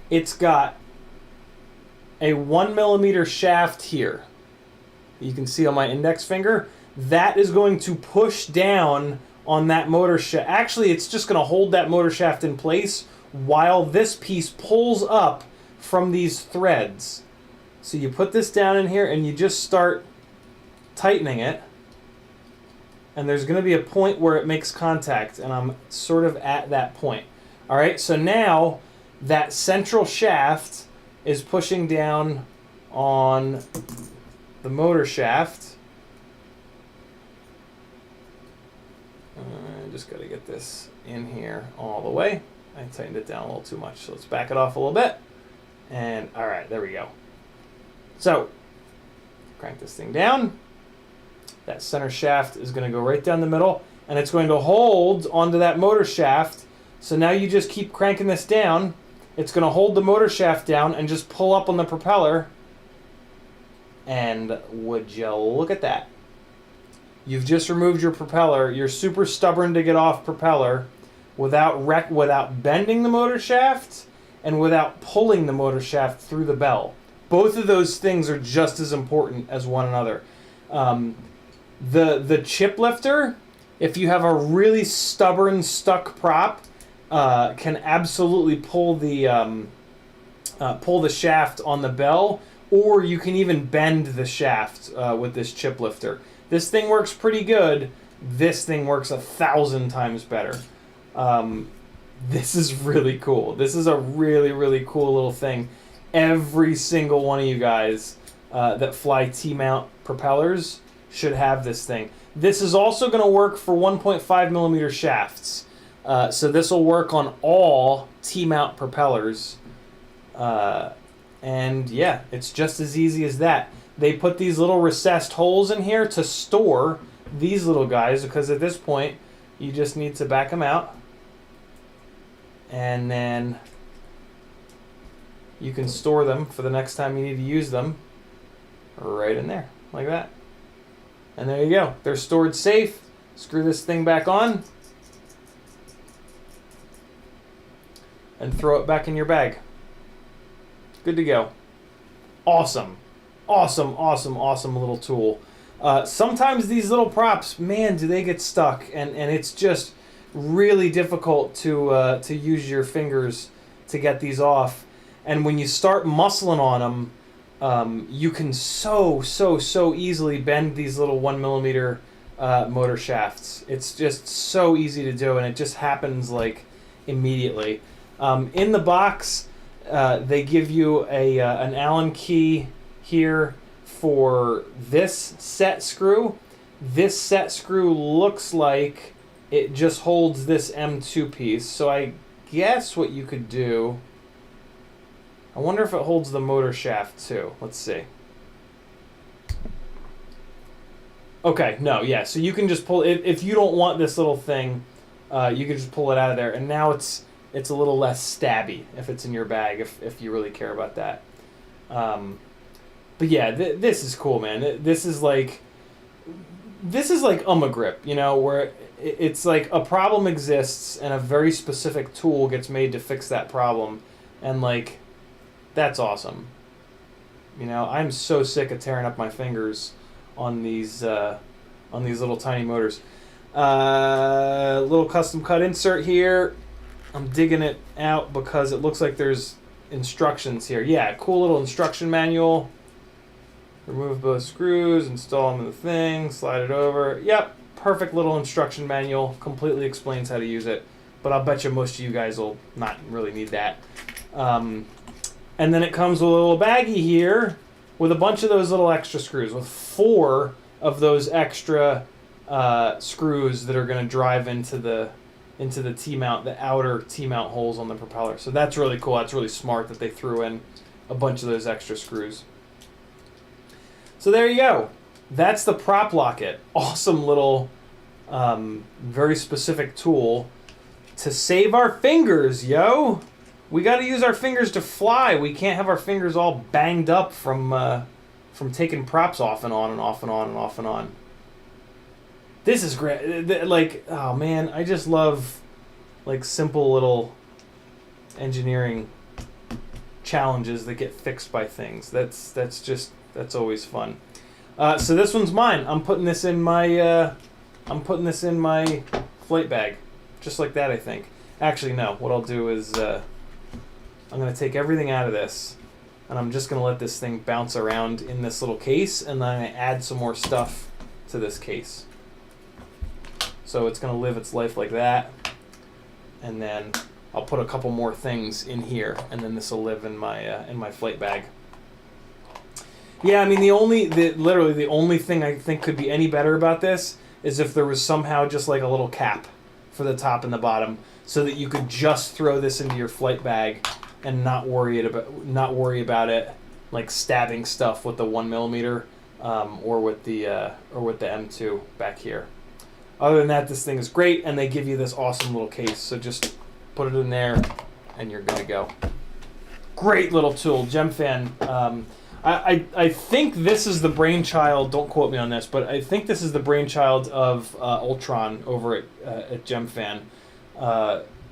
It's got a 1mm shaft here. You can see on my index finger. That is going to push down on that motor shaft. Actually, it's just going to hold that motor shaft in place while this piece pulls up from these threads. So you put this down in here and you just start tightening it. And there's going to be a point where it makes contact, and I'm sort of at that point. All right, so now that central shaft is pushing down on the motor shaft. I just got to get this in here all the way. I tightened it down a little too much, so let's back it off a little bit. And all right, there we go. So crank this thing down. That center shaft is going to go right down the middle, and it's going to hold onto that motor shaft. So now you just keep cranking this down. It's going to hold the motor shaft down and just pull up on the propeller. And would you look at that? You've just removed your propeller. You're super stubborn to get off propeller without bending the motor shaft and without pulling the motor shaft through the bell. Both of those things are just as important as one another. The chip lifter, if you have a really stubborn stuck prop, can absolutely pull the shaft on the bell, or you can even bend the shaft with this chip lifter. This thing works pretty good. This thing works 1,000 times better. This is really cool. This is a really, really cool little thing. Every single one of you guys that fly T-mount propellers should have this thing. This is also going to work for 1.5mm shafts. So this will work on all T-mount propellers. And yeah, it's just as easy as that. They put these little recessed holes in here to store these little guys, because at this point you just need to back them out, and then you can store them for the next time you need to use them right in there like that. And there you go. They're stored safe. Screw this thing back on and throw it back in your bag. Good to go. Awesome. Awesome, awesome, awesome little tool. Sometimes these little props, man, do they get stuck, and it's just really difficult to use your fingers to get these off. And when you start muscling on them, you can so easily bend these little 1mm motor shafts. It's just so easy to do, and it just happens like immediately. In the box, they give you an Allen key here for this set screw. This set screw looks like it just holds this M2 piece. So I guess what you could do, I wonder if it holds the motor shaft too. Let's see. Okay, no, yeah, so you can just pull it. If you don't want this little thing, you can just pull it out of there, and now it's a little less stabby if it's in your bag, if you really care about that. But yeah, this is cool, man. This is like grip, you know, where it's like a problem exists and a very specific tool gets made to fix that problem, and like, that's awesome. You know, I'm so sick of tearing up my fingers on these little tiny motors. Little custom cut insert here. I'm digging it out because it looks like there's instructions here. Yeah, cool little instruction manual. Remove both screws, install them in the thing, slide it over. Yep, perfect little instruction manual. Completely explains how to use it. But I'll bet you most of you guys will not really need that. And then it comes with a little baggie here with a bunch of those little extra screws, with 4 of those extra screws that are going to drive into the T-mount, the outer T-mount holes on the propeller. So that's really cool. That's really smart that they threw in a bunch of those extra screws. So there you go. That's the prop locket. Awesome little, very specific tool to save our fingers, yo. We got to use our fingers to fly. We can't have our fingers all banged up from taking props off and on and off and on and off and on. This is great. Like, oh man, I just love like simple little engineering challenges that get fixed by things. That's always fun. So this one's mine. I'm putting this in my flight bag, just like that. I think. Actually, no. What I'll do is I'm gonna take everything out of this, and I'm just gonna let this thing bounce around in this little case, and then I add some more stuff to this case. So it's gonna live its life like that, and then I'll put a couple more things in here, and then this will live in my flight bag. Yeah, I mean literally the only thing I think could be any better about this is if there was somehow just like a little cap for the top and the bottom, so that you could just throw this into your flight bag and not worry about it like stabbing stuff with the 1mm or with the M2 back here. Other than that, this thing is great, and they give you this awesome little case. So just put it in there, and you're good to go. Great little tool, Gemfan. I think this is the brainchild. Don't quote me on this, but I think this is the brainchild of Ultron over at Gemfan.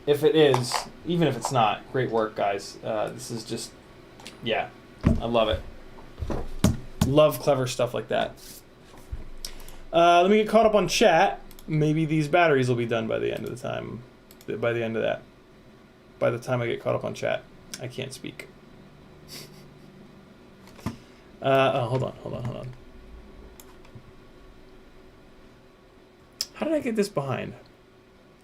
If it is, even if it's not, great work, guys. This is just, yeah, I love it. Love clever stuff like that. Let me get caught up on chat. Maybe these batteries will be done by the end of the time. By the end of that. By the time I get caught up on chat. I can't speak. Hold on. How did I get this behind?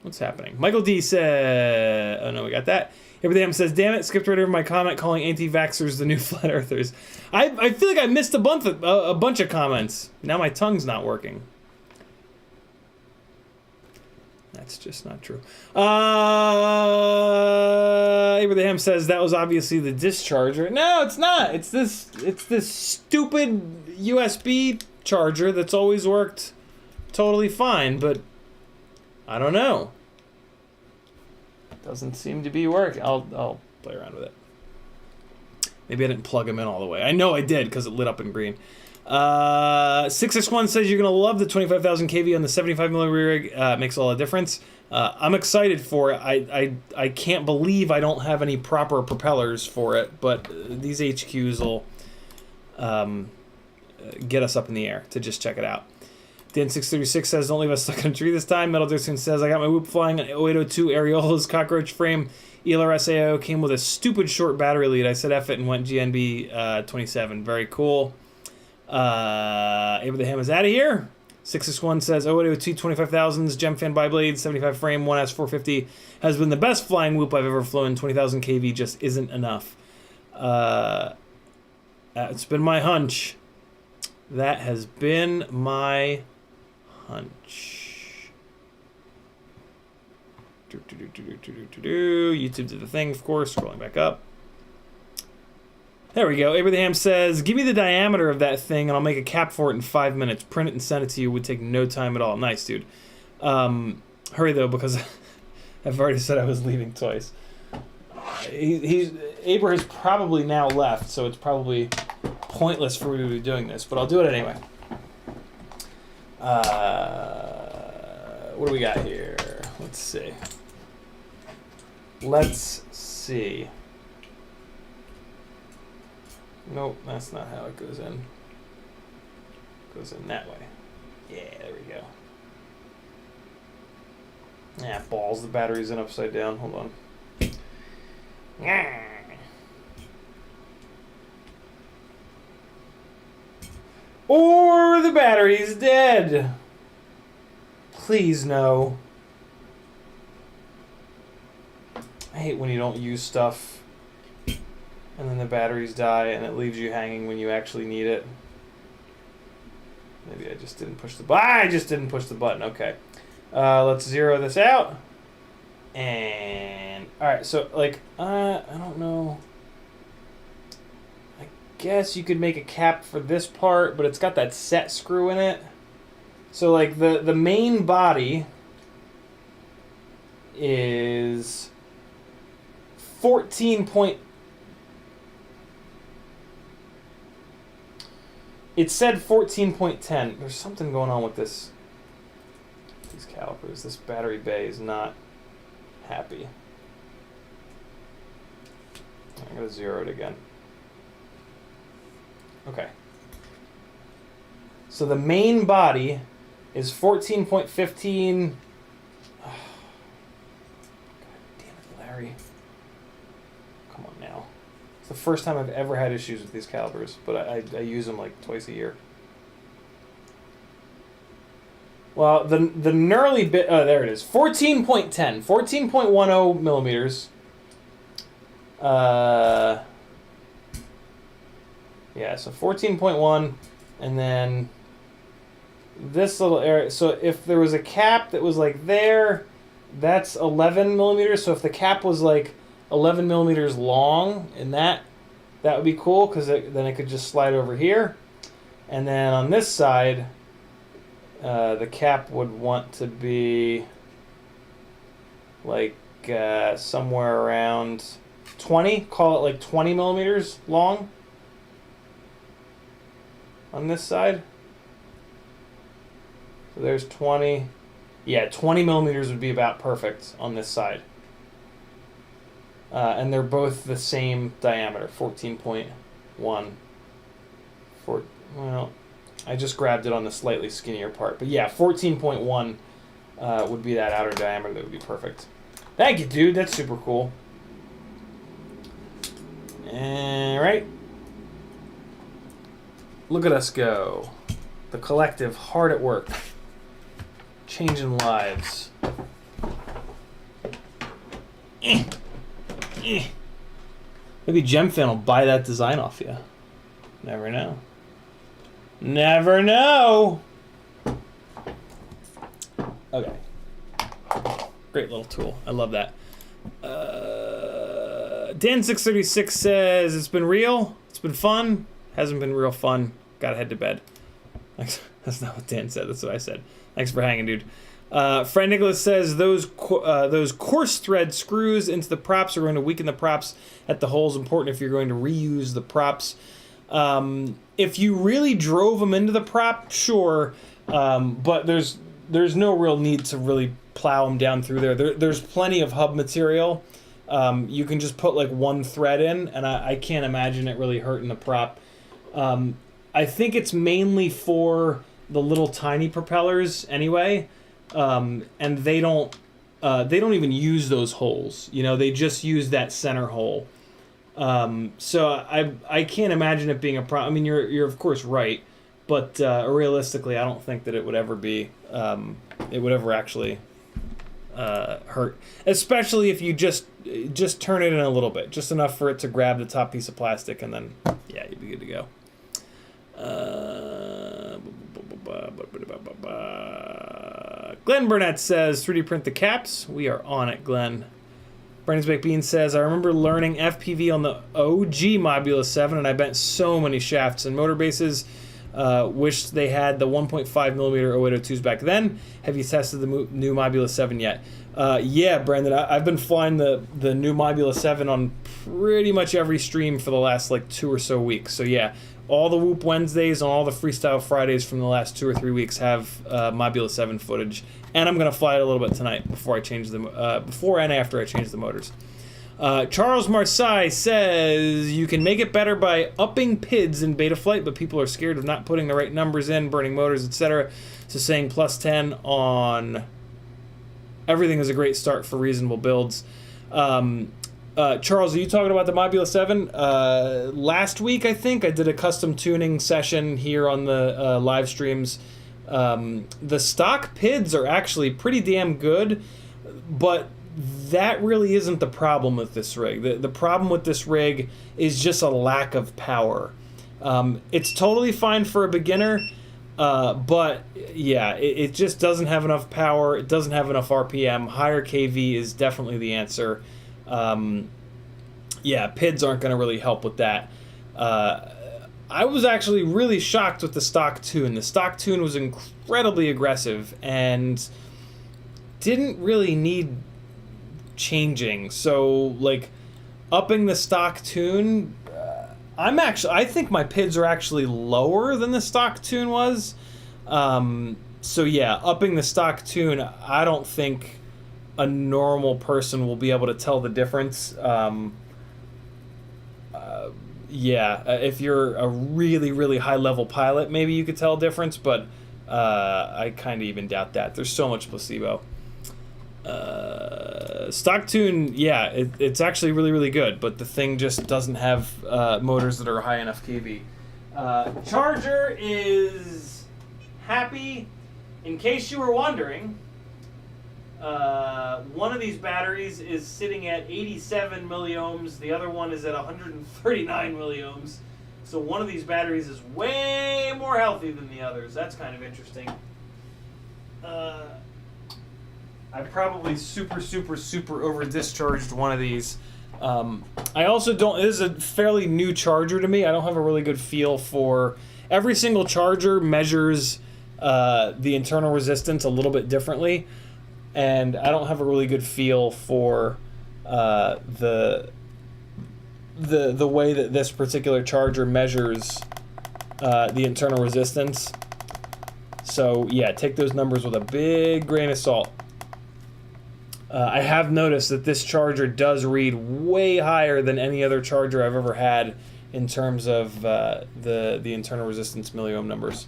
What's happening? Michael D said... Oh, no, we got that. Everything says, damn it, skipped right over my comment calling anti-vaxxers the new flat earthers. I feel like I missed a bunch of comments. Now my tongue's not working. That's just not true. Abraham says that was obviously the discharger. No, it's not. It's this stupid USB charger that's always worked totally fine, but I don't know. Doesn't seem to be working. I'll play around with it. Maybe I didn't plug them in all the way. I know I did because it lit up in green. 661 says you're gonna love the 25,000 kV on the 75mm rig. Makes all the difference. I'm excited for it. I can't believe I don't have any proper propellers for it, but these HQs will get us up in the air to just check it out. Dan636 says, don't leave us stuck in a tree this time. Metal Dixon says, I got my whoop flying on 0802 Areola's cockroach frame. ELRS AO came with a stupid short battery lead. I said F it and went GNB 27. Very cool. Abraham is out of here. 661 says 0802 25,000s Gemfan Biblade 75 frame 1S450 has been the best flying whoop I've ever flown. 20,000 kV just isn't enough. It's been my hunch. That has been my hunch. YouTube did the thing, of course. Scrolling back up. There we go. Abraham says, give me the diameter of that thing and I'll make a cap for it in 5 minutes. Print it and send it to you. It would take no time at all. Nice, dude. Hurry, though, because I've already said I was leaving twice. Abra has probably now left, so it's probably pointless for me to be doing this, but I'll do it anyway. What do we got here? Let's see. Nope, that's not how it goes in. It goes in that way. Yeah, there we go. Yeah, balls, the battery's in upside down. Hold on. Or the battery's dead. Please no. I hate when you don't use stuff and then the batteries die and it leaves you hanging when you actually need it. Maybe I just didn't push the button. I just didn't push the button. Okay. Let's zero this out. And alright, so like I don't know. I guess you could make a cap for this part, but it's got that set screw in it. So like the main body is 14 point... It said 14.10. There's something going on with this. These calipers. This battery bay is not happy. I'm going to zero it again. Okay. So the main body is 14.15. Oh, God damn it, Larry. Come on now. It's the first time I've ever had issues with these calipers, but I use them like twice a year. Well, the gnarly bit, oh, there it is. 14.10, 14.10 millimeters. Yeah, so 14.1, and then this little area. So if there was a cap that was like there, that's 11 millimeters. So if the cap was like 11 millimeters long, and that would be cool, because then it could just slide over here. And then on this side, the cap would want to be like somewhere around 20, call it like 20 millimeters long on this side. So there's 20. Yeah, 20 millimeters would be about perfect on this side. And they're both the same diameter, 14.1. Well, I just grabbed it on the slightly skinnier part. But yeah, 14.1 would be that outer diameter. That would be perfect. Thank you, dude. That's super cool. All right. Look at us go. The collective hard at work. Changing lives. Maybe Gemfan will buy that design off you. Never know. Never know. Okay. Great little tool. I love that. Dan636 says, it's been real. It's been fun. Hasn't been real fun. Gotta head to bed. That's not what Dan said. That's what I said. Thanks for hanging, dude. Friend Nicholas says, those coarse thread screws into the props are going to weaken the props at the holes. Important if you're going to reuse the props. If you really drove them into the prop, sure, but there's no real need to really plow them down through there. There's plenty of hub material. You can just put like one thread in, and I can't imagine it really hurting the prop. I think it's mainly for the little tiny propellers anyway, and they don't even use those holes. You know, they just use that center hole. So I can't imagine it being a problem. I mean, you're of course right, but realistically, I don't think that it would ever be it would ever actually hurt, especially if you just turn it in a little bit, just enough for it to grab the top piece of plastic, and then yeah, you'd be good to go. Glenn Burnett says 3D print the caps. We are on it, Glenn. Brandon's Baked Bean says, I remember learning FPV on the OG Mobula 7, and I bent so many shafts and motor bases. Wish they had the 1.5 millimeter 0802s back then. Have you tested the new Mobula 7 yet? Yeah, Brandon, I've been flying the new Mobula 7 on pretty much every stream for the last like 2 or so weeks. So yeah, all the Whoop Wednesdays and all the Freestyle Fridays from the last 2 or 3 weeks have Mobula 7 footage. And I'm gonna fly it a little bit tonight before I change the before and after I change the motors. Charles Marseille says you can make it better by upping PIDs in Betaflight, but people are scared of not putting the right numbers in, burning motors, etc. So saying plus 10 on everything is a great start for reasonable builds. Charles, are you talking about the Mobula 7? Last week, I think, I did a custom tuning session here on the live streams. The stock PIDs are actually pretty damn good, but that really isn't the problem with this rig. The problem with this rig is just a lack of power. It's totally fine for a beginner, but yeah, it just doesn't have enough power. It doesn't have enough RPM. Higher KV is definitely the answer. Yeah, PIDs aren't going to really help with that. I was actually really shocked with the stock tune. The stock tune was incredibly aggressive and didn't really need changing. So like upping the stock tune, I think my PIDs are actually lower than the stock tune was. So yeah, upping the stock tune, I don't think a normal person will be able to tell the difference. If you're a really, really high-level pilot, maybe you could tell a difference, but I kind of even doubt that. There's so much placebo. Stock tune, yeah, it's actually really, really good, but the thing just doesn't have motors that are high enough kV. Charger is happy. In case you were wondering, one of these batteries is sitting at 87 milliohms, the other one is at 139 milliohms. So one of these batteries is way more healthy than the others. That's kind of interesting. I probably super over discharged one of these. I also don't, this is a fairly new charger to me. I don't have a really good feel for, every single charger measures the internal resistance a little bit differently, and I don't have a really good feel for the way that this particular charger measures the internal resistance. So yeah, take those numbers with a big grain of salt. I have noticed that this charger does read way higher than any other charger I've ever had in terms of the internal resistance milliohm numbers.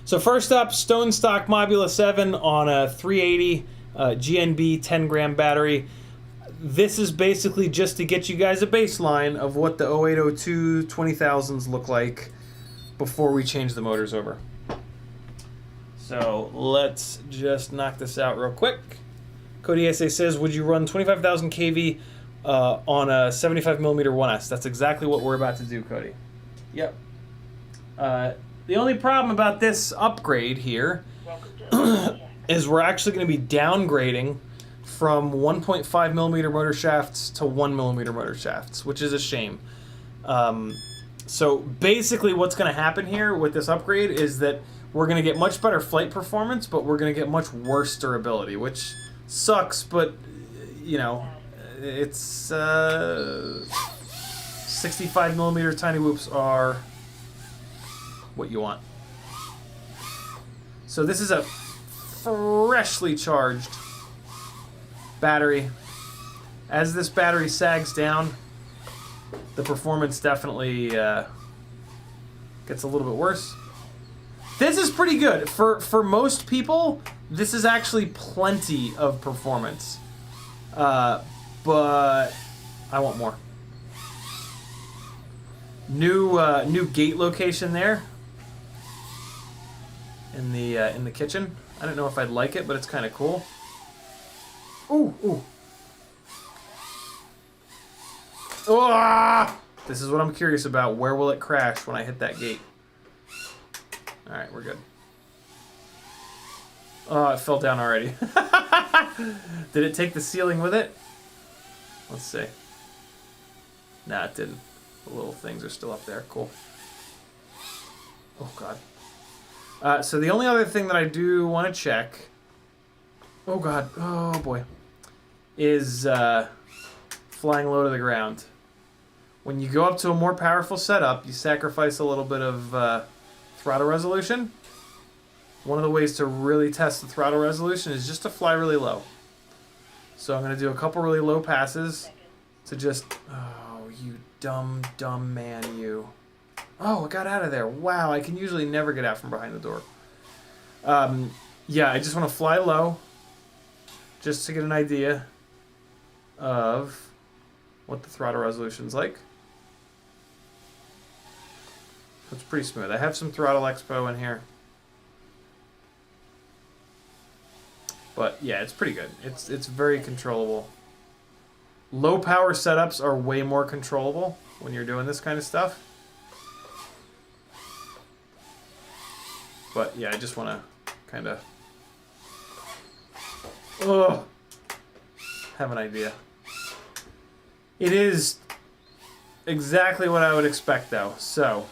So first up, Stone Stock Mobula 7 on a 380 GNB 10 gram battery. This is basically just to get you guys a baseline of what the 0802 20,000s look like before we change the motors over. So let's just knock this out real quick. Cody SA says, would you run 25,000 kV on a 75 millimeter 1S? That's exactly what we're about to do, Cody. Yep. The only problem about this upgrade here is we're actually going to be downgrading from 1.5 millimeter motor shafts to 1 millimeter motor shafts, which is a shame. So basically what's going to happen here with this upgrade is that we're going to get much better flight performance, but we're going to get much worse durability, which sucks, but, you know, it's 65 millimeter tiny whoops are what you want. So this is a freshly charged battery. As this battery sags down, the performance definitely gets a little bit worse. This is pretty good. For most people, this is actually plenty of performance. But I want more. New gate location there in the kitchen. I don't know if I'd like it, but it's kind of cool. Ooh. Ah! This is what I'm curious about. Where will it crash when I hit that gate? All right, we're good. Oh, it fell down already. Did it take the ceiling with it? Let's see. Nah, it didn't. The little things are still up there. Cool. Oh, God. So the only other thing that I do want to check... Oh, God. Oh, boy. Is flying low to the ground. When you go up to a more powerful setup, you sacrifice a little bit of throttle resolution. One of the ways to really test the throttle resolution is just to fly really low. So I'm going to do a couple really low passes to just... Oh, you dumb man, you. Oh, I got out of there. Wow, I can usually never get out from behind the door. Yeah, I just want to fly low just to get an idea of what the throttle resolution's like. It's pretty smooth. I have some throttle expo in here. But yeah, it's pretty good. It's very controllable. Low power setups are way more controllable when you're doing this kind of stuff. But yeah, I just want to kind of have an idea. It is exactly what I would expect though. So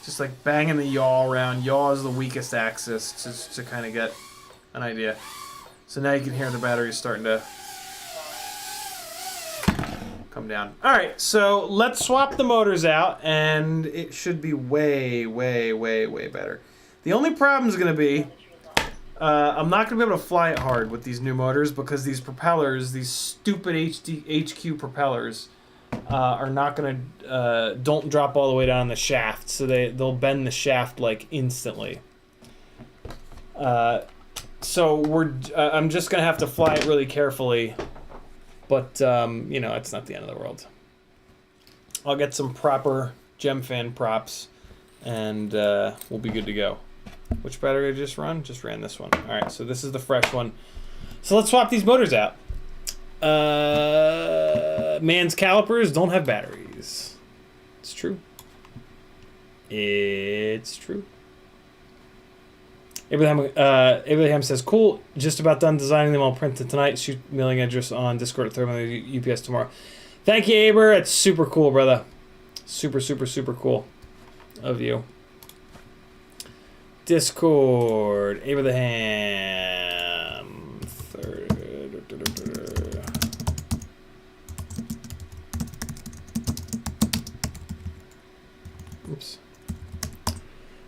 Just like banging the yaw around. Yaw is the weakest axis, just to kind of get an idea. So now you can hear the battery starting to come down. All right, so let's swap the motors out, and it should be way, way, way, way better. The only problem is going to be I'm not going to be able to fly it hard with these new motors because these propellers, these stupid HQ propellers, are not going to don't drop all the way down the shaft, so they'll bend the shaft like instantly. So I'm just going to have to fly it really carefully. But, you know, it's not the end of the world. I'll get some proper Gemfan props, and we'll be good to go. Which battery did I just run? Just ran this one. All right, so this is the fresh one. So let's swap these motors out. Man's calipers don't have batteries. It's true. It's true. Abraham says, cool, just about done designing them. I'll print it tonight. Shoot mailing address on Discord at 3 UPS tomorrow. Thank you, Aber. It's super cool, brother. Super, super, super cool of you. Discord, Abraham. Oops.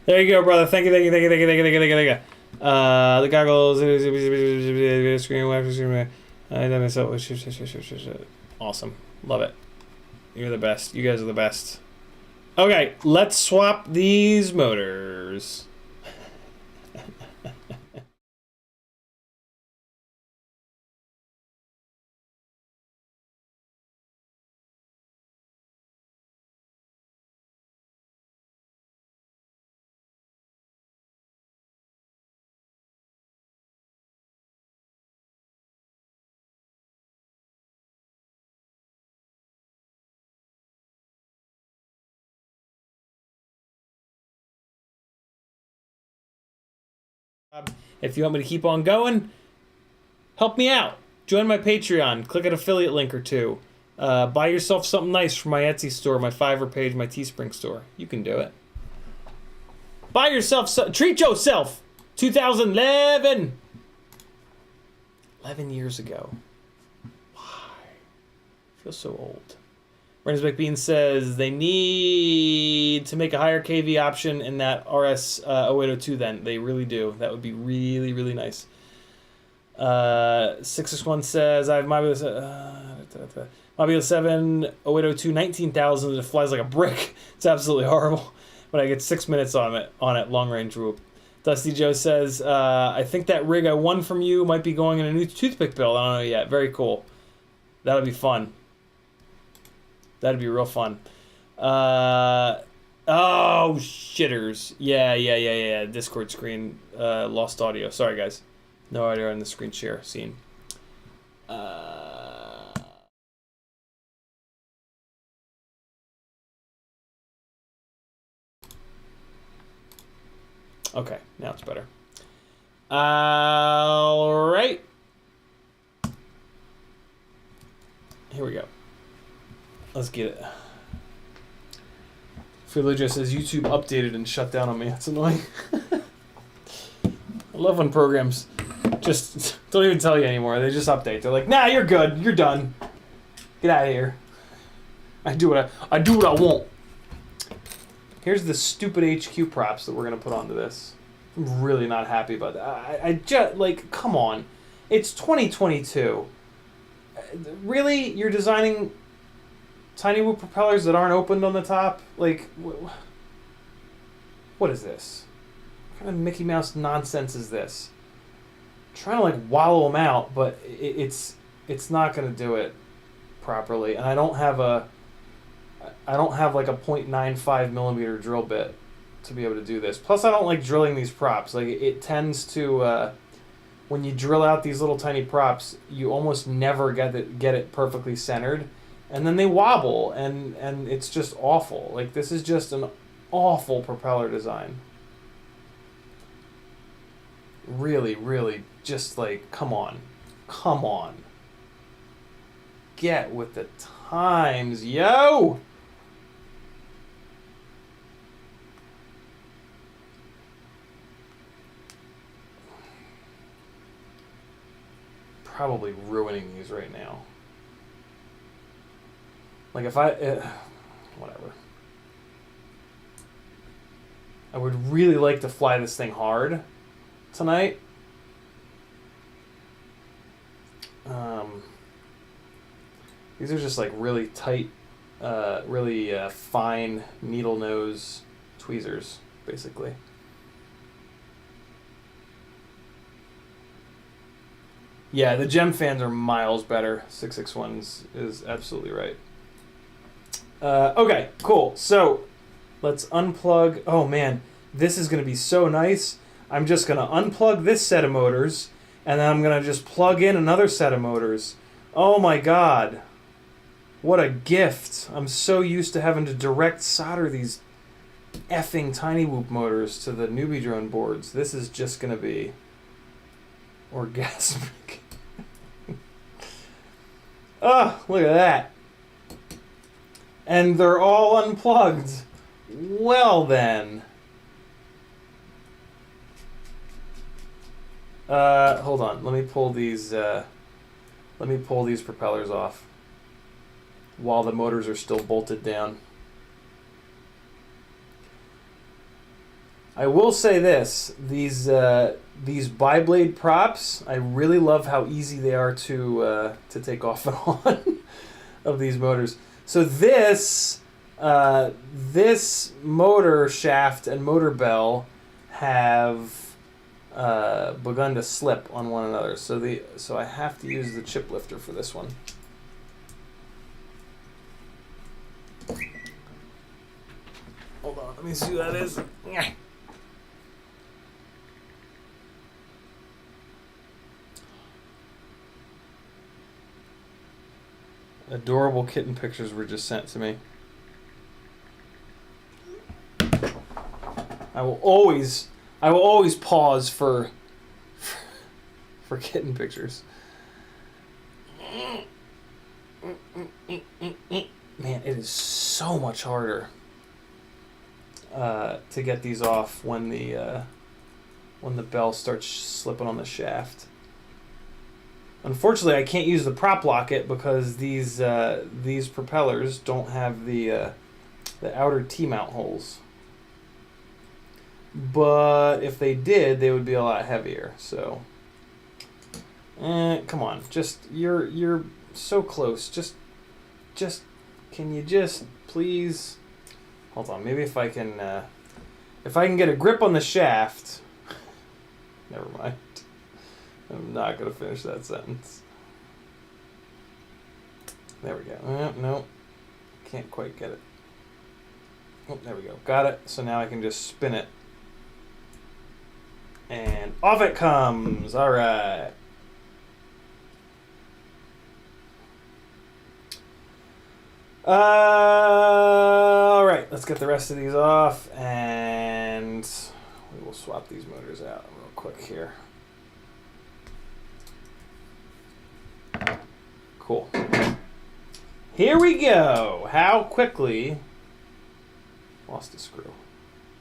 There you go, brother. Thank you, thank you, thank you, thank you, thank you, thank you, thank you. The goggles, screen, awesome. Love it. You're the best. You guys are the best. Okay, let's swap these motors. If you want me to keep on going, help me out. Join my Patreon. Click an affiliate link or two. Buy yourself something nice from my Etsy store, my Fiverr page, my Teespring store. You can do it. Buy yourself treat yourself. 2011. 11 years ago. Why? I feel so old. Reynolds McBean says they need to make a higher KV option in that RS 0802 then. They really do. That would be really, really nice. 661 says I have Mobula 7 0802 19,000. It flies like a brick. It's absolutely horrible. But I get 6 minutes on it long range whoop. Dusty Joe says I think that rig I won from you might be going in a new toothpick build. I don't know yet. Very cool. That'll be fun. That'd be real fun. Oh, shitters. Yeah. Discord screen lost audio. Sorry, guys. No audio on the screen share scene. Okay, now it's better. All right. Here we go. Let's get it. Philogio says YouTube updated and shut down on me. That's annoying. I love when programs just don't even tell you anymore. They just update. They're like, nah, you're good. You're done. Get out of here. I do what I want. Here's the stupid HQ props that we're gonna put onto this. I'm really not happy about that. I just like, come on. It's 2022. Really, you're designing tiny whoop propellers that aren't opened on the top? Like, what is this? What kind of Mickey Mouse nonsense is this? I'm trying to like wallow them out, but it's not going to do it properly. And I don't have like a 0.95 millimeter drill bit to be able to do this. Plus, I don't like drilling these props. Like, it tends to when you drill out these little tiny props, you almost never get it perfectly centered. And then they wobble, and it's just awful. Like, this is just an awful propeller design. Really, really, just like, come on. Come on. Get with the times, yo! probably ruining these right now. Like if I, whatever. I would really like to fly this thing hard tonight. These are just like really tight, really fine needle nose tweezers, basically. Yeah, the Gemfans are miles better. 661s is absolutely right. Okay, cool. So let's unplug. Oh man, this is going to be so nice. I'm just going to unplug this set of motors, and then I'm going to just plug in another set of motors. Oh my god. What a gift. I'm so used to having to direct solder these effing cinewhoop motors to the newbie drone boards. This is just going to be orgasmic. Oh, look at that. And they're all unplugged. Well then. Hold on. Let me pull these propellers off while the motors are still bolted down. I will say this, these bi-blade props, I really love how easy they are to take off and on of these motors. So this motor shaft and motor bell have begun to slip on one another. So I have to use the chip lifter for this one. Hold on, let me see who that is. Adorable kitten pictures were just sent to me. I will always pause for kitten pictures. Man, it is so much harder to get these off when the bell starts slipping on the shaft. Unfortunately, I can't use the prop locket because these propellers don't have the outer T-mount holes. But if they did, they would be a lot heavier. So, come on, you're so close. Just can you just please? Hold on, maybe if I can get a grip on the shaft. Never mind. I'm not going to finish that sentence. There we go. No. Can't quite get it. Oh, there we go. Got it. So now I can just spin it. And off it comes. All right. All right. Let's get the rest of these off. And we will swap these motors out real quick here. Cool. Here we go. How quickly... Lost a screw.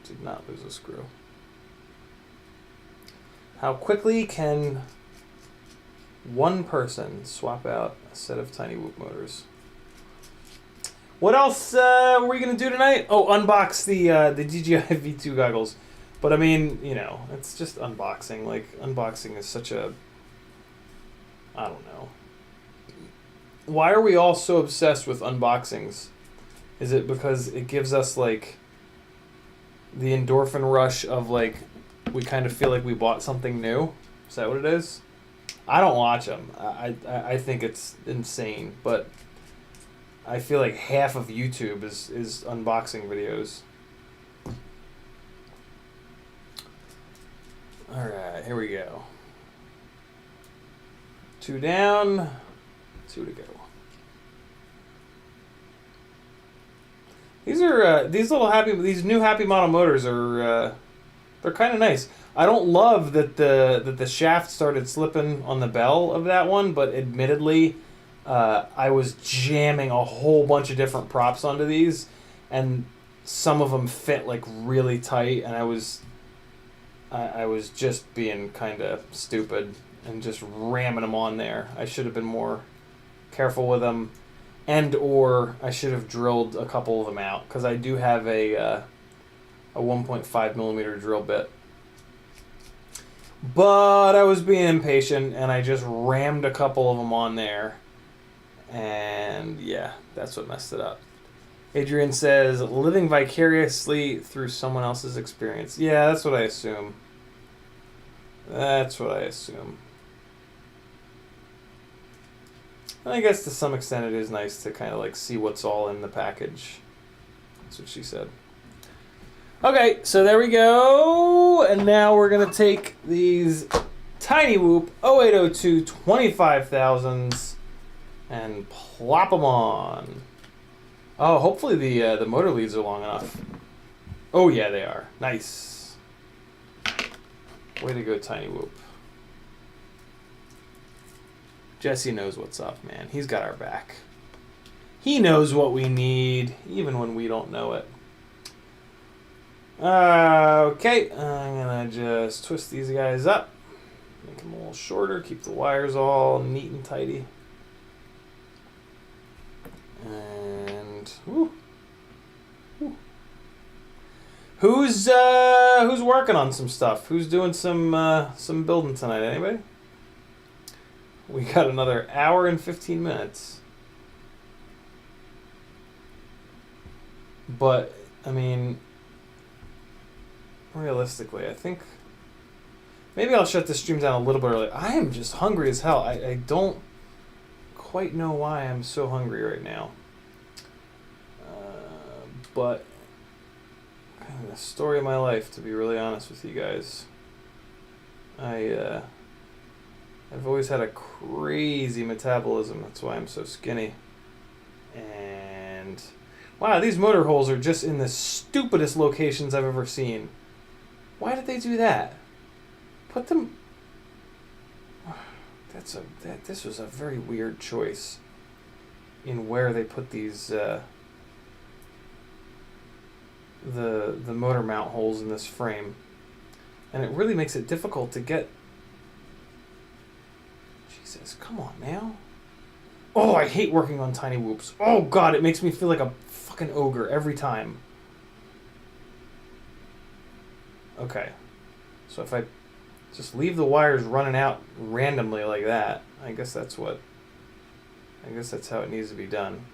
Did not lose a screw. How quickly can one person swap out a set of cinewhoop motors? What else were we going to do tonight? Oh, unbox the DJI V2 goggles. But I mean, you know, it's just unboxing. Like, unboxing is such a... I don't know. Why are we all so obsessed with unboxings? Is it because it gives us, like, the endorphin rush of, like, we kind of feel like we bought something new? Is that what it is? I don't watch them. I think it's insane, but I feel like half of YouTube is unboxing videos. Alright, here we go. 2 down, 2 to go. These are these new Happy Model motors are they're kind of nice. I don't love that the shaft started slipping on the bell of that one, but admittedly, I was jamming a whole bunch of different props onto these, and some of them fit like really tight, and I was just being kind of stupid and just ramming them on there. I should have been more careful with them, and or I should have drilled a couple of them out, because I do have a 1.5 millimeter drill bit. But I was being impatient, and I just rammed a couple of them on there. And yeah, that's what messed it up. Adrian says, living vicariously through someone else's experience. Yeah, that's what I assume. That's what I assume. I guess to some extent it is nice to kind of like see what's all in the package. That's what she said. Okay, so there we go. And now we're going to take these cinewhoop 0802 25,000s and plop them on. Oh, hopefully the motor leads are long enough. Oh yeah, they are. Nice. Way to go, cinewhoop. Jesse knows what's up, man. He's got our back. He knows what we need, even when we don't know it. Okay, I'm gonna just twist these guys up. Make them a little shorter, keep the wires all neat and tidy. And woo. Woo. Who's working on some stuff? Who's doing some building tonight? Anybody? We got another hour and 15 minutes. But I mean, realistically, I think maybe I'll shut the stream down a little bit early. I am just hungry as hell. I don't quite know why I'm so hungry right now. But kind of the story of my life, to be really honest with you guys. I've always had a crazy metabolism. That's why I'm so skinny. And wow, these motor holes are just in the stupidest locations I've ever seen. Why did they do that? Put them. This was a very weird choice in where they put these the motor mount holes in this frame, and it really makes it difficult to get. Jesus, come on now. Oh, I hate working on cinewhoops. Oh God, it makes me feel like a fucking ogre every time. Okay, so if I just leave the wires running out randomly like that, I guess that's how it needs to be done.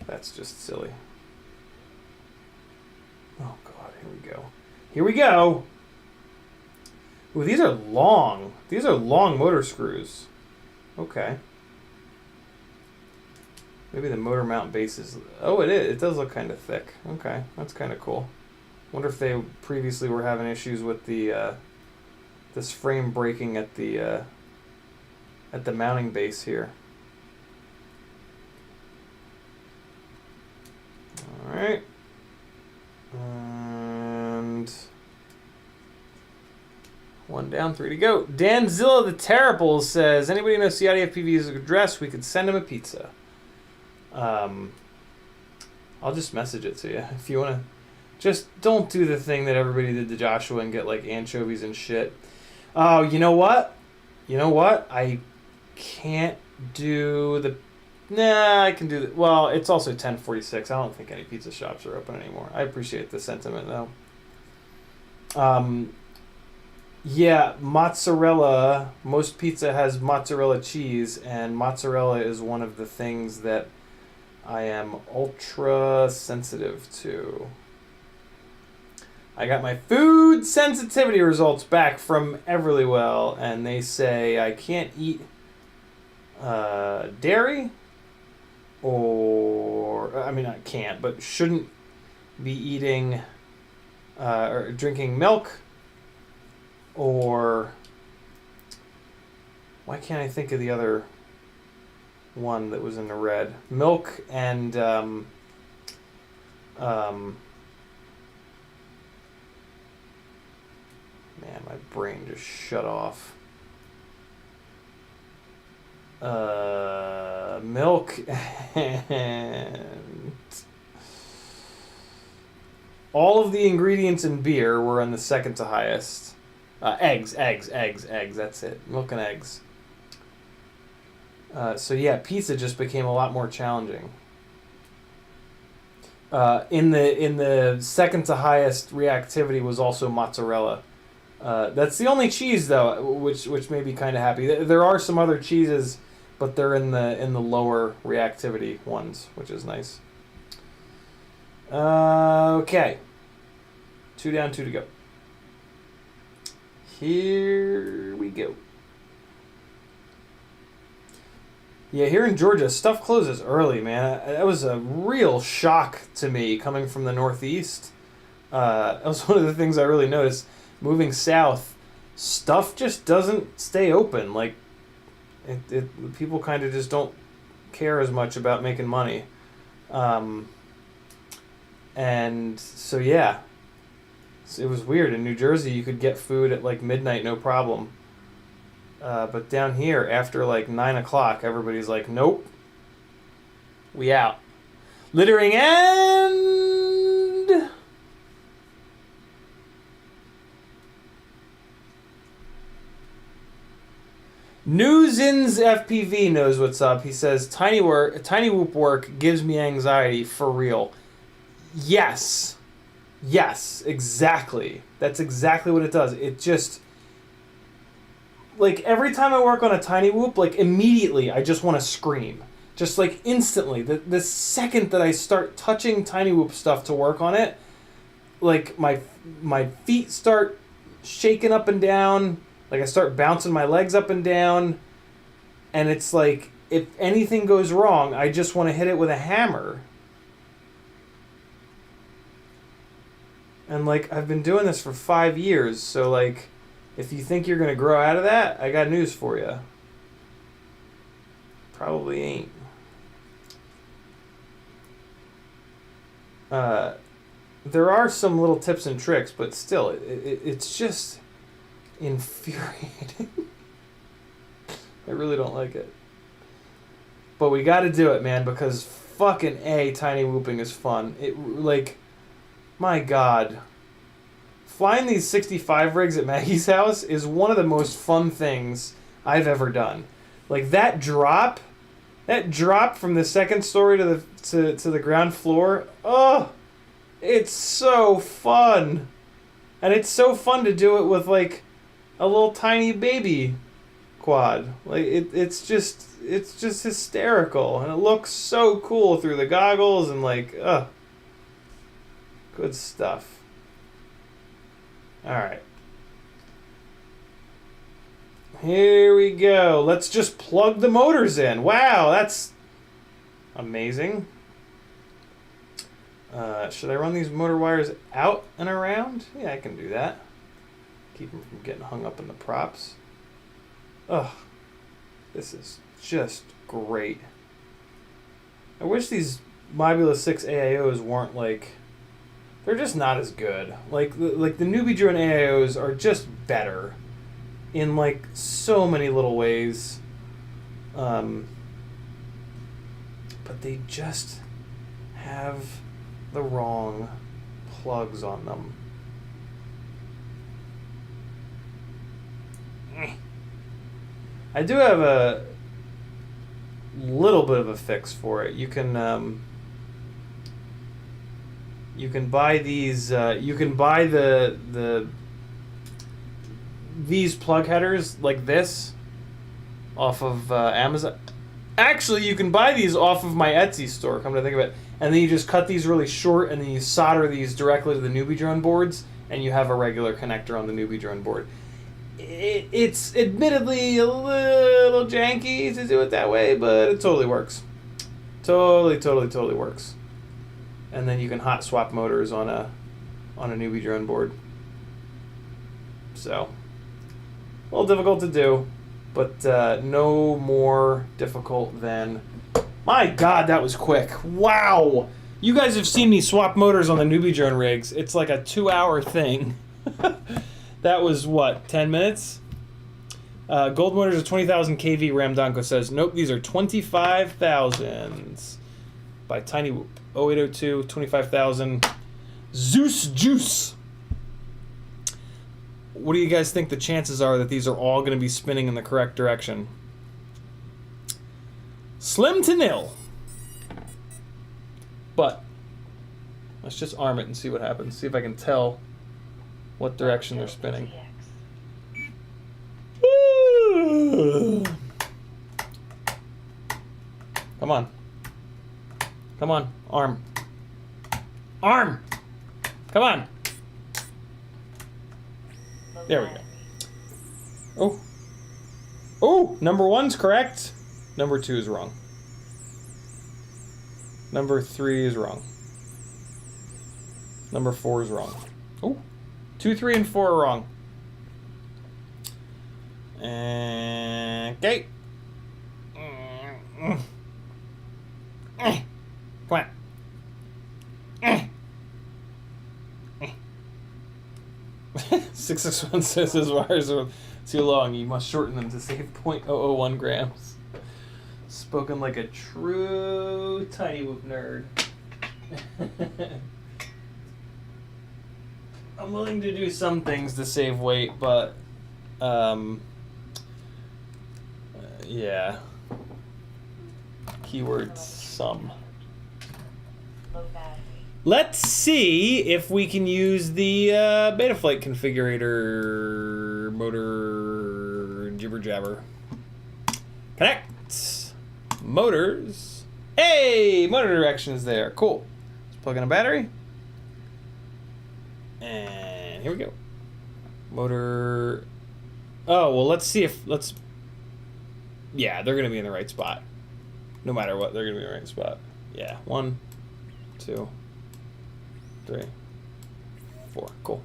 That's just silly. Oh God, here we go. Here we go. Ooh, these are long. These are long motor screws. Okay. Maybe the motor mount base is... Oh, it is. It does look kind of thick. Okay, that's kind of cool. Wonder if they previously were having issues with the this frame breaking at the mounting base here. All right. And one down, 3 to go. Danzilla the Terrible says, anybody know CiottiFPV's address? We could send him a pizza. I'll just message it to you if you want to. Just don't do the thing that everybody did to Joshua and get like anchovies and shit. Oh, you know what? I can't do the... Nah, I can do the... Well, it's also 10:46. I don't think any pizza shops are open anymore. I appreciate the sentiment, though. Yeah, mozzarella. Most pizza has mozzarella cheese, and mozzarella is one of the things that I am ultra sensitive to. I got my food sensitivity results back from Everlywell, and they say I can't eat dairy, or I mean I can't, but shouldn't be eating or drinking milk, or why can't I think of the other one that was in the red? Milk and man, my brain just shut off. Milk and all of the ingredients in beer were on the second to highest. Eggs. That's it. Milk and eggs. So yeah, pizza just became a lot more challenging. In the second to highest reactivity was also mozzarella. That's the only cheese though, which made me kind of happy. There are some other cheeses, but they're in the lower reactivity ones, which is nice. Okay. 2 down, 2 to go. Here we go. Yeah, here in Georgia, stuff closes early, man. That was a real shock to me coming from the Northeast. That was one of the things I really noticed. Moving south, stuff just doesn't stay open. Like, people kind of just don't care as much about making money. And so, yeah. It was weird. In New Jersey, you could get food at like midnight, no problem. But down here, after like 9 o'clock, everybody's like, nope. We out. Littering and... Newsins FPV knows what's up. He says, tiny whoop work gives me anxiety, for real. Yes. Yes, exactly. That's exactly what it does. It just... Like, every time I work on a tiny whoop, like, immediately I just want to scream. Just, like, instantly. The second that I start touching tiny whoop stuff to work on it, like, my feet start shaking up and down. Like, I start bouncing my legs up and down. And it's like, if anything goes wrong, I just want to hit it with a hammer. And, like, I've been doing this for 5 years, so, like, if you think you're going to grow out of that, I got news for you. Probably ain't. There are some little tips and tricks, but still, it's just infuriating. I really don't like it. But we got to do it, man, because fucking tiny whooping is fun. Like... My God. Flying these 65 rigs at Maggie's house is one of the most fun things I've ever done. Like, that drop from the second story to the ground floor, oh, it's so fun. And it's so fun to do it with, like, a little tiny baby quad. Like, it's just hysterical. And it looks so cool through the goggles and, like, good stuff. All right. Here we go. Let's just plug the motors in. Wow, that's amazing. Should I run these motor wires out and around? Yeah, I can do that. Keep them from getting hung up in the props. Ugh. This is just great. I wish these Mobula 6 AIOs weren't like... They're just not as good. Like the newbie drone AIOs are just better in like so many little ways. But they just have the wrong plugs on them. I do have a little bit of a fix for it. You can buy these. You can buy these plug headers like this off of Amazon. Actually, you can buy these off of my Etsy store. Come to think of it, and then you just cut these really short, and then you solder these directly to the newbie drone boards, and you have a regular connector on the newbie drone board. It's admittedly a little janky to do it that way, but it totally works. Totally works. And then you can hot swap motors on a newbie drone board. So, a little difficult to do, but no more difficult than... My God, that was quick. Wow! You guys have seen me swap motors on the newbie drone rigs. It's like a 2-hour thing. That was, what, 10 minutes? Gold motors are 20,000 kV, Ramdanko says. Nope, these are 25,000s by Tiny Whoop. 0802, 25,000. Zeus Juice. what do you guys think the chances are that these are all going to be spinning in the correct direction? Slim to nil. But let's just arm it and see what happens. See if I can tell what direction they're spinning. Come on. Come on. Arm. Arm! Come on. There we go. Oh. Oh! Number 1's correct. Number 2 is wrong. Number 3 is wrong. Number 4 is wrong. Oh. 2, 3, and 4 are wrong. Okay. Come on. 661 says his wires are too long. You must shorten them to save 0.001 grams. Spoken like a true tiny whoop nerd. I'm willing to do some things to save weight, but yeah. Keyword some. Let's see if we can use the Betaflight configurator motor jibber jabber. Connect. Motors. Hey, motor direction is there. Cool. Let's plug in a battery. And here we go. Motor. Oh, well, let's see if, yeah, they're going to be in the right spot. No matter what, they're going to be in the right spot. Yeah, 1, 2, 3, 4. Cool.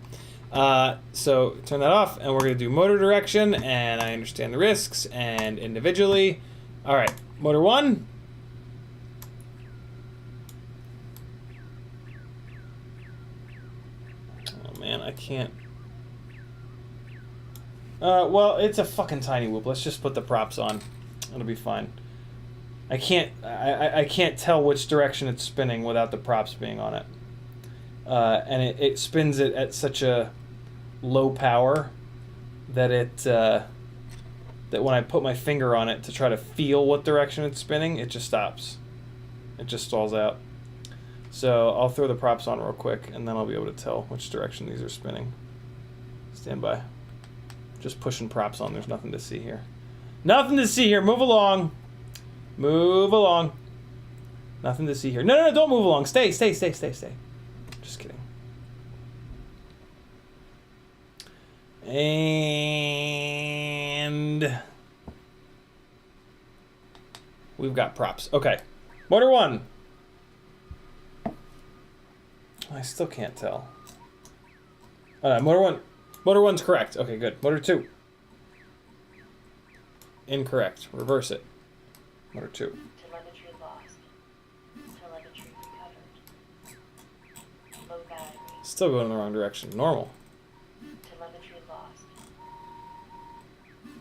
So turn that off, and we're going to do motor direction, and I understand the risks, and individually. All right, motor 1. Oh, man, I can't. Well, it's a fucking tiny whoop. Let's just put the props on. It'll be fine. I can't tell which direction it's spinning without the props being on it. And it spins it at such a low power that that when I put my finger on it to try to feel what direction it's spinning, it just stops. It just stalls out. So I'll throw the props on real quick, and then I'll be able to tell which direction these are spinning. Stand by. Just pushing props on. There's nothing to see here. Nothing to see here. Move along. Move along. Nothing to see here. No, don't move along. Stay. Just kidding. And we've got props. Okay. Motor 1. I still can't tell. Motor 1. Motor 1's correct. Okay, good. Motor 2. Incorrect. Reverse it. Motor 2. Telemetry lost. Telemetry recovered. Low battery. Still going in the wrong direction. Normal. Telemetry lost.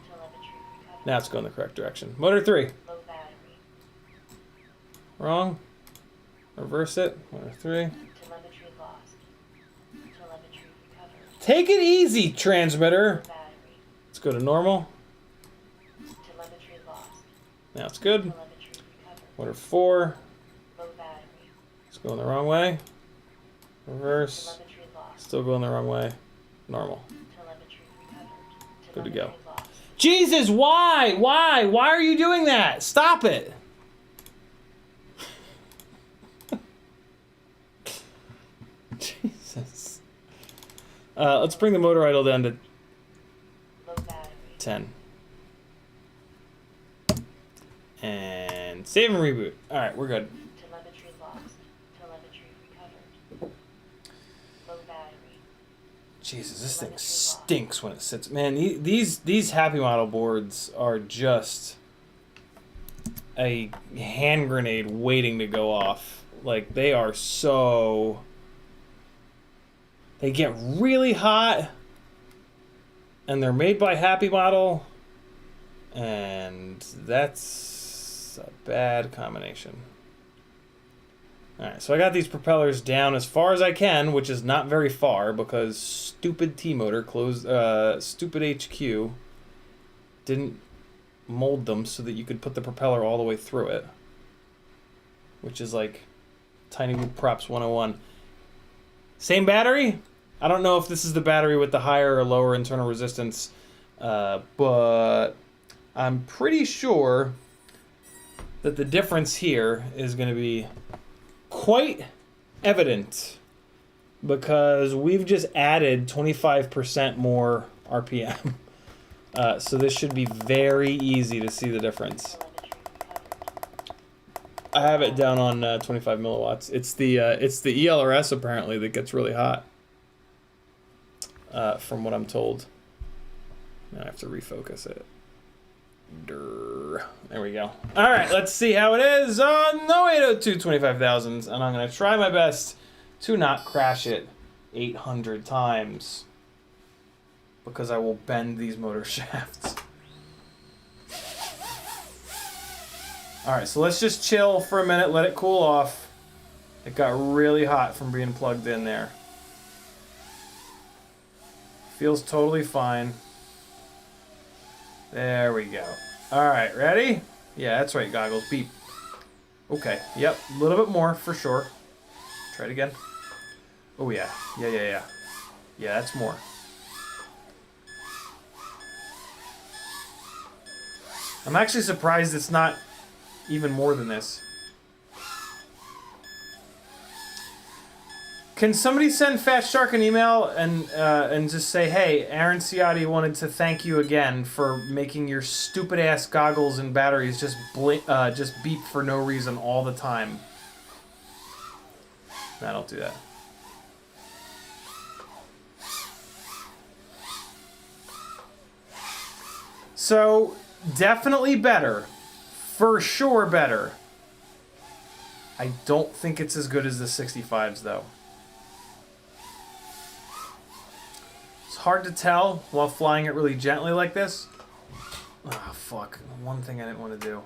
Telemetry recovered. Now it's going the correct direction. Motor 3. Low battery. Wrong. Reverse it. Motor 3. Telemetry lost. Telemetry recovered. Take it easy, transmitter. Low battery. Let's go to normal. Telemetry lost. Now it's good. Telemetry recovered. Motor 4. Low battery. It's going the wrong way. Reverse. Telemetry lost. Still going the wrong way. Normal. Telemetry recovered. Good to go. Telemetry lost. Jesus, why? Why? Why are you doing that? Stop it. Jesus. Let's bring the motor idle down to Low battery. 10. And save and reboot. All right, we're good. Telemetry lost. Telemetry recovered. Low battery. Jesus, this thing stinks when it sits. Man, these Happy Model boards are just a hand grenade waiting to go off. Like, they are so... They get really hot, and they're made by Happy Model, and that's a bad combination. Alright, so I got these propellers down as far as I can, which is not very far because stupid T-motor closed, stupid HQ didn't mold them so that you could put the propeller all the way through it. Which is like Tiny Whoop Props 101. Same battery? I don't know if this is the battery with the higher or lower internal resistance, but I'm pretty sure that the difference here is going to be quite evident because we've just added 25% more RPM. So this should be very easy to see the difference. I have it down on 25 milliwatts. It's the ELRS apparently that gets really hot, from what I'm told. Now I have to refocus it. There we go. All right, let's see how it is on the 802 25,000s, and I'm gonna try my best to not crash it 800 times because I will bend these motor shafts. All right, so let's just chill for a minute, let it cool off. It got really hot from being plugged in there. Feels totally fine. There we go. All right, ready? Yeah, that's right, goggles. Beep. Okay, yep, a little bit more for sure. Try it again. Oh, yeah. Yeah, that's more. I'm actually surprised it's not even more than this. Can somebody send Fat Shark an email and just say, hey, Aaron Ciotti wanted to thank you again for making your stupid ass goggles and batteries just beep for no reason all the time. Nah, don't do that. So, definitely better. For sure better. I don't think it's as good as the 65s though. Hard to tell while flying it really gently like this. Ah, oh, fuck. One thing I didn't want to do.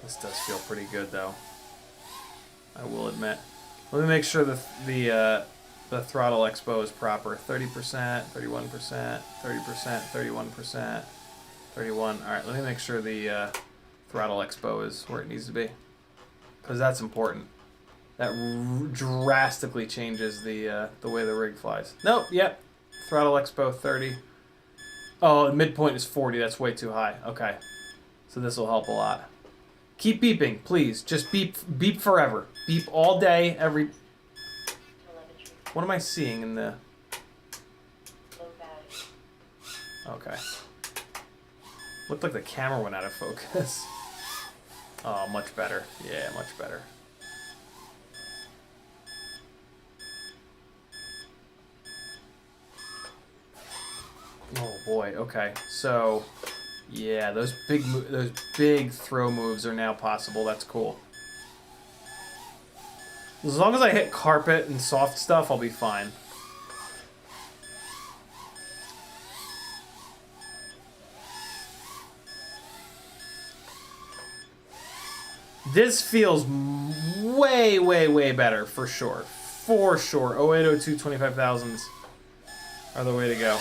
This does feel pretty good though, I will admit. Let me make sure the throttle expo is proper. 30%, 31%, 30%, 31%, 31. Alright, let me make sure the throttle expo is where it needs to be, because that's important. That drastically changes the way the rig flies. Nope, yep. Throttle expo 30. Oh, the midpoint is 40. That's way too high. Okay. So this will help a lot. Keep beeping, please. Just beep forever. Beep all day, every... What am I seeing in the... Okay. Looked like the camera went out of focus. Oh, much better. Yeah, much better. Oh boy, okay. So, yeah, those big throw moves are now possible. That's cool. As long as I hit carpet and soft stuff, I'll be fine. This feels way, way, way better, for sure. For sure. 0802 25,000s are the way to go.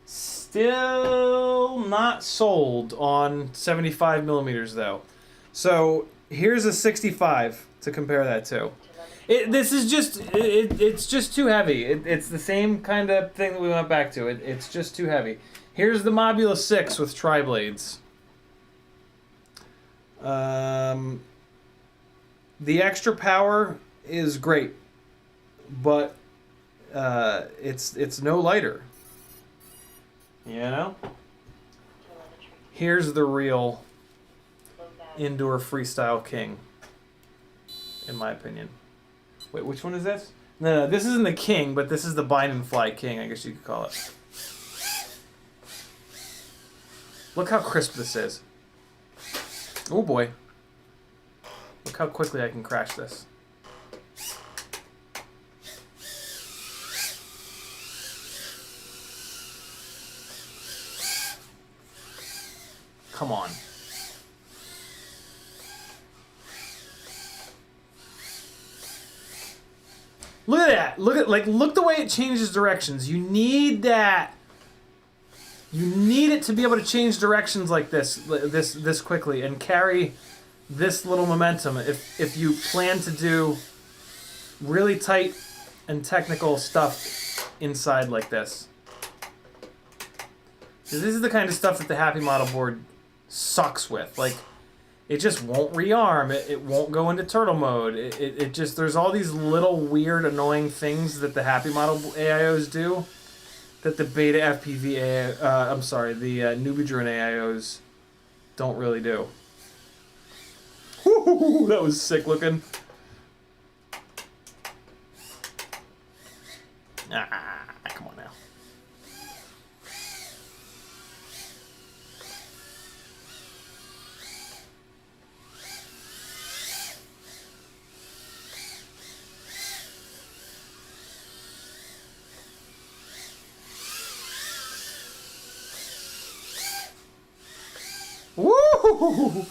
Still not sold on 75 millimeters though. So here's a 65 to compare that to. This is just, it's just too heavy. It's the same kind of thing that we went back to. It's just too heavy. Here's the Mobula 6 with tri-blades. The extra power is great, but it's no lighter. You know? Here's the real indoor freestyle king, in my opinion. Wait, which one is this? No, this isn't the king, but this is the bind and fly king, I guess you could call it. Look how crisp this is. Oh boy. Look how quickly I can crash this. Come on. Look at that. Look the way it changes directions. You need that. You need it to be able to change directions like this quickly and carry this little momentum if you plan to do really tight and technical stuff inside like this. This is the kind of stuff that the Happy Model board sucks with. Like, it just won't rearm. It won't go into turtle mode. It just, there's all these little weird annoying things that the Happy Model AIOs do that the Betaflight the Newbie Drone AIOs don't really do. Woo, that was sick looking. Come on now. Woo!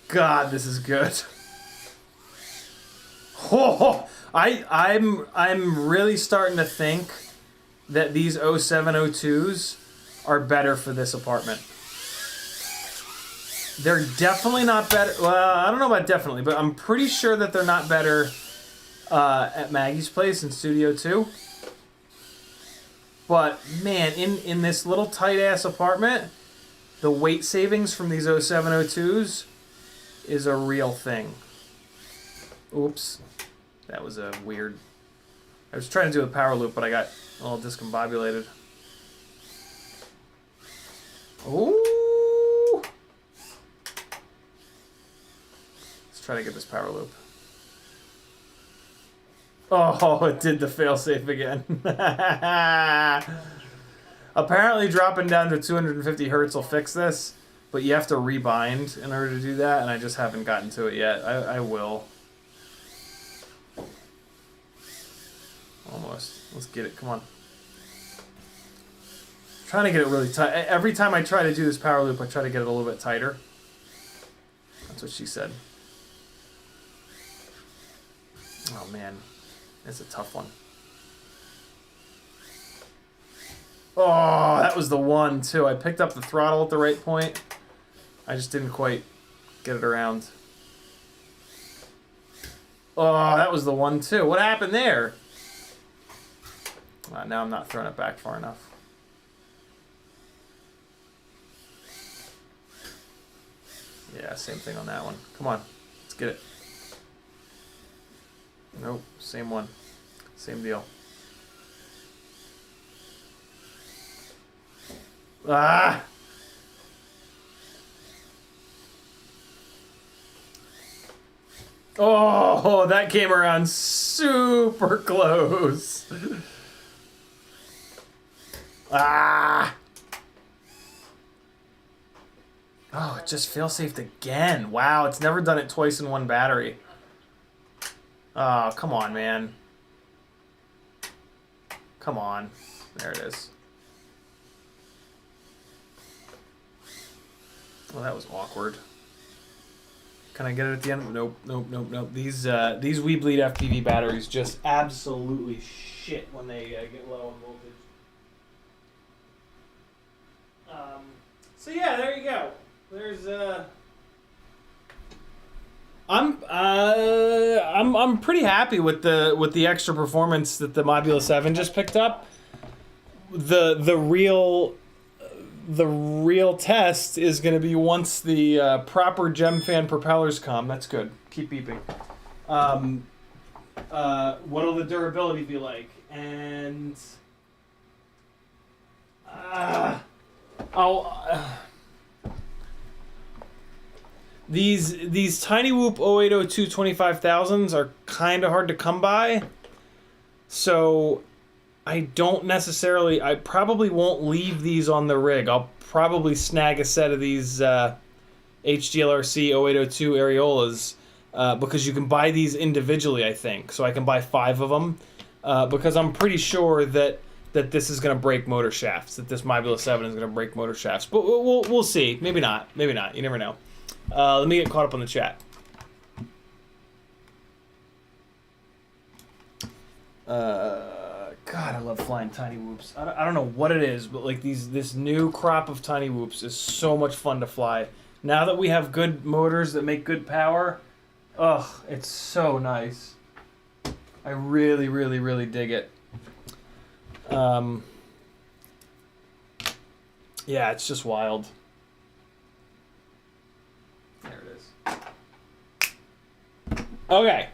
God, this is good. Oh, I'm really starting to think that these 0702s are better for this apartment. They're definitely not better. Well, I don't know about definitely, but I'm pretty sure that they're not better at Maggie's place in Studio 2. But man, in this little tight ass apartment, the weight savings from these 0702s is a real thing. Oops. That was a weird... I was trying to do a power loop, but I got a little discombobulated. Ooh! Let's try to get this power loop. Oh, it did the failsafe again. Apparently dropping down to 250 hertz will fix this, but you have to rebind in order to do that, and I just haven't gotten to it yet. I will. Almost. Let's get it. Come on. I'm trying to get it really tight. Every time I try to do this power loop, I try to get it a little bit tighter. That's what she said. Oh, man. It's a tough one. Oh, that was the one, too. I picked up the throttle at the right point. I just didn't quite get it around. Oh, that was the one, too. What happened there? Now I'm not throwing it back far enough. Yeah, same thing on that one. Come on, let's get it. Nope, same one. Same deal. Ah! Oh, that came around super close. Ah! Oh, it just fail-safed again. Wow, it's never done it twice in one battery. Oh, come on, man. Come on. There it is. Well, that was awkward. Can I get it at the end? Nope, nope, nope, nope. These Weebleed FPV batteries just absolutely shit when they get low in voltage. So yeah, there you go. There's I'm pretty happy with the extra performance that the Mobula 7 just picked up. The real test is going to be once the proper Gemfan propellers come. That's good. Keep beeping. What'll the durability be like? And these Tiny Whoop 0802 25,000s are kind of hard to come by, so I probably won't leave these on the rig. I'll probably snag a set of these HDLRC 0802 areolas because you can buy these individually, I think. So I can buy 5 of them because I'm pretty sure that that this is going to break motor shafts, that this Mobula 7 is going to break motor shafts. But we'll see. Maybe not. Maybe not. You never know. Let me get caught up on the chat. God, I love flying tiny whoops. I don't know what it is, but like this new crop of tiny whoops is so much fun to fly. Now that we have good motors that make good power, ugh, it's so nice. I really, really, really dig it. Yeah, it's just wild. There it is. Okay.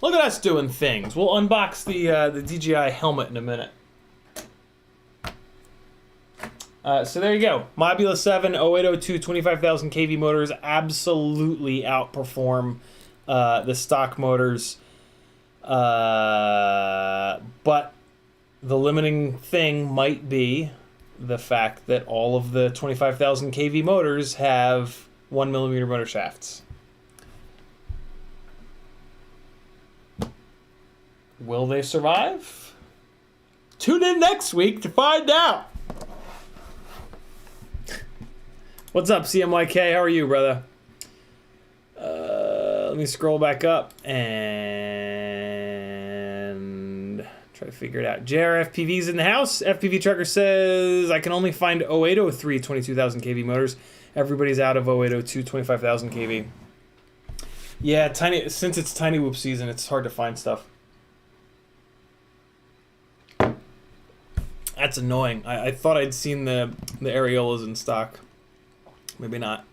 Look at us doing things. We'll unbox the DJI helmet in a minute. So there you go. Mobula 7, 0802, 25,000 kV motors absolutely outperform the stock motors. But the limiting thing might be the fact that all of the 25,000 kV motors have 1mm motor shafts. Will they survive? Tune in next week to find out. What's up, CMYK? How are you, brother? Let me scroll back up and try to figure it out. JRFPV's in the house. FPV Trucker says, I can only find 0803 22,000 kV motors. Everybody's out of 0802 25,000 kV. Yeah, since it's tiny whoop season, it's hard to find stuff. That's annoying. I thought I'd seen the areolas in stock. Maybe not.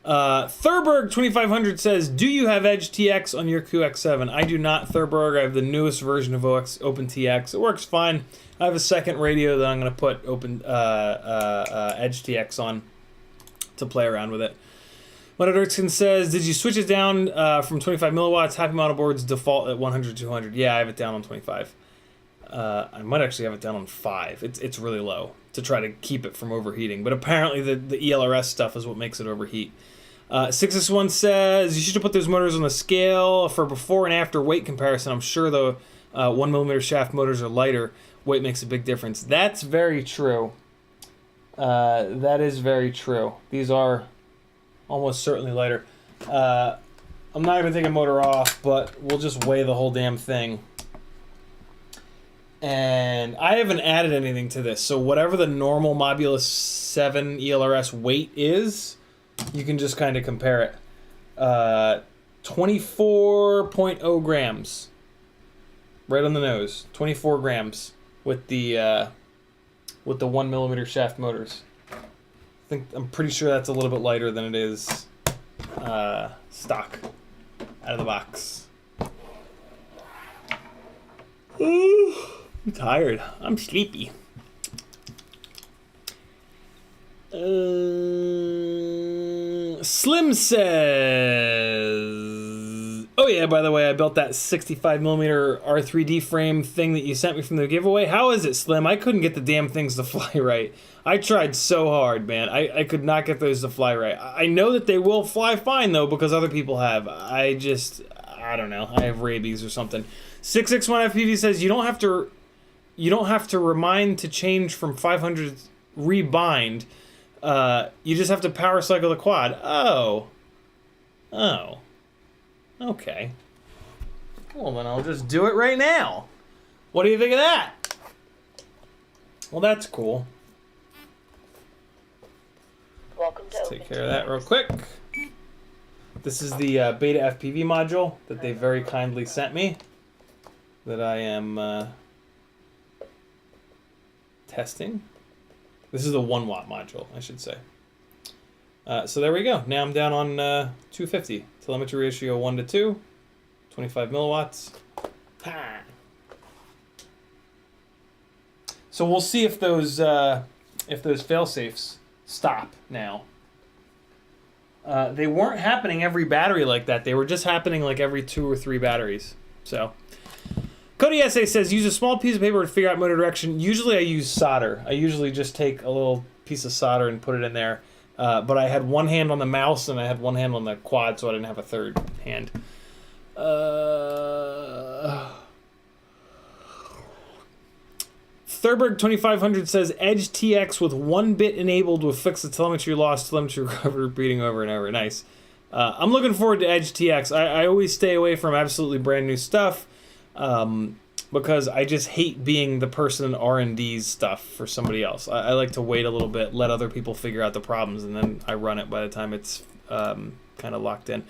Thurberg 2500 says, do you have Edge TX on your QX7? I do not, Thurberg. I have the newest version of OpenTX. It works fine. I have a second radio that I'm going to put Edge TX on to play around with it. Monodurkin says, did you switch it down from 25 milliwatts? Happy Model Boards default at 100, 200. Yeah, I have it down on 25. I might actually have it down on 5. It's really low to try to keep it from overheating. But apparently the ELRS stuff is what makes it overheat. 6S1 says, you should have put those motors on the scale for before and after weight comparison. I'm sure the 1mm shaft motors are lighter. Weight makes a big difference. That's very true. That is very true. These are almost certainly lighter. I'm not even taking motor off, but we'll just weigh the whole damn thing. And I haven't added anything to this, so whatever the normal Mobula 7 ELRS weight is, you can just kind of compare it. 24.0 grams. Right on the nose. 24 grams with the 1mm shaft motors. I'm pretty sure that's a little bit lighter than it is stock out of the box. I'm tired. I'm sleepy. Slim says, oh yeah, by the way, I built that 65mm R3D frame thing that you sent me from the giveaway. How is it, Slim? I couldn't get the damn things to fly right. I tried so hard, man. I could not get those to fly right. I know that they will fly fine, though, because other people have. I don't know. I have rabies or something. 661FPV says, you don't have to remind to change from 500 rebind. You just have to power cycle the quad. Oh. Okay. Well, then I'll just do it right now. What do you think of that? Well, that's cool. Welcome to Let's take care of that real quick. This is the Betaflight module that they very kindly sent me, that I am testing. This is the 1 watt module, I should say. So there we go. Now I'm down on 250. Telemetry ratio 1:2, 25 milliwatts. Ha! So we'll see if those fail-safes stop now. They weren't happening every battery like that. They were just happening like every 2 or 3 batteries. So Cody SA says, use a small piece of paper to figure out motor direction. Usually I use solder. I usually just take a little piece of solder and put it in there. But I had one hand on the mouse and I had one hand on the quad, so I didn't have a third hand. Thurberg 2500 says Edge TX with 1 bit enabled will fix the telemetry loss, telemetry recovery repeating over and over. Nice. I'm looking forward to Edge TX. I always stay away from absolutely brand new stuff because I just hate being the person in R&D's stuff for somebody else. I like to wait a little bit, let other people figure out the problems, and then I run it by the time it's kind of locked in.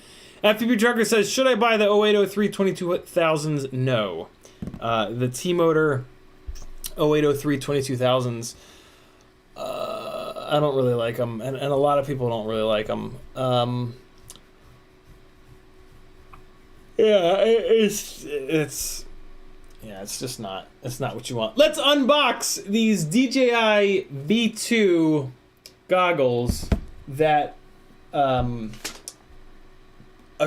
FPV Trucker says, should I buy the 0803 22,000s? No. The T-Motor 0803 22,000s, I don't really like them, and a lot of people don't really like them. Yeah, it's just not, it's not what you want. Let's unbox these DJI V2 goggles that a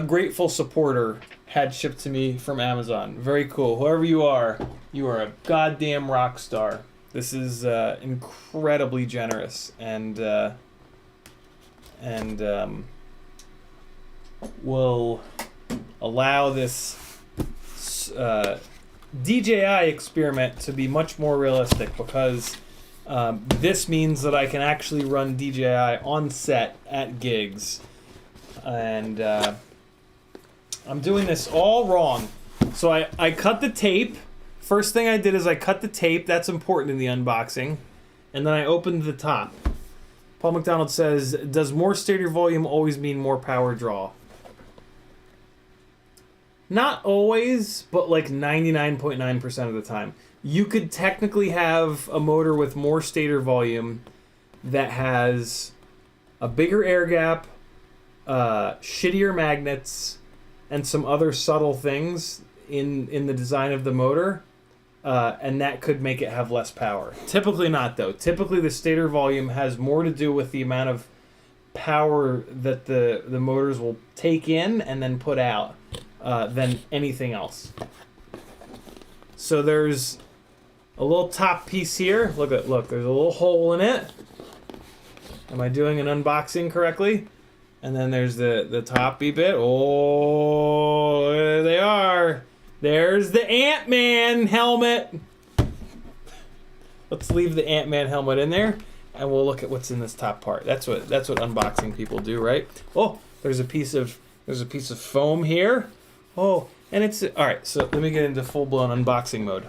grateful supporter had shipped to me from Amazon. Very cool. Whoever you are a goddamn rock star. This is incredibly generous and will allow this DJI experiment to be much more realistic, because this means that I can actually run DJI on set at gigs. And I'm doing this all wrong. So I cut the tape. First thing I did is I cut the tape. That's important in the unboxing. And then I opened the top. Paul McDonald says, does more stator volume always mean more power draw? Not always, but like 99.9% of the time. You could technically have a motor with more stator volume that has a bigger air gap, shittier magnets, and some other subtle things in the design of the motor, and that could make it have less power. Typically not, though. Typically the stator volume has more to do with the amount of power that the motors will take in and then put out than anything else. So there's a little top piece here. Look, there's a little hole in it. Am I doing an unboxing correctly? And then there's the toppy bit. Oh, there they are. There's the Ant-Man helmet. Let's leave the Ant-Man helmet in there, and we'll look at what's in this top part. That's what unboxing people do, right? Oh, there's a piece of foam here. Oh, and it's all right. So let me get into full-blown unboxing mode.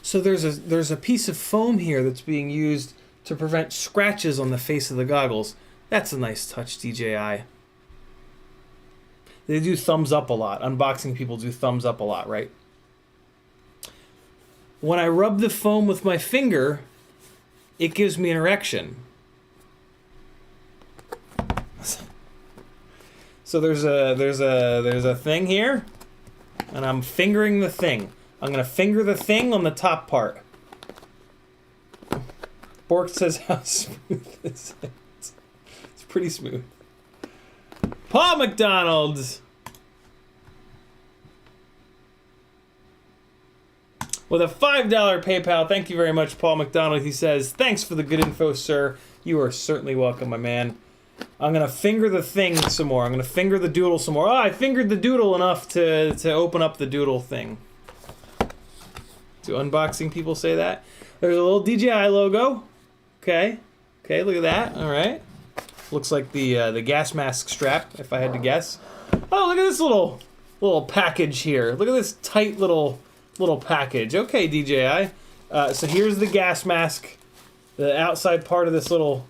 So there's a piece of foam here that's being used to prevent scratches on the face of the goggles. That's a nice touch, DJI. They do thumbs up a lot. Unboxing people do thumbs up a lot, right? When I rub the foam with my finger, it gives me an erection. So there's a thing here, and I'm fingering the thing. I'm gonna finger the thing on the top part. Bork says, how smooth is it? It's pretty smooth. Paul McDonald! With a $5 PayPal. Thank you very much, Paul McDonald. He says, thanks for the good info, sir. You are certainly welcome, my man. I'm going to finger the thing some more. I'm going to finger the doodle some more. Oh, I fingered the doodle enough to open up the doodle thing. Do unboxing people say that? There's a little DJI logo. Okay, look at that. All right. Looks like the gas mask strap, if I had to guess. Oh, look at this little package here. Look at this tight little package. Okay, DJI. So here's the gas mask. The outside part of this little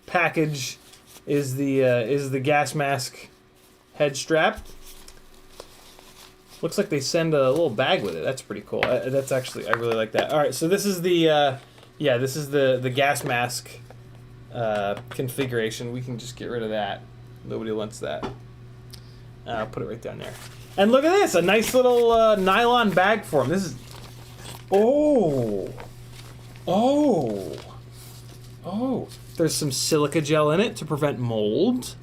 package is the gas mask head strap. Looks like they send a little bag with it. That's pretty cool. That's actually, I really like that. All right, so this is the gas mask configuration. We can just get rid of that. Nobody wants that. I'll put it right down there. And look at this, a nice little nylon bag for him. This is, oh, there's some silica gel in it to prevent mold.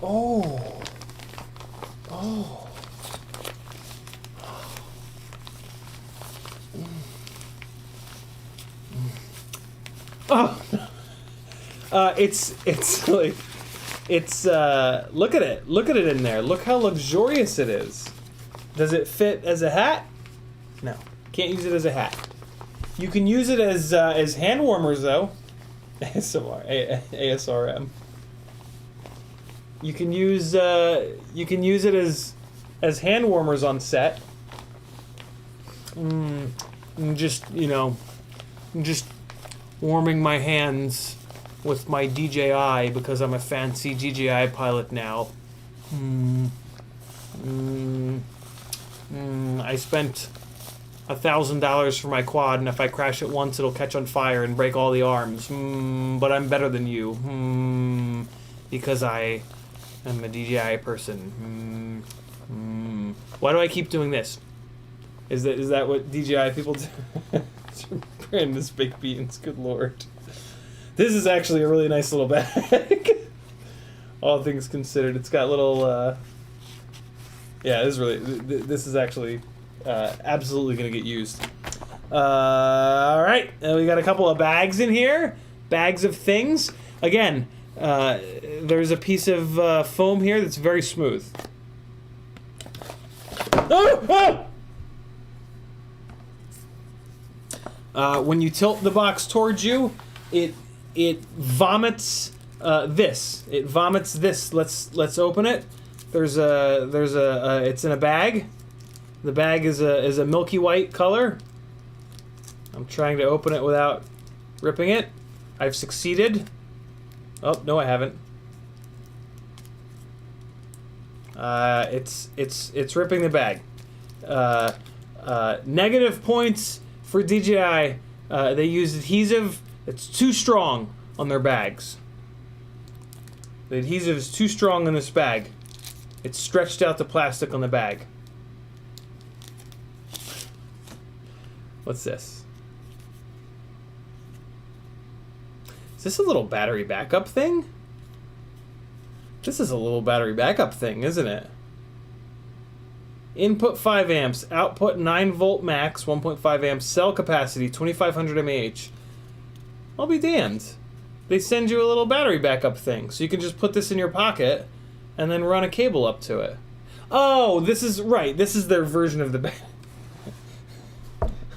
Oh. It's like, look at it in there. Look how luxurious it is. Does it fit as a hat? No, can't use it as a hat. You can use it as hand warmers though. ASRM. You can use it as hand warmers on set. Just just warming my hands with my DJI because I'm a fancy DJI pilot now. I spent $1,000 for my quad, and if I crash it once, it'll catch on fire and break all the arms. But I'm better than you. Because I am a DJI person. Why do I keep doing this? Is that what DJI people do? Brandon's baked beans, good lord. This is actually a really nice little bag. All things considered, it's got little. Yeah, this is actually absolutely gonna get used. All right, we got a couple of bags in here, bags of things. Again, there's a piece of foam here that's very smooth. When you tilt the box towards you, it vomits this. It vomits this. Let's open it. There's a it's in a bag. The bag is a milky white color. I'm trying to open it without ripping it. I've succeeded. Oh no, I haven't. It's ripping the bag. Negative points for DJI. They use adhesive that's too strong on their bags. The adhesive is too strong in this bag. It's stretched out the plastic on the bag. What's this? Is this a little battery backup thing? This is a little battery backup thing, isn't it? Input 5 amps, output 9 volt max, 1.5 amps, cell capacity 2500 mAh. I'll be damned. They send you a little battery backup thing, so you can just put this in your pocket and then run a cable up to it. Oh, this is right. This is their version of the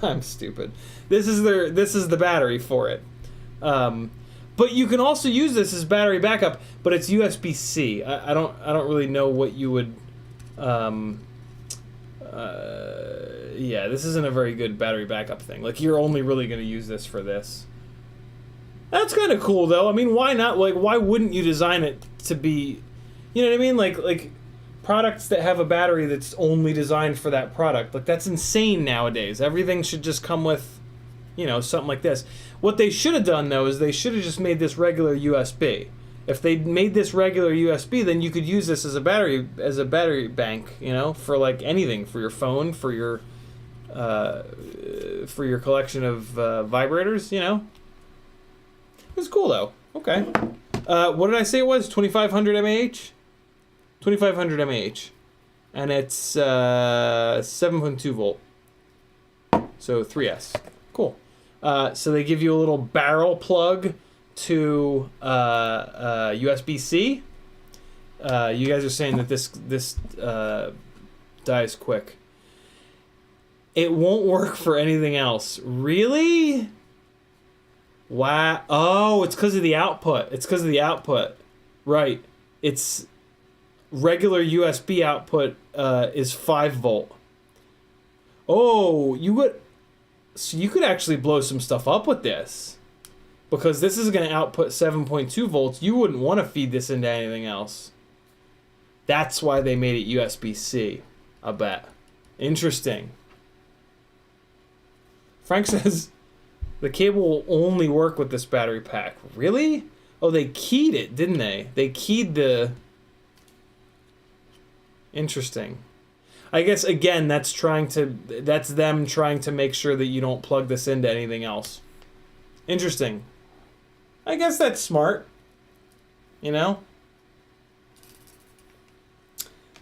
I'm stupid. This is the battery for it. But you can also use this as battery backup, but it's USB-C. I don't really know what you would. Yeah, this isn't a very good battery backup thing. Like, you're only really going to use this for this. That's kind of cool, though. I mean, why not? Like, why wouldn't you design it to be, you know what I mean? Like products that have a battery that's only designed for that product. Like, that's insane nowadays. Everything should just come with, you know, something like this. What they should have done, though, is they should have just made this regular USB. If they made this regular USB, then you could use this as a battery bank, you know, for like anything, for your phone, for your collection of vibrators, you know. It's cool though. Okay. What did I say it was? 2500 mAh. 2500 mAh, and it's 7.2 volt. So 3S. Cool. So they give you a little barrel plug to USB-C. You guys are saying that this dies quick. It won't work for anything else. Really? Wow. Oh, it's because of the output. It's because of the output. Right. It's regular USB output is 5 volt. Oh, so you could actually blow some stuff up with this. Because this is going to output 7.2 volts. You wouldn't want to feed this into anything else. That's why they made it USB-C, I bet. Interesting. Frank says the cable will only work with this battery pack. Really? Oh, they keyed it, didn't they? They keyed the... Interesting. I guess, again, that's them trying to make sure that you don't plug this into anything else. Interesting. I guess that's smart. You know?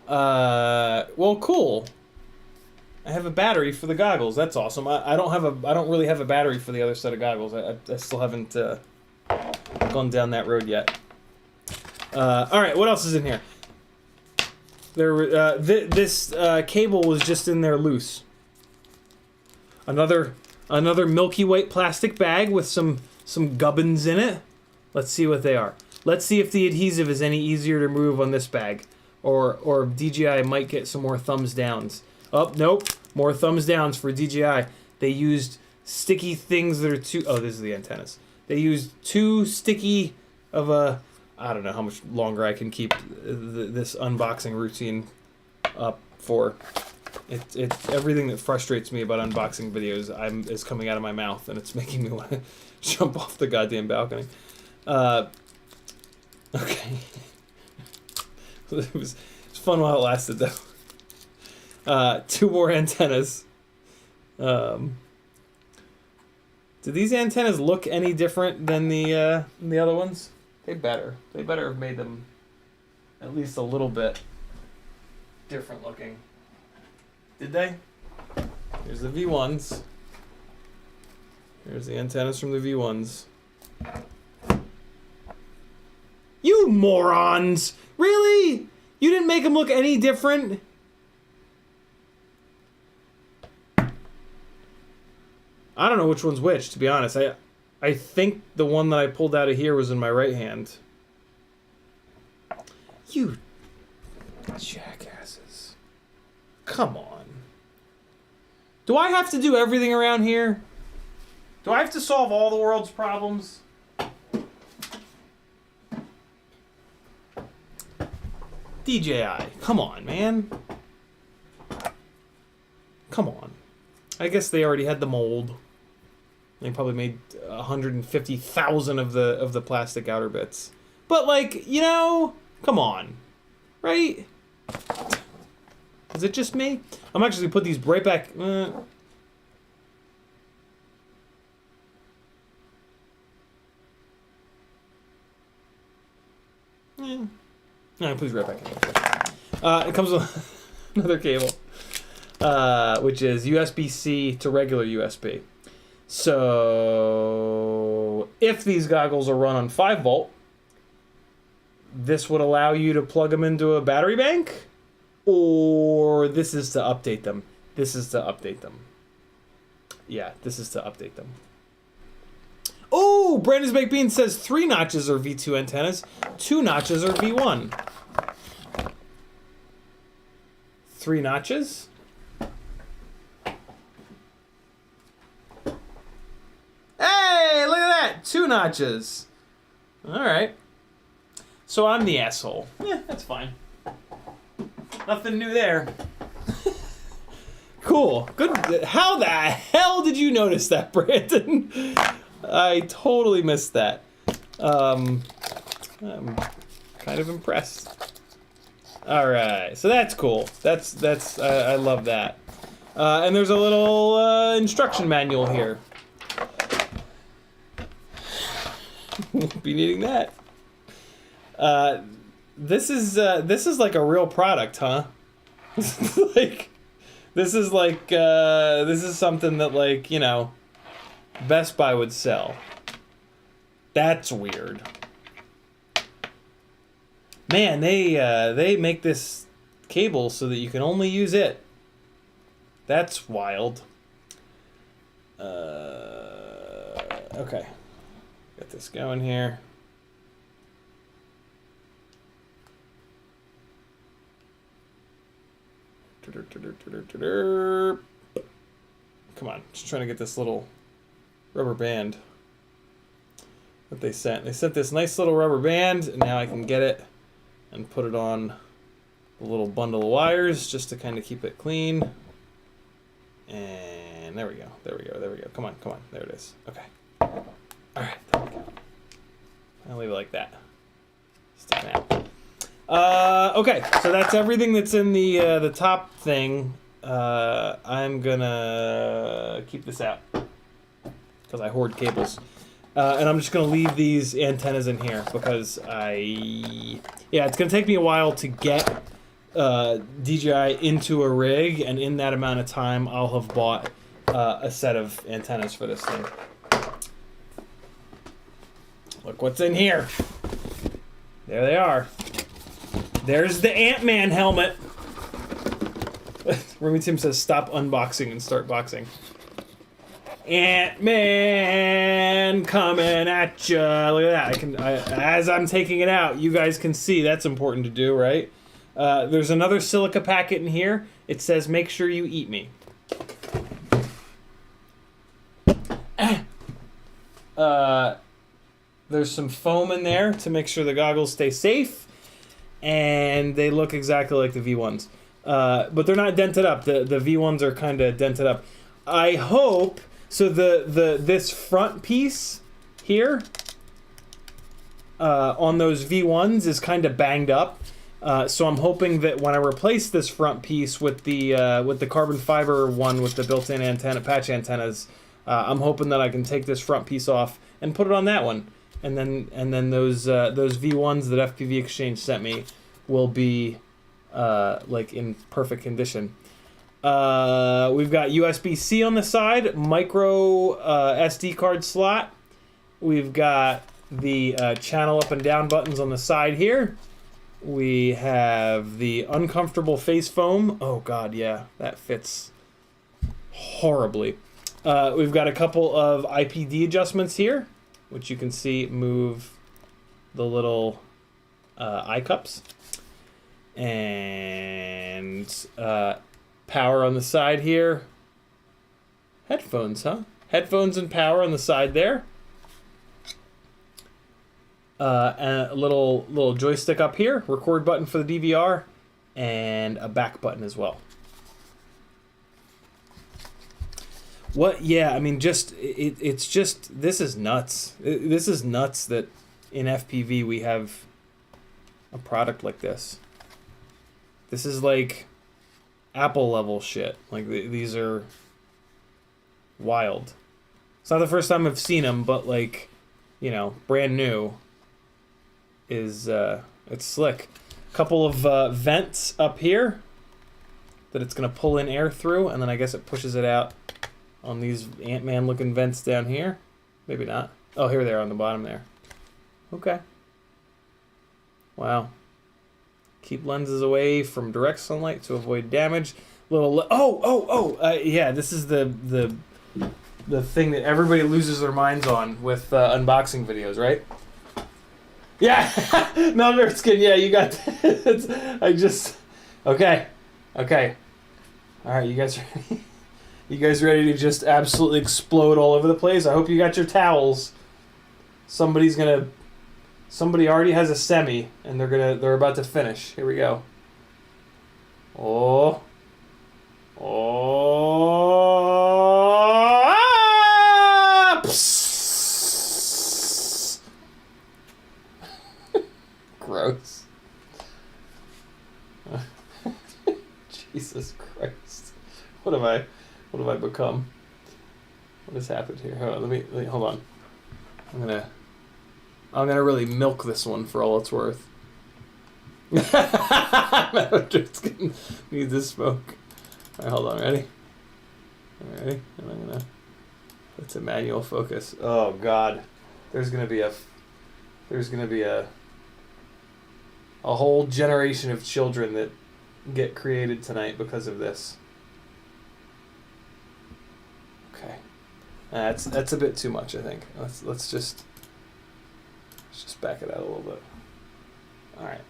Well, cool. I have a battery for the goggles. That's awesome. I don't really have a battery for the other set of goggles. I still haven't gone down that road yet. All right, what else is in here? This cable was just in there loose. Another milky white plastic bag with some gubbins in it. Let's see what they are. Let's see if the adhesive is any easier to remove on this bag, or DJI might get some more thumbs downs. Oh, nope, more thumbs downs for DJI. They used sticky things that are too. Oh, this is the antennas. They used too sticky of a. I don't know how much longer I can keep this unboxing routine up for. It's everything that frustrates me about unboxing videos is coming out of my mouth, and it's making me want to jump off the goddamn balcony. Okay. It was fun while it lasted, though. 2 more antennas. Do these antennas look any different than the other ones? They better have made them at least a little bit different looking. Did they? Here's the V1s. Here's the antennas from the V1s. You morons! Really? You didn't make them look any different? I don't know which one's which, to be honest. I think the one that I pulled out of here was in my right hand. You jackasses. Come on. Do I have to do everything around here? Do I have to solve all the world's problems? DJI, come on, man. Come on. I guess they already had the mold. They probably made 150,000 of the plastic outer bits. But like, you know, come on, right? Is it just me? I'm actually gonna put these right back. No, please right back in. It comes with another cable, which is USB-C to regular USB. So if these goggles are run on 5 volt, this would allow you to plug them into a battery bank, or this is to update them. This is to update them. Yeah, this is to update them. Oh, Brandon's Baked Bean says 3 notches are V2 antennas, 2 notches are V1. 3 notches? Hey, look at that! 2 notches. Alright. So I'm the asshole. Yeah, that's fine. Nothing new there. Cool. Good. How the hell did you notice that, Brandon? I totally missed that. I'm kind of impressed. Alright, so that's cool. That's I love that. And there's a little instruction manual here. Won't be needing that. This is like a real product, huh? Like, this is something that, like, you know, Best Buy would sell. That's weird. Man, they make this cable so that you can only use it. That's wild. Okay. Get this going here. Come on, just trying to get this little rubber band that they sent. They sent this nice little rubber band, and now I can get it and put it on a little bundle of wires just to kind of keep it clean. And there we go, there we go, there we go. Come on, come on, there it is. Okay. All right, there we go. I'll leave it like that. Stick it out. Okay, so that's everything that's in the top thing. I'm gonna keep this out because I hoard cables, and I'm just gonna leave these antennas in here because it's gonna take me a while to get DJI into a rig, and in that amount of time, I'll have bought a set of antennas for this thing. Look what's in here. There they are. There's the Ant-Man helmet. Remy Tim says, stop unboxing and start boxing. Ant-Man coming at ya. Look at that. As I'm taking it out, you guys can see that's important to do, right? There's another silica packet in here. It says, make sure you eat me. There's some foam in there to make sure the goggles stay safe. And they look exactly like the V1s. But they're not dented up. The V1s are kind of dented up. I hope... So this front piece here on those V1s is kind of banged up. So I'm hoping that when I replace this front piece with the carbon fiber one with the built-in antenna, patch antennas, I'm hoping that I can take this front piece off and put it on that one, and then those V1s that FPV Exchange sent me will be like in perfect condition. We've got USB-C on the side, micro SD card slot. We've got the channel up and down buttons on the side here. We have the uncomfortable face foam. Oh god, yeah, that fits horribly. We've got a couple of IPD adjustments here, which you can see move the little eye cups. And power on the side here. Headphones, huh? Headphones and power on the side there. And a little joystick up here. Record button for the DVR. And a back button as well. What? Yeah, I mean, it's just... This is nuts. This is nuts that in FPV we have a product like this. This is like... Apple level shit. Like these are wild. It's not the first time I've seen them, but like, you know, brand new is it's slick. A couple of vents up here that it's gonna pull in air through, and then I guess it pushes it out on these Ant-Man looking vents down here. Maybe not. Oh, here they are on the bottom there. Okay. Wow. Keep lenses away from direct sunlight to avoid damage. Yeah, this is the thing that everybody loses their minds on with unboxing videos, right? Yeah, Melvin Skin. Yeah, you got. Okay. All right, you guys ready? You guys ready to just absolutely explode all over the place? I hope you got your towels. Somebody already has a semi, and they're about to finish. Here we go. Oh. Ah! Gross. Jesus Christ. What have I become? What has happened here? Hold on, hold on. I'm gonna really milk this one for all it's worth. I'm just gonna need this smoke. Alright, hold on, ready? Ready? And I'm gonna put to manual focus. Oh god. There's gonna be a whole generation of children that get created tonight because of this. Okay. That's a bit too much, I think. Let's just back it out a little bit. All right,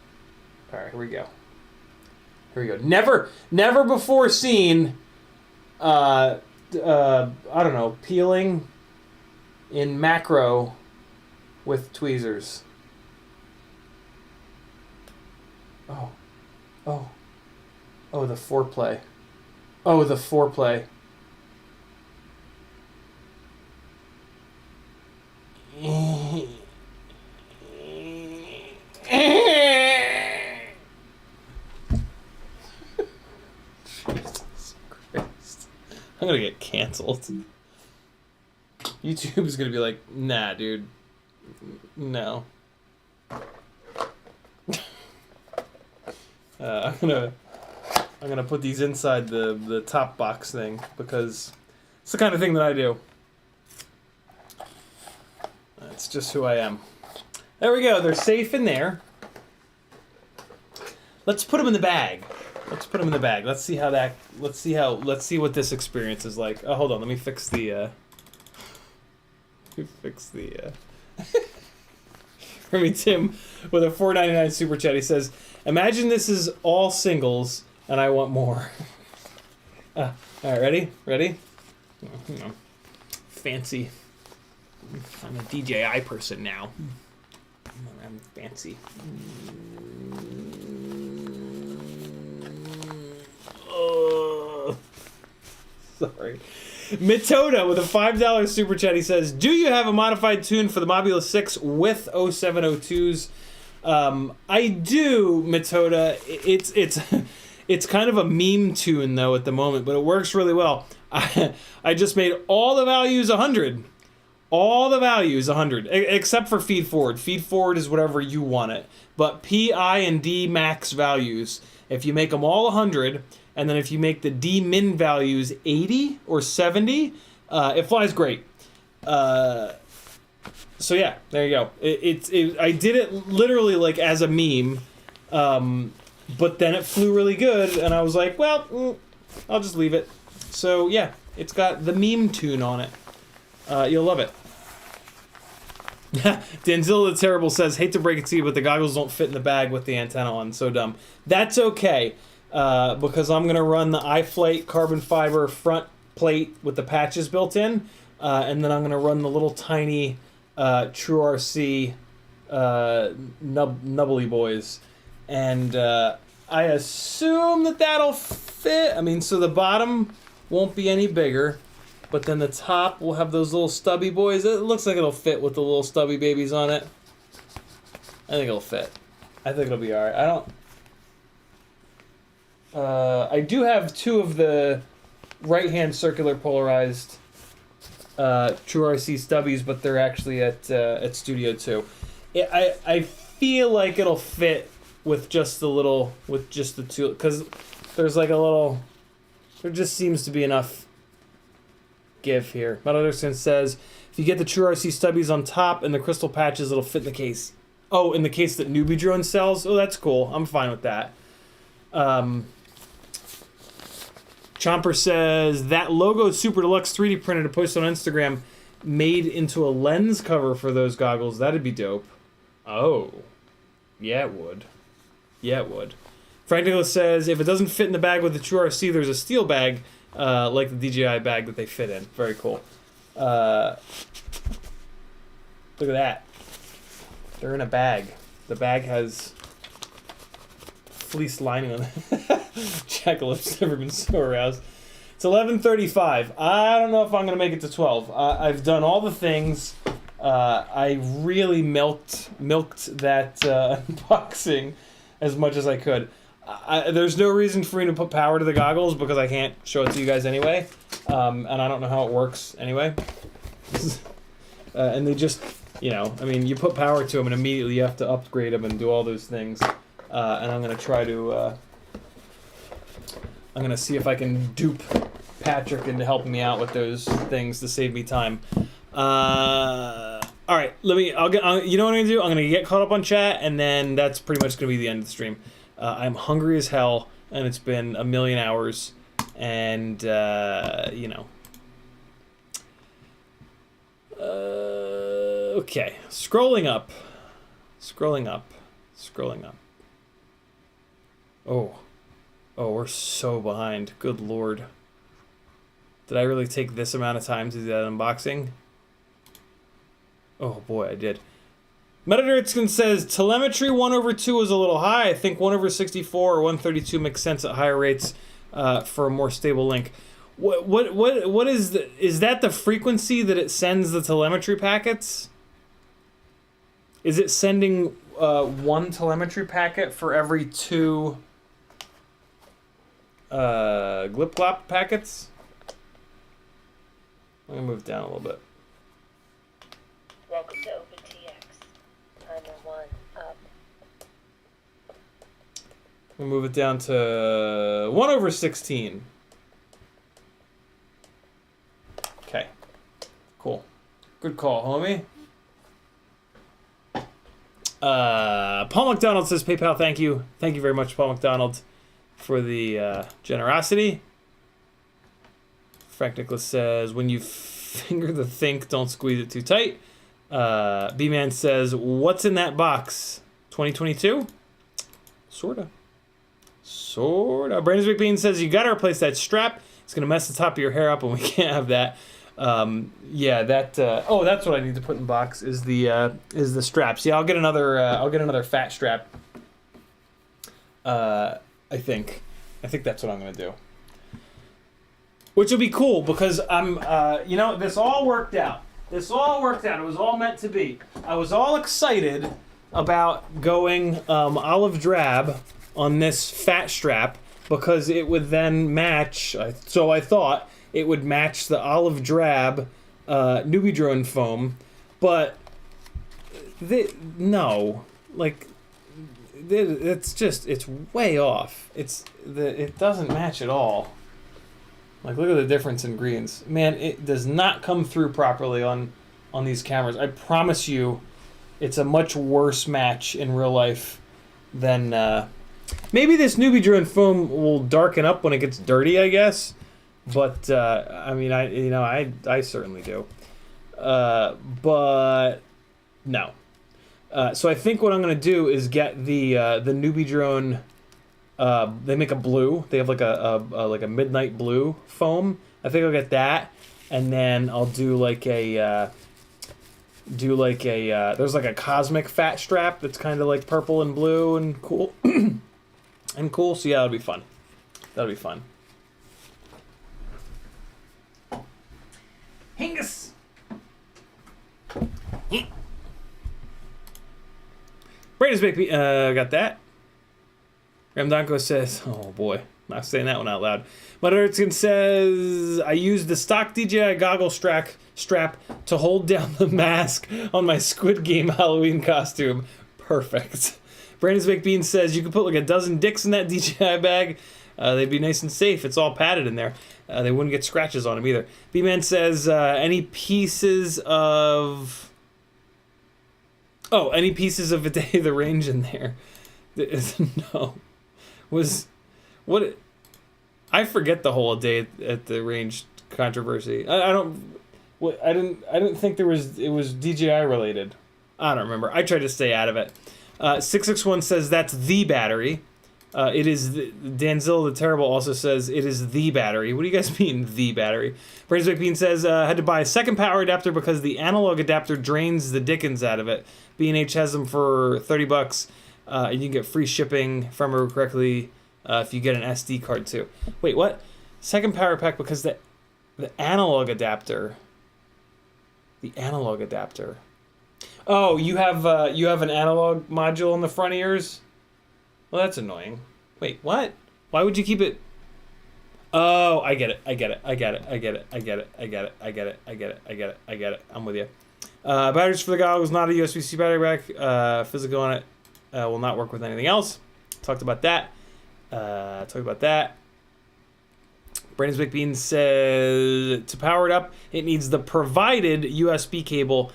here we go. Never before seen, I don't know, peeling in macro with tweezers. Oh, the foreplay. Oh, the foreplay. Jesus Christ. I'm gonna get canceled. YouTube is gonna be like, nah, dude. No. I'm gonna put these inside the top box thing because it's the kind of thing that I do. That's just who I am. There we go. They're safe in there. Let's put them in the bag. Let's put them in the bag. Let's see what this experience is like. Oh, hold on. Let me fix the, Remy Tim with a $4.99 super chat. He says, imagine this is all singles and I want more. All right, ready? You know, fancy. I'm a DJI person now. I'm fancy. Sorry. Mitoda with a $5 super chat. He says, do you have a modified tune for the Mobula 6 with 0702s? I do, Mitoda. It's kind of a meme tune, though, at the moment, but it works really well. I just made all the values 100. All the values 100, except for feed forward. Feed forward is whatever you want it. But PI and D max values, if you make them all 100, and then if you make the D min values 80 or 70, it flies great. So yeah, there you go. I did it literally like as a meme, but then it flew really good, and I was like, well, I'll just leave it. So yeah, it's got the meme tune on it. You'll love it. Denzel the Terrible says, hate to break it to you, but the goggles don't fit in the bag with the antenna on. So dumb. That's okay, because I'm going to run the iFlight carbon fiber front plate with the patches built in, and then I'm going to run the little tiny True RC nubbly boys. And I assume that that'll fit. I mean, so the bottom won't be any bigger. But then the top will have those little stubby boys. It looks like it'll fit with the little stubby babies on it. I think it'll fit. I think it'll be alright. I do have 2 of the right-hand circular polarized True RC stubbies, but they're actually at Studio 2. I feel like it'll fit with just the 2, because there's like a little, there just seems to be enough give here. Matt Anderson says, if you get the True RC stubbies on top and the crystal patches, it'll fit in the case. Oh, in the case that Newbie Drone sells? Oh, that's cool. I'm fine with that. Chomper says, that logo super deluxe 3D printed to post on Instagram made into a lens cover for those goggles. That'd be dope. Oh. Yeah, it would. Yeah, it would. Frank Nicholas says, if it doesn't fit in the bag with the True RC, there's a steel bag, like the DJI bag that they fit in. Very cool. Look at that. They're in a bag. The bag has fleece lining on it. Jackalop's never been so aroused. It's 11:35. I don't know if I'm going to make it to 12. I've done all the things. I really milked that unboxing as much as I could. There's no reason for me to put power to the goggles because I can't show it to you guys anyway. And I don't know how it works anyway. And they just, you know, I mean, you put power to them and immediately you have to upgrade them and do all those things. And I'm going to try to, I'm going to see if I can dupe Patrick into helping me out with those things to save me time. All right, you know what I'm going to do? I'm going to get caught up on chat, and then that's pretty much going to be the end of the stream. I'm hungry as hell, and it's been a million hours, and, you know. Okay, scrolling up. Oh, we're so behind. Good lord. Did I really take this amount of time to do that unboxing? Oh boy, I did. Metaduritskin says, telemetry 1/2 is a little high. I think 1/64 or 132 makes sense at higher rates for a more stable link. What is that the frequency that it sends the telemetry packets? Is it sending one telemetry packet for every 2 glip-glop packets? I'm gonna move down a little bit. Welcome to OpenTX. Timer 1 up. We'll move it down to 1/16. Okay. Cool. Good call, homie. Paul McDonald says, PayPal, thank you. Thank you very much, Paul McDonald. for the generosity. Frank Nicholas says, when you finger the think, don't squeeze it too tight. B-Man says, what's in that box? 2022? Sorta. Brandon's Big Bean says, you gotta replace that strap. It's gonna mess the top of your hair up and we can't have that. Yeah, that, oh, that's what I need to put in box is the straps. Yeah, I'll get another fat strap. I think that's what I'm gonna do. Which will be cool because I'm, you know, this all worked out. It was all meant to be. I was all excited about going olive drab on this fat strap because it would then match, so I thought it would match the olive drab newbie drone foam, but no, like, it's way off. It doesn't match at all. Like, look at the difference in greens. Man, it does not come through properly on these cameras. I promise you, it's a much worse match in real life than... maybe this newbie drone foam will darken up when it gets dirty, I guess. But, I mean, I certainly do. But, no. So I think what I'm going to do is get the newbie drone... they make a blue. They have like a midnight blue foam. I think I'll get that, and then I'll do like a there's like a cosmic fat strap that's kind of like purple and blue and cool and cool. So yeah, that'll be fun. Hingus. Brandon's baby. Got that. Ramdanko says, oh boy, not saying that one out loud. Muttertskin says, I used the stock DJI goggle strap to hold down the mask on my Squid Game Halloween costume. Perfect. Brandon's Baked Bean says, you could put like a dozen dicks in that DJI bag. They'd be nice and safe. It's all padded in there. They wouldn't get scratches on them either. B-Man says, any pieces of A Day of the Range in there? No. I forget the whole day at the range controversy. I didn't think it was DJI related. I don't remember. I tried to stay out of it. 661 says that's the battery. It is Danzilla the Terrible also says it is the battery. What do you guys mean the battery? Brazen Bean says had to buy a second power adapter because the analog adapter drains the dickens out of it. B&H has them for $30. And you can get free shipping, if I remember correctly, if you get an SD card too. Wait, what? Second power pack because the analog adapter. The analog adapter. Oh, you have an analog module on the front of yours? Well, that's annoying. Wait, what? Why would you keep it? Oh, I get it. I'm with you. Batteries for the goggles, not a USB-C battery pack. Physical on it. Will not work with anything else. Talked about that. Brandon's Big Bean says to power it up, it needs the provided USB cable,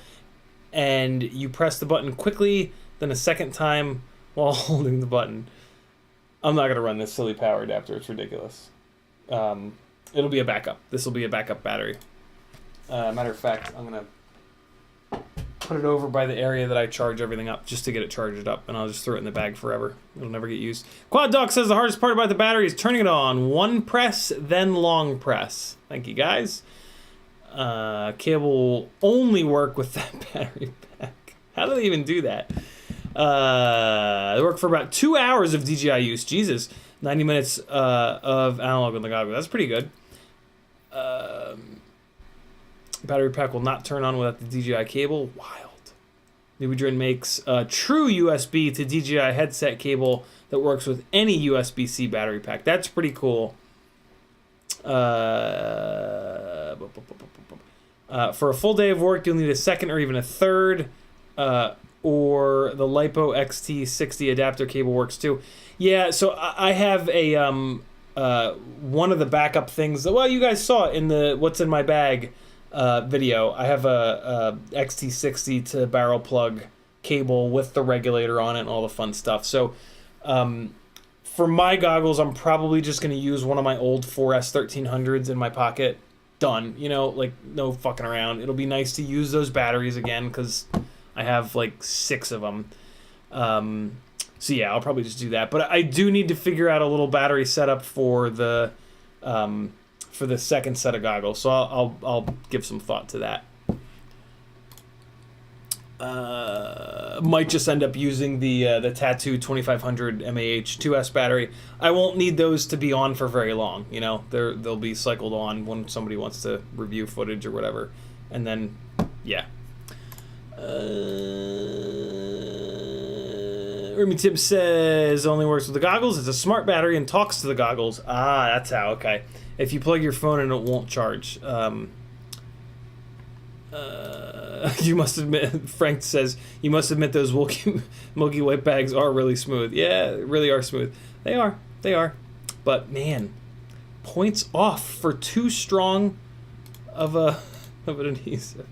and you press the button quickly, then a second time while holding the button. I'm not gonna run this silly power adapter. It's ridiculous. It'll be a backup. This will be a backup battery. Matter of fact, I'm gonna put it over by the area that I charge everything up just to get it charged up, and I'll just throw it in the bag forever. It'll never get used. Quad Dog says the hardest part about the battery is turning it on. One press, then long press. Thank you, guys. Cable will only work with that battery pack. How do they even do that? They work for about 2 hours of DJI use. Jesus. 90 minutes of analog on the goggle. That's pretty good. Battery pack will not turn on without the DJI cable. Wild. Nubidrin makes a true USB to DJI headset cable that works with any USB-C battery pack. That's pretty cool. For a full day of work, you'll need a second or even a third. Or the LiPo XT60 adapter cable works too. Yeah, so I have a one of the backup things. Well, you guys saw it in the What's in My Bag video. I have a XT60 to barrel plug cable with the regulator on it and all the fun stuff. So For my goggles, I'm probably just going to use one of my old 4S 1300s in my pocket. Done. You know, like, no fucking around. It'll be nice to use those batteries again, because I have, like, 6 of them. So, yeah, I'll probably just do that. But I do need to figure out a little battery setup for the second set of goggles. So I'll give some thought to that. Might just end up using the Tattoo 2500 mAh 2S battery. I won't need those to be on for very long. You know, they'll be cycled on when somebody wants to review footage or whatever, and then yeah. Remy Tip says only works with the goggles. It's a smart battery and talks to the goggles. Ah, that's how. Okay, if you plug your phone in, it won't charge. You must admit, Frank says, you must admit those Milky Way bags are really smooth. Yeah, really are smooth. They are. But man, points off for too strong of an adhesive.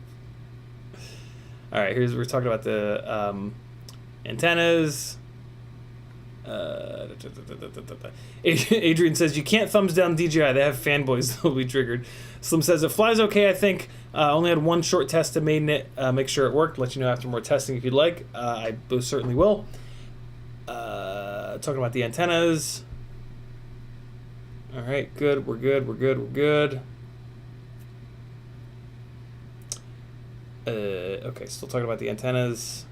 All right, we're talking about the antennas. Adrian says you can't thumbs down DJI. They have fanboys that'll be triggered. Slim says it flies okay. I think only had one short test to maiden it. Make sure it worked. Let you know after more testing if you'd like. I most certainly will. Talking about the antennas. All right, good. We're good. Okay, still talking about the antennas.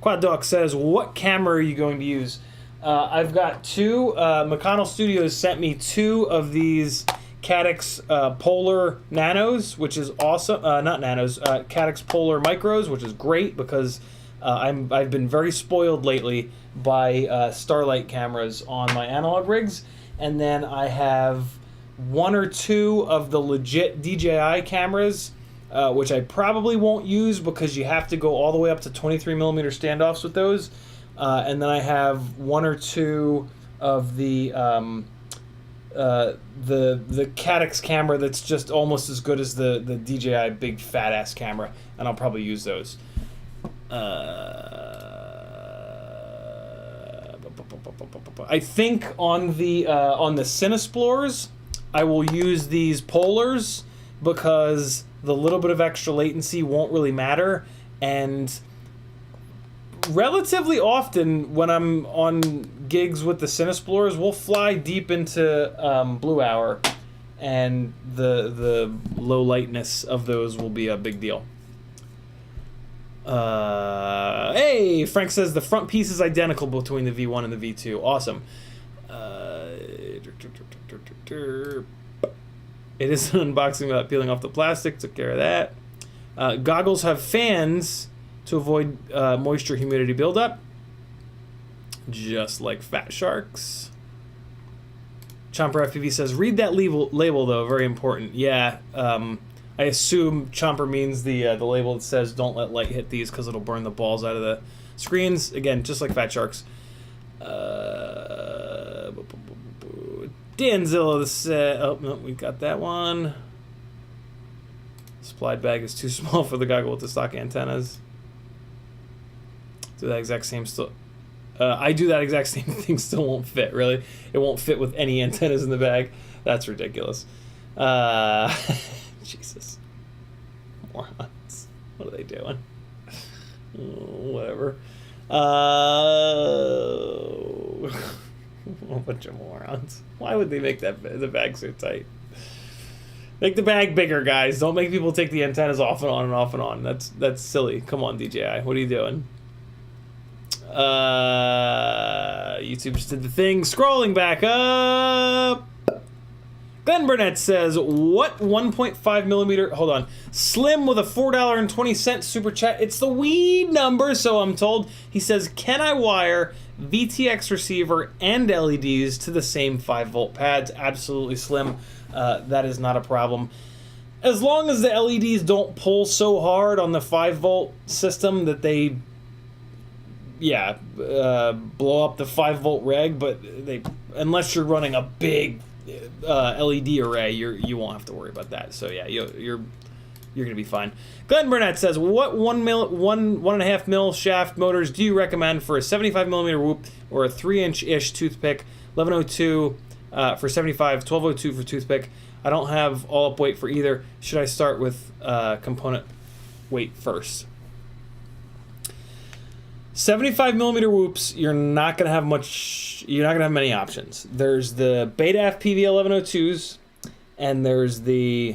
Quad Doc says, what camera are you going to use? I've got 2. McConnell Studios sent me 2 of these Caddx Polar Nanos, which is awesome. Not Nanos, Caddx Polar Micros, which is great because I've been very spoiled lately by Starlight cameras on my analog rigs. And then I have 1 or 2 of the legit DJI cameras, which I probably won't use because you have to go all the way up to 23mm standoffs with those. And then I have 1 or 2 of the Caddx camera that's just almost as good as the DJI big fat ass camera, and I'll probably use those. I think on the Cinesplores, I will use these Polars because the little bit of extra latency won't really matter, and relatively often when I'm on gigs with the Cinesplores, we'll fly deep into Blue Hour, and the low lightness of those will be a big deal. Hey, Frank says the front piece is identical between the V1 and the V2. Awesome. It is an unboxing without peeling off the plastic. Took care of that. Goggles have fans to avoid moisture humidity buildup, just like Fat Sharks. Chomper FPV says, read that label though, very important. Yeah, I assume Chomper means the label that says don't let light hit these because it'll burn the balls out of the screens. Again, just like Fat Sharks. Danzilla said, oh no, we got that one. Supplied bag is too small for the goggle with the stock antennas. Do that exact same still. I do that exact same thing, still won't fit, really. It won't fit with any antennas in the bag. That's ridiculous. Jesus. Morons. What are they doing? Whatever. A bunch of morons. Why would they make the bag so tight? Make the bag bigger, guys. Don't make people take the antennas off and on and off and on. That's silly. Come on, DJI. What are you doing? YouTube just did the thing. Scrolling back up. Glenn Burnett says, what 1.5mm, hold on, Slim with a $4.20 super chat. It's the weed number, so I'm told. He says, can I wire VTX receiver and LEDs to the same 5-volt pads? Absolutely, Slim. That is not a problem. As long as the LEDs don't pull so hard on the 5-volt system that they, blow up the 5-volt reg, but unless you're running a big LED array, you won't have to worry about that. So yeah, you're You're gonna be fine. Glenn Burnett says, what 1.5 mil shaft motors do you recommend for a 75mm whoop or a 3-inch-ish toothpick? 1102 for 75, 1202 for toothpick. I don't have all up weight for either. Should I start with component weight first? 75mm whoops, you're not gonna have much. You're not gonna have many options. There's the Betaflight 1102s, and there's the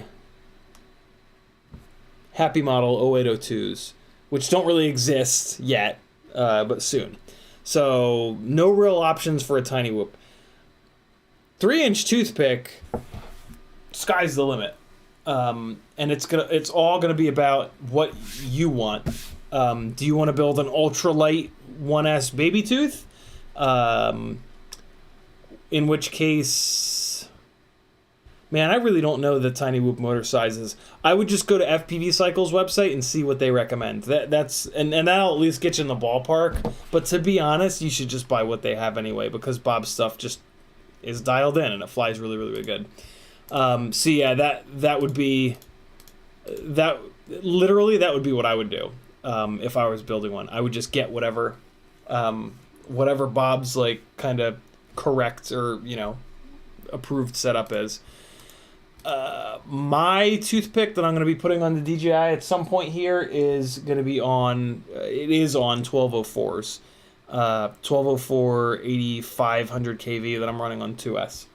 Happy Model 0802s, which don't really exist yet, but soon. So no real options for a tiny whoop. 3-inch toothpick, sky's the limit, and it's all gonna be about what you want. Do you want to build an ultralight 1S baby tooth? In which case, man, I really don't know the tiny whoop motor sizes. I would just go to FPV Cycle's website and see what they recommend. That's that'll at least get you in the ballpark. But to be honest, you should just buy what they have anyway, because Bob's stuff just is dialed in and it flies really, really, really good. So yeah, that would be that. Literally, that would be what I would do. If I was building one, I would just get whatever Bob's like kind of correct or approved setup is. My toothpick that I'm going to be putting on the DJI at some point here is going to be on. It is on 1204s, 1204 8500 kV that I'm running on 2S.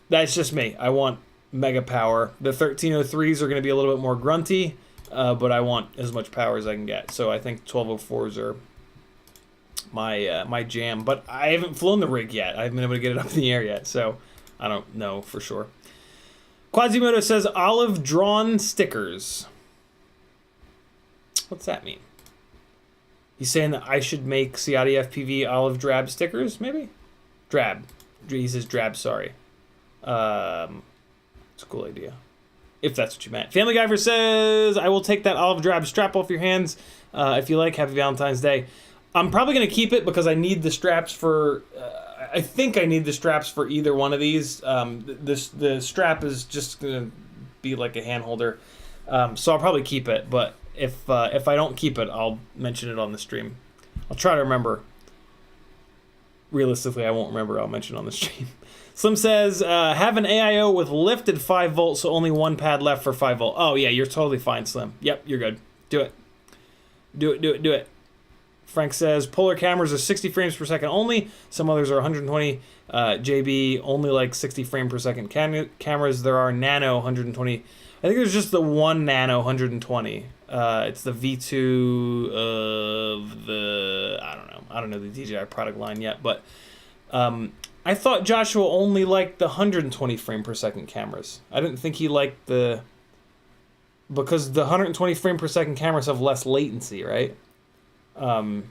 That's just me. I want mega power. The 1303s are going to be a little bit more grunty. But I want as much power as I can get, so I think 1204s are my jam. But I haven't flown the rig yet. I haven't been able to get it up in the air yet, so I don't know for sure. Quasimodo says olive drawn stickers. What's that mean? He's saying that I should make CiottiFPV olive drab stickers, maybe? Drab. He says drab, sorry. It's a cool idea. If that's what you meant. Family Guyver says, I will take that olive drab strap off your hands. If you like, happy Valentine's Day. I'm probably going to keep it because I need the straps for... I think I need the straps for either one of these. The strap is just going to be like a hand holder. So I'll probably keep it. But if I don't keep it, I'll mention it on the stream. I'll try to remember. Realistically, I won't remember. I'll mention it on the stream. Slim says, have an AIO with lifted 5 volts, so only one pad left for 5 volt. Oh, yeah, you're totally fine, Slim. Yep, you're good. Do it. Do it, do it, do it. Frank says, polar cameras are 60 frames per second only. Some others are 120. JB, only like 60 frame per second cameras. There are nano 120. I think there's just the one nano 120. It's the V2 of the... I don't know the DJI product line yet, but... I thought Joshua only liked the 120 frame per second cameras. I didn't think he liked the... Because the 120 frame per second cameras have less latency, right? But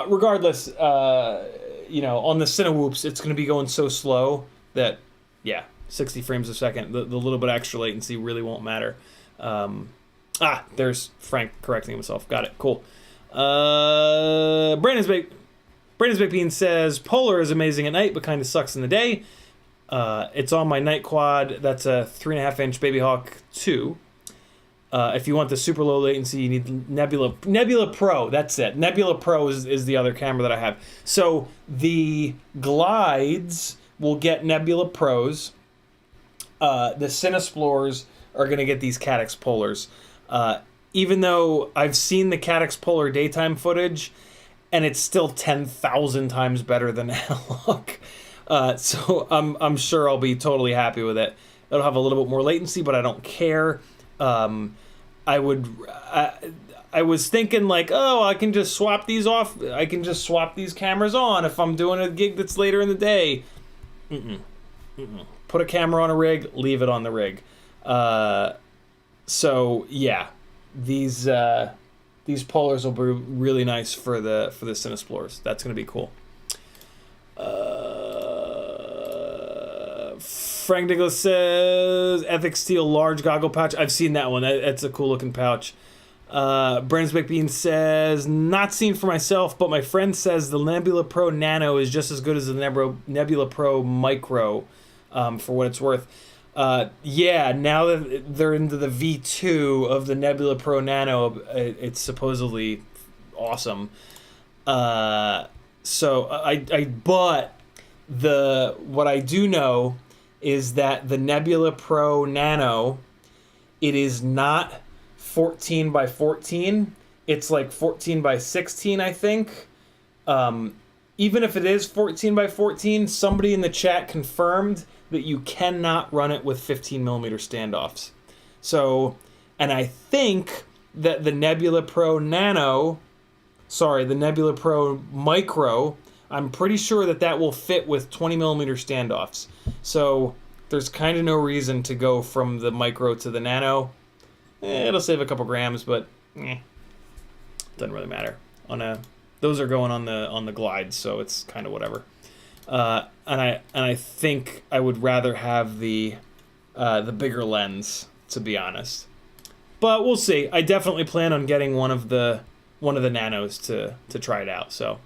regardless, on the cinewhoops, it's going to be going so slow that, yeah, 60 frames a second, the little bit extra latency really won't matter. There's Frank correcting himself. Got it. Cool. Brandon's Big Bean says, Polar is amazing at night, but kind of sucks in the day. It's on my night quad. That's a 3.5-inch Baby Hawk 2. If you want the super low latency, you need Nebula Pro. That's it. Nebula Pro is the other camera that I have. So the Glides will get Nebula Pros. The Cinesplores are going to get these Caddx Polars. Even though I've seen the Caddx Polar daytime footage, and it's still 10,000 times better than analog. So I'm sure I'll be totally happy with it. It'll have a little bit more latency, but I don't care. I was thinking like, I can just swap these off. I can just swap these cameras on if I'm doing a gig that's later in the day. Put a camera on a rig, leave it on the rig. So yeah, these polars will be really nice for the Cinesplores. That's gonna be cool. Frank Douglas says, Ethics Steel large goggle pouch. I've seen that one. That's a cool looking pouch. Brandon McBean says, not seen for myself, but my friend says the Nebula Pro Nano is just as good as the Nebula Pro Micro, for what it's worth. Yeah, now that they're into the V2 of the Nebula Pro Nano, it's supposedly awesome. But what I do know is that the Nebula Pro Nano, it is not 14 by 14. It's like 14 by 16, I think. Even if it is 14 by 14, somebody in the chat confirmed that you cannot run it with 15 millimeter standoffs. So, and I think that the Nebula Pro Micro, I'm pretty sure that will fit with 20 millimeter standoffs. So there's kind of no reason to go from the Micro to the Nano. It'll save a couple grams, but doesn't really matter. Those are going on the Glide, so it's kind of whatever. And I think I would rather have the bigger lens, to be honest. But we'll see. I definitely plan on getting one of the Nanos to try it out. So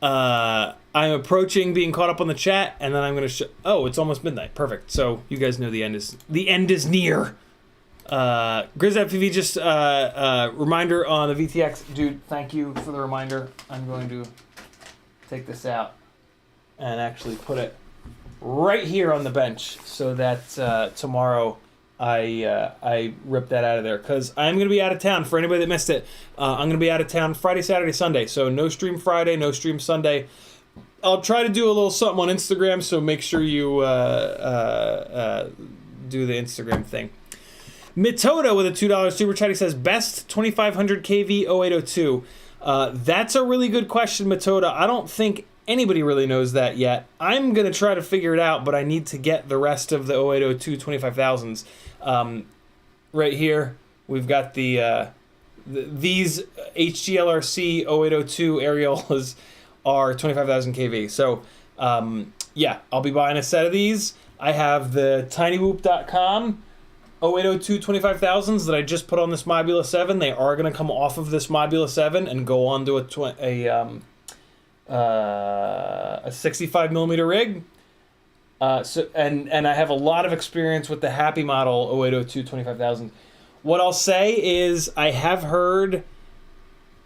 I'm approaching being caught up on the chat, and then I'm gonna oh, it's almost midnight. Perfect. So you guys know the end is near. GrizzFPV, just reminder on the VTX. Dude, thank you for the reminder. I'm going to take this out and actually put it right here on the bench so that tomorrow I rip that out of there, because I'm going to be out of town. For anybody that missed it, I'm going to be out of town Friday, Saturday, Sunday. So no stream Friday, no stream Sunday. I'll try to do a little something on Instagram, so make sure you do the Instagram thing. Mitoda with a $2 super chat. He says, best 2500 kV 0802. That's a really good question, Mitoda. I don't think anybody really knows that yet. I'm going to try to figure it out, but I need to get the rest of the 0802 25,000s. Right here, we've got these HGLRC 0802 aerials are 25,000 kV. So, yeah, I'll be buying a set of these. I have the tinywhoop.com 0802 25,000s that I just put on this Mobula 7. They are going to come off of this Mobula 7 and go on to a 65 millimeter rig. And I have a lot of experience with the Happy Model 0802 25,000. What I'll say is I have heard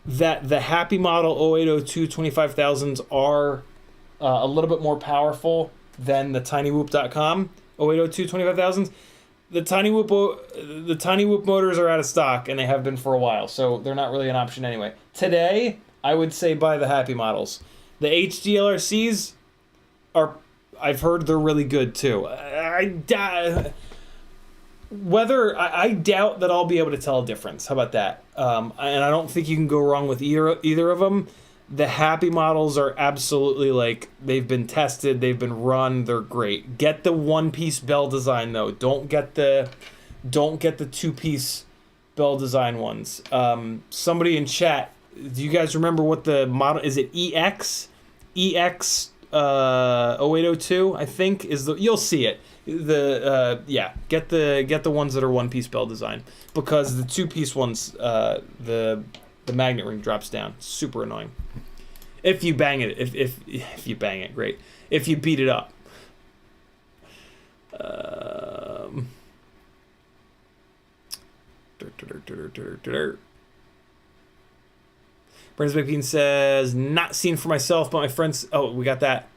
that the Happy Model 0802 25,000s are a little bit more powerful than the tinywhoop.com 0802 25,000s. The Tiny Whoop motors are out of stock, and they have been for a while, so they're not really an option anyway. Today, I would say buy the Happy models. The HDLRCs I've heard they're really good too. I doubt that I'll be able to tell a difference. How about that? And I don't think you can go wrong with either of them. The Happy models are absolutely, like, they've been tested, they've been run, they're great. Get the one-piece bell design though. Don't get the two-piece bell design ones. Somebody in chat, do you guys remember what the model is? It EX 0802, I think, is the, you'll see it. Yeah, get the ones that are one-piece bell design, because the two-piece ones, the magnet ring drops down. Super annoying. If you bang it, if you bang it, great. If you beat it up. Brandon McPean says, not seen for myself, but my friends. Oh, we got that.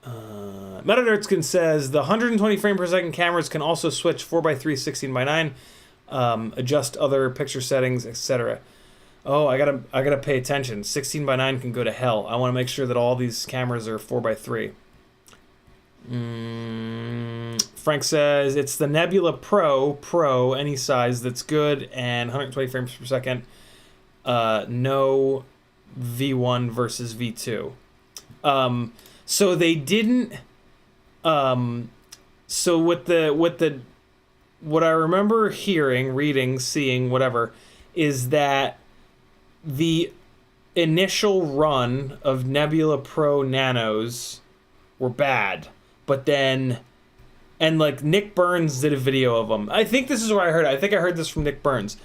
Metadartskin says, the 120 frame per second cameras can also switch 4x3, 16x9, adjust other picture settings, etc. Oh, I gotta pay attention. 16x9 can go to hell. I want to make sure that all these cameras are 4x3. Frank says, it's the Nebula Pro, any size that's good, and 120 frames per second. No V1 versus V2. So they didn't. So what I remember hearing, reading, seeing, whatever, is that the initial run of Nebula Pro Nanos were bad, but then, and like Nick Burns did a video of them. I think this is where I heard it. I think I heard this from Nick Burns.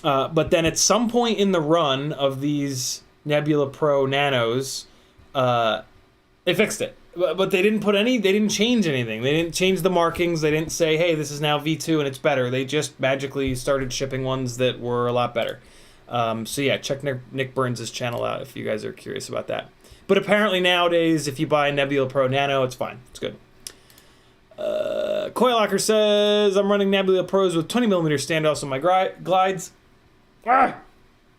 But then at some point in the run of these Nebula Pro Nanos, they fixed it. But they didn't put any, they didn't change anything. They didn't change the markings. They didn't say, hey, this is now V2 and it's better. They just magically started shipping ones that were a lot better. So yeah, check Nick Burns' channel out if you guys are curious about that. But apparently nowadays, if you buy Nebula Pro Nano, it's fine. It's good. Coil Locker says, I'm running Nebula Pros with 20mm standoffs on my glides. Ah!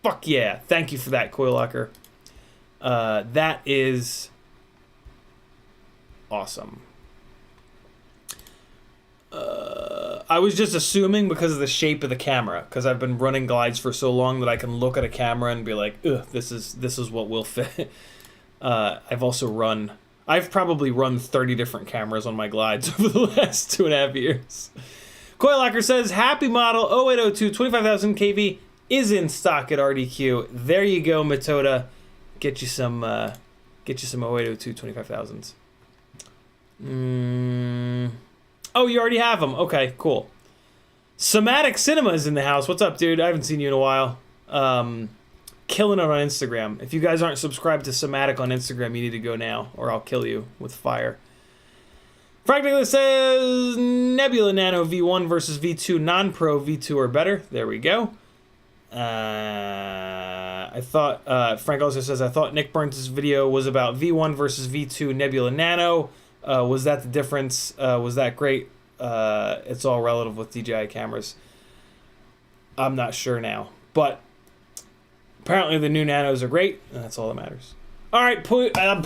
Fuck yeah. Thank you for that, Coil Locker. That is awesome. I was just assuming because of the shape of the camera, because I've been running glides for so long that I can look at a camera and be like, ugh, this is what will fit. I've probably run 30 different cameras on my glides over the last 2.5 years. Coil Locker says, happy model 0802 25,000 kV is in stock at RDQ. There you go, Metoda. Get you some 0802 25,000s. Oh, you already have them. Okay, cool. Somatic Cinema is in the house. What's up, dude? I haven't seen you in a while. Killing it on Instagram. If you guys aren't subscribed to Somatic on Instagram, you need to go now, or I'll kill you with fire. Practically says Nebula Nano V1 versus V2 non-pro V2 or better. There we go. I thought Frank also says I thought Nick Burns' video was about V1 versus V2 Nebula Nano. Was that the difference? Was that great? It's all relative with DJI cameras. I'm not sure now, but apparently the new Nanos are great, and that's all that matters. All right, I'm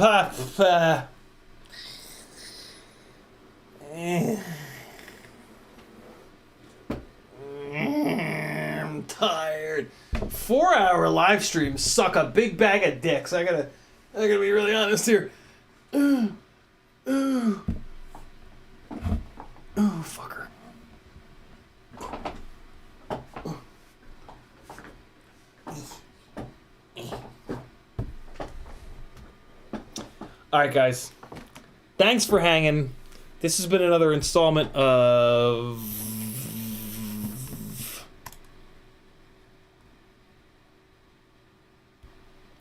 tired. 4-hour live streams suck a big bag of dicks. I gotta be really honest here. Oh, fucker. All right, guys. Thanks for hanging. This has been another installment of...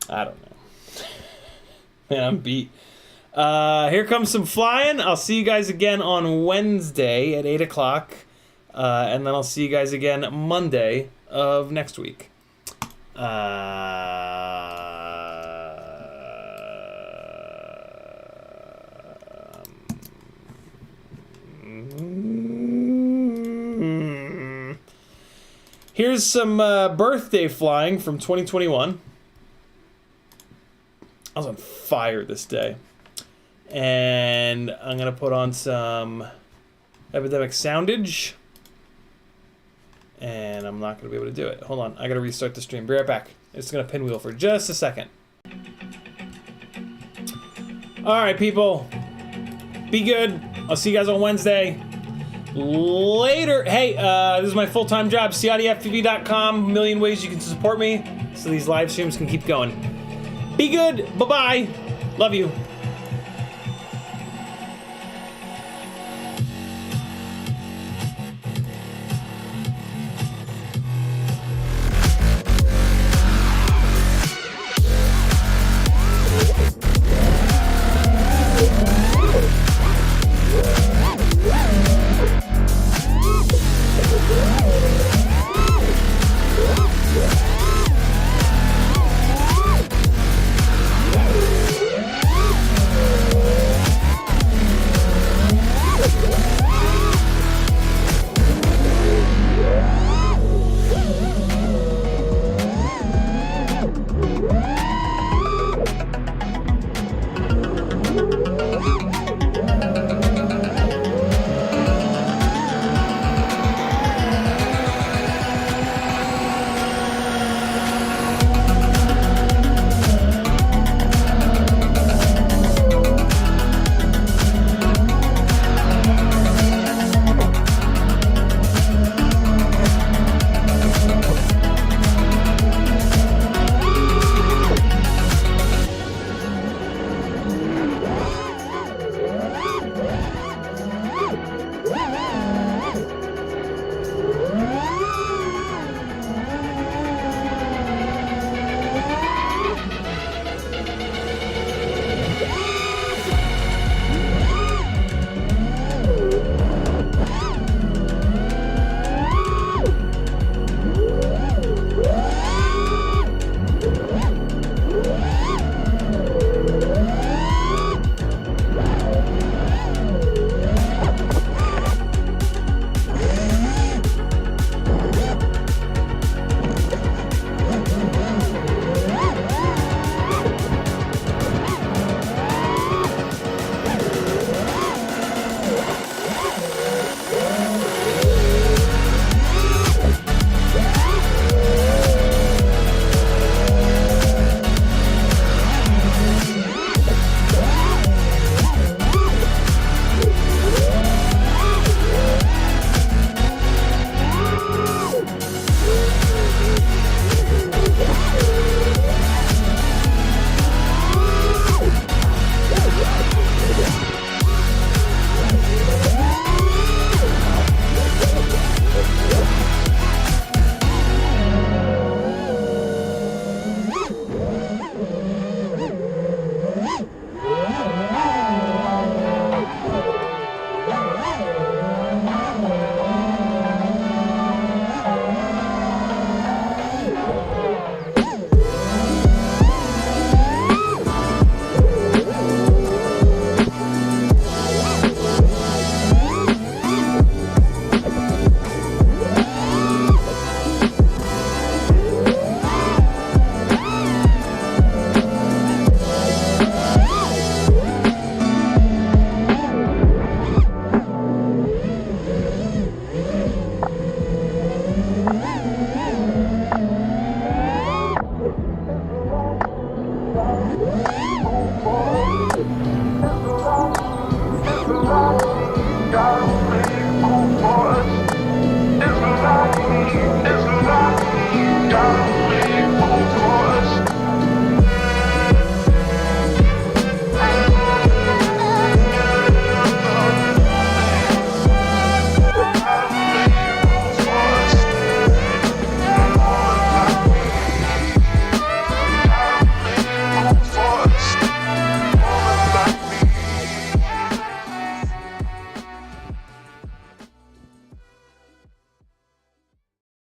I don't know. Man, I'm beat. Here comes some flying. I'll see you guys again on Wednesday at 8 o'clock. And then I'll see you guys again Monday of next week. Here's some birthday flying from 2021. I was on fire this day. And I'm going to put on some Epidemic Soundage. And I'm not going to be able to do it. Hold on. I got to restart the stream. Be right back. It's going to pinwheel for just a second. All right, people. Be good. I'll see you guys on Wednesday. Later. Hey, this is my full-time job. CiottiFPV.com. A million ways you can support me so these live streams can keep going. Be good. Bye-bye. Love you.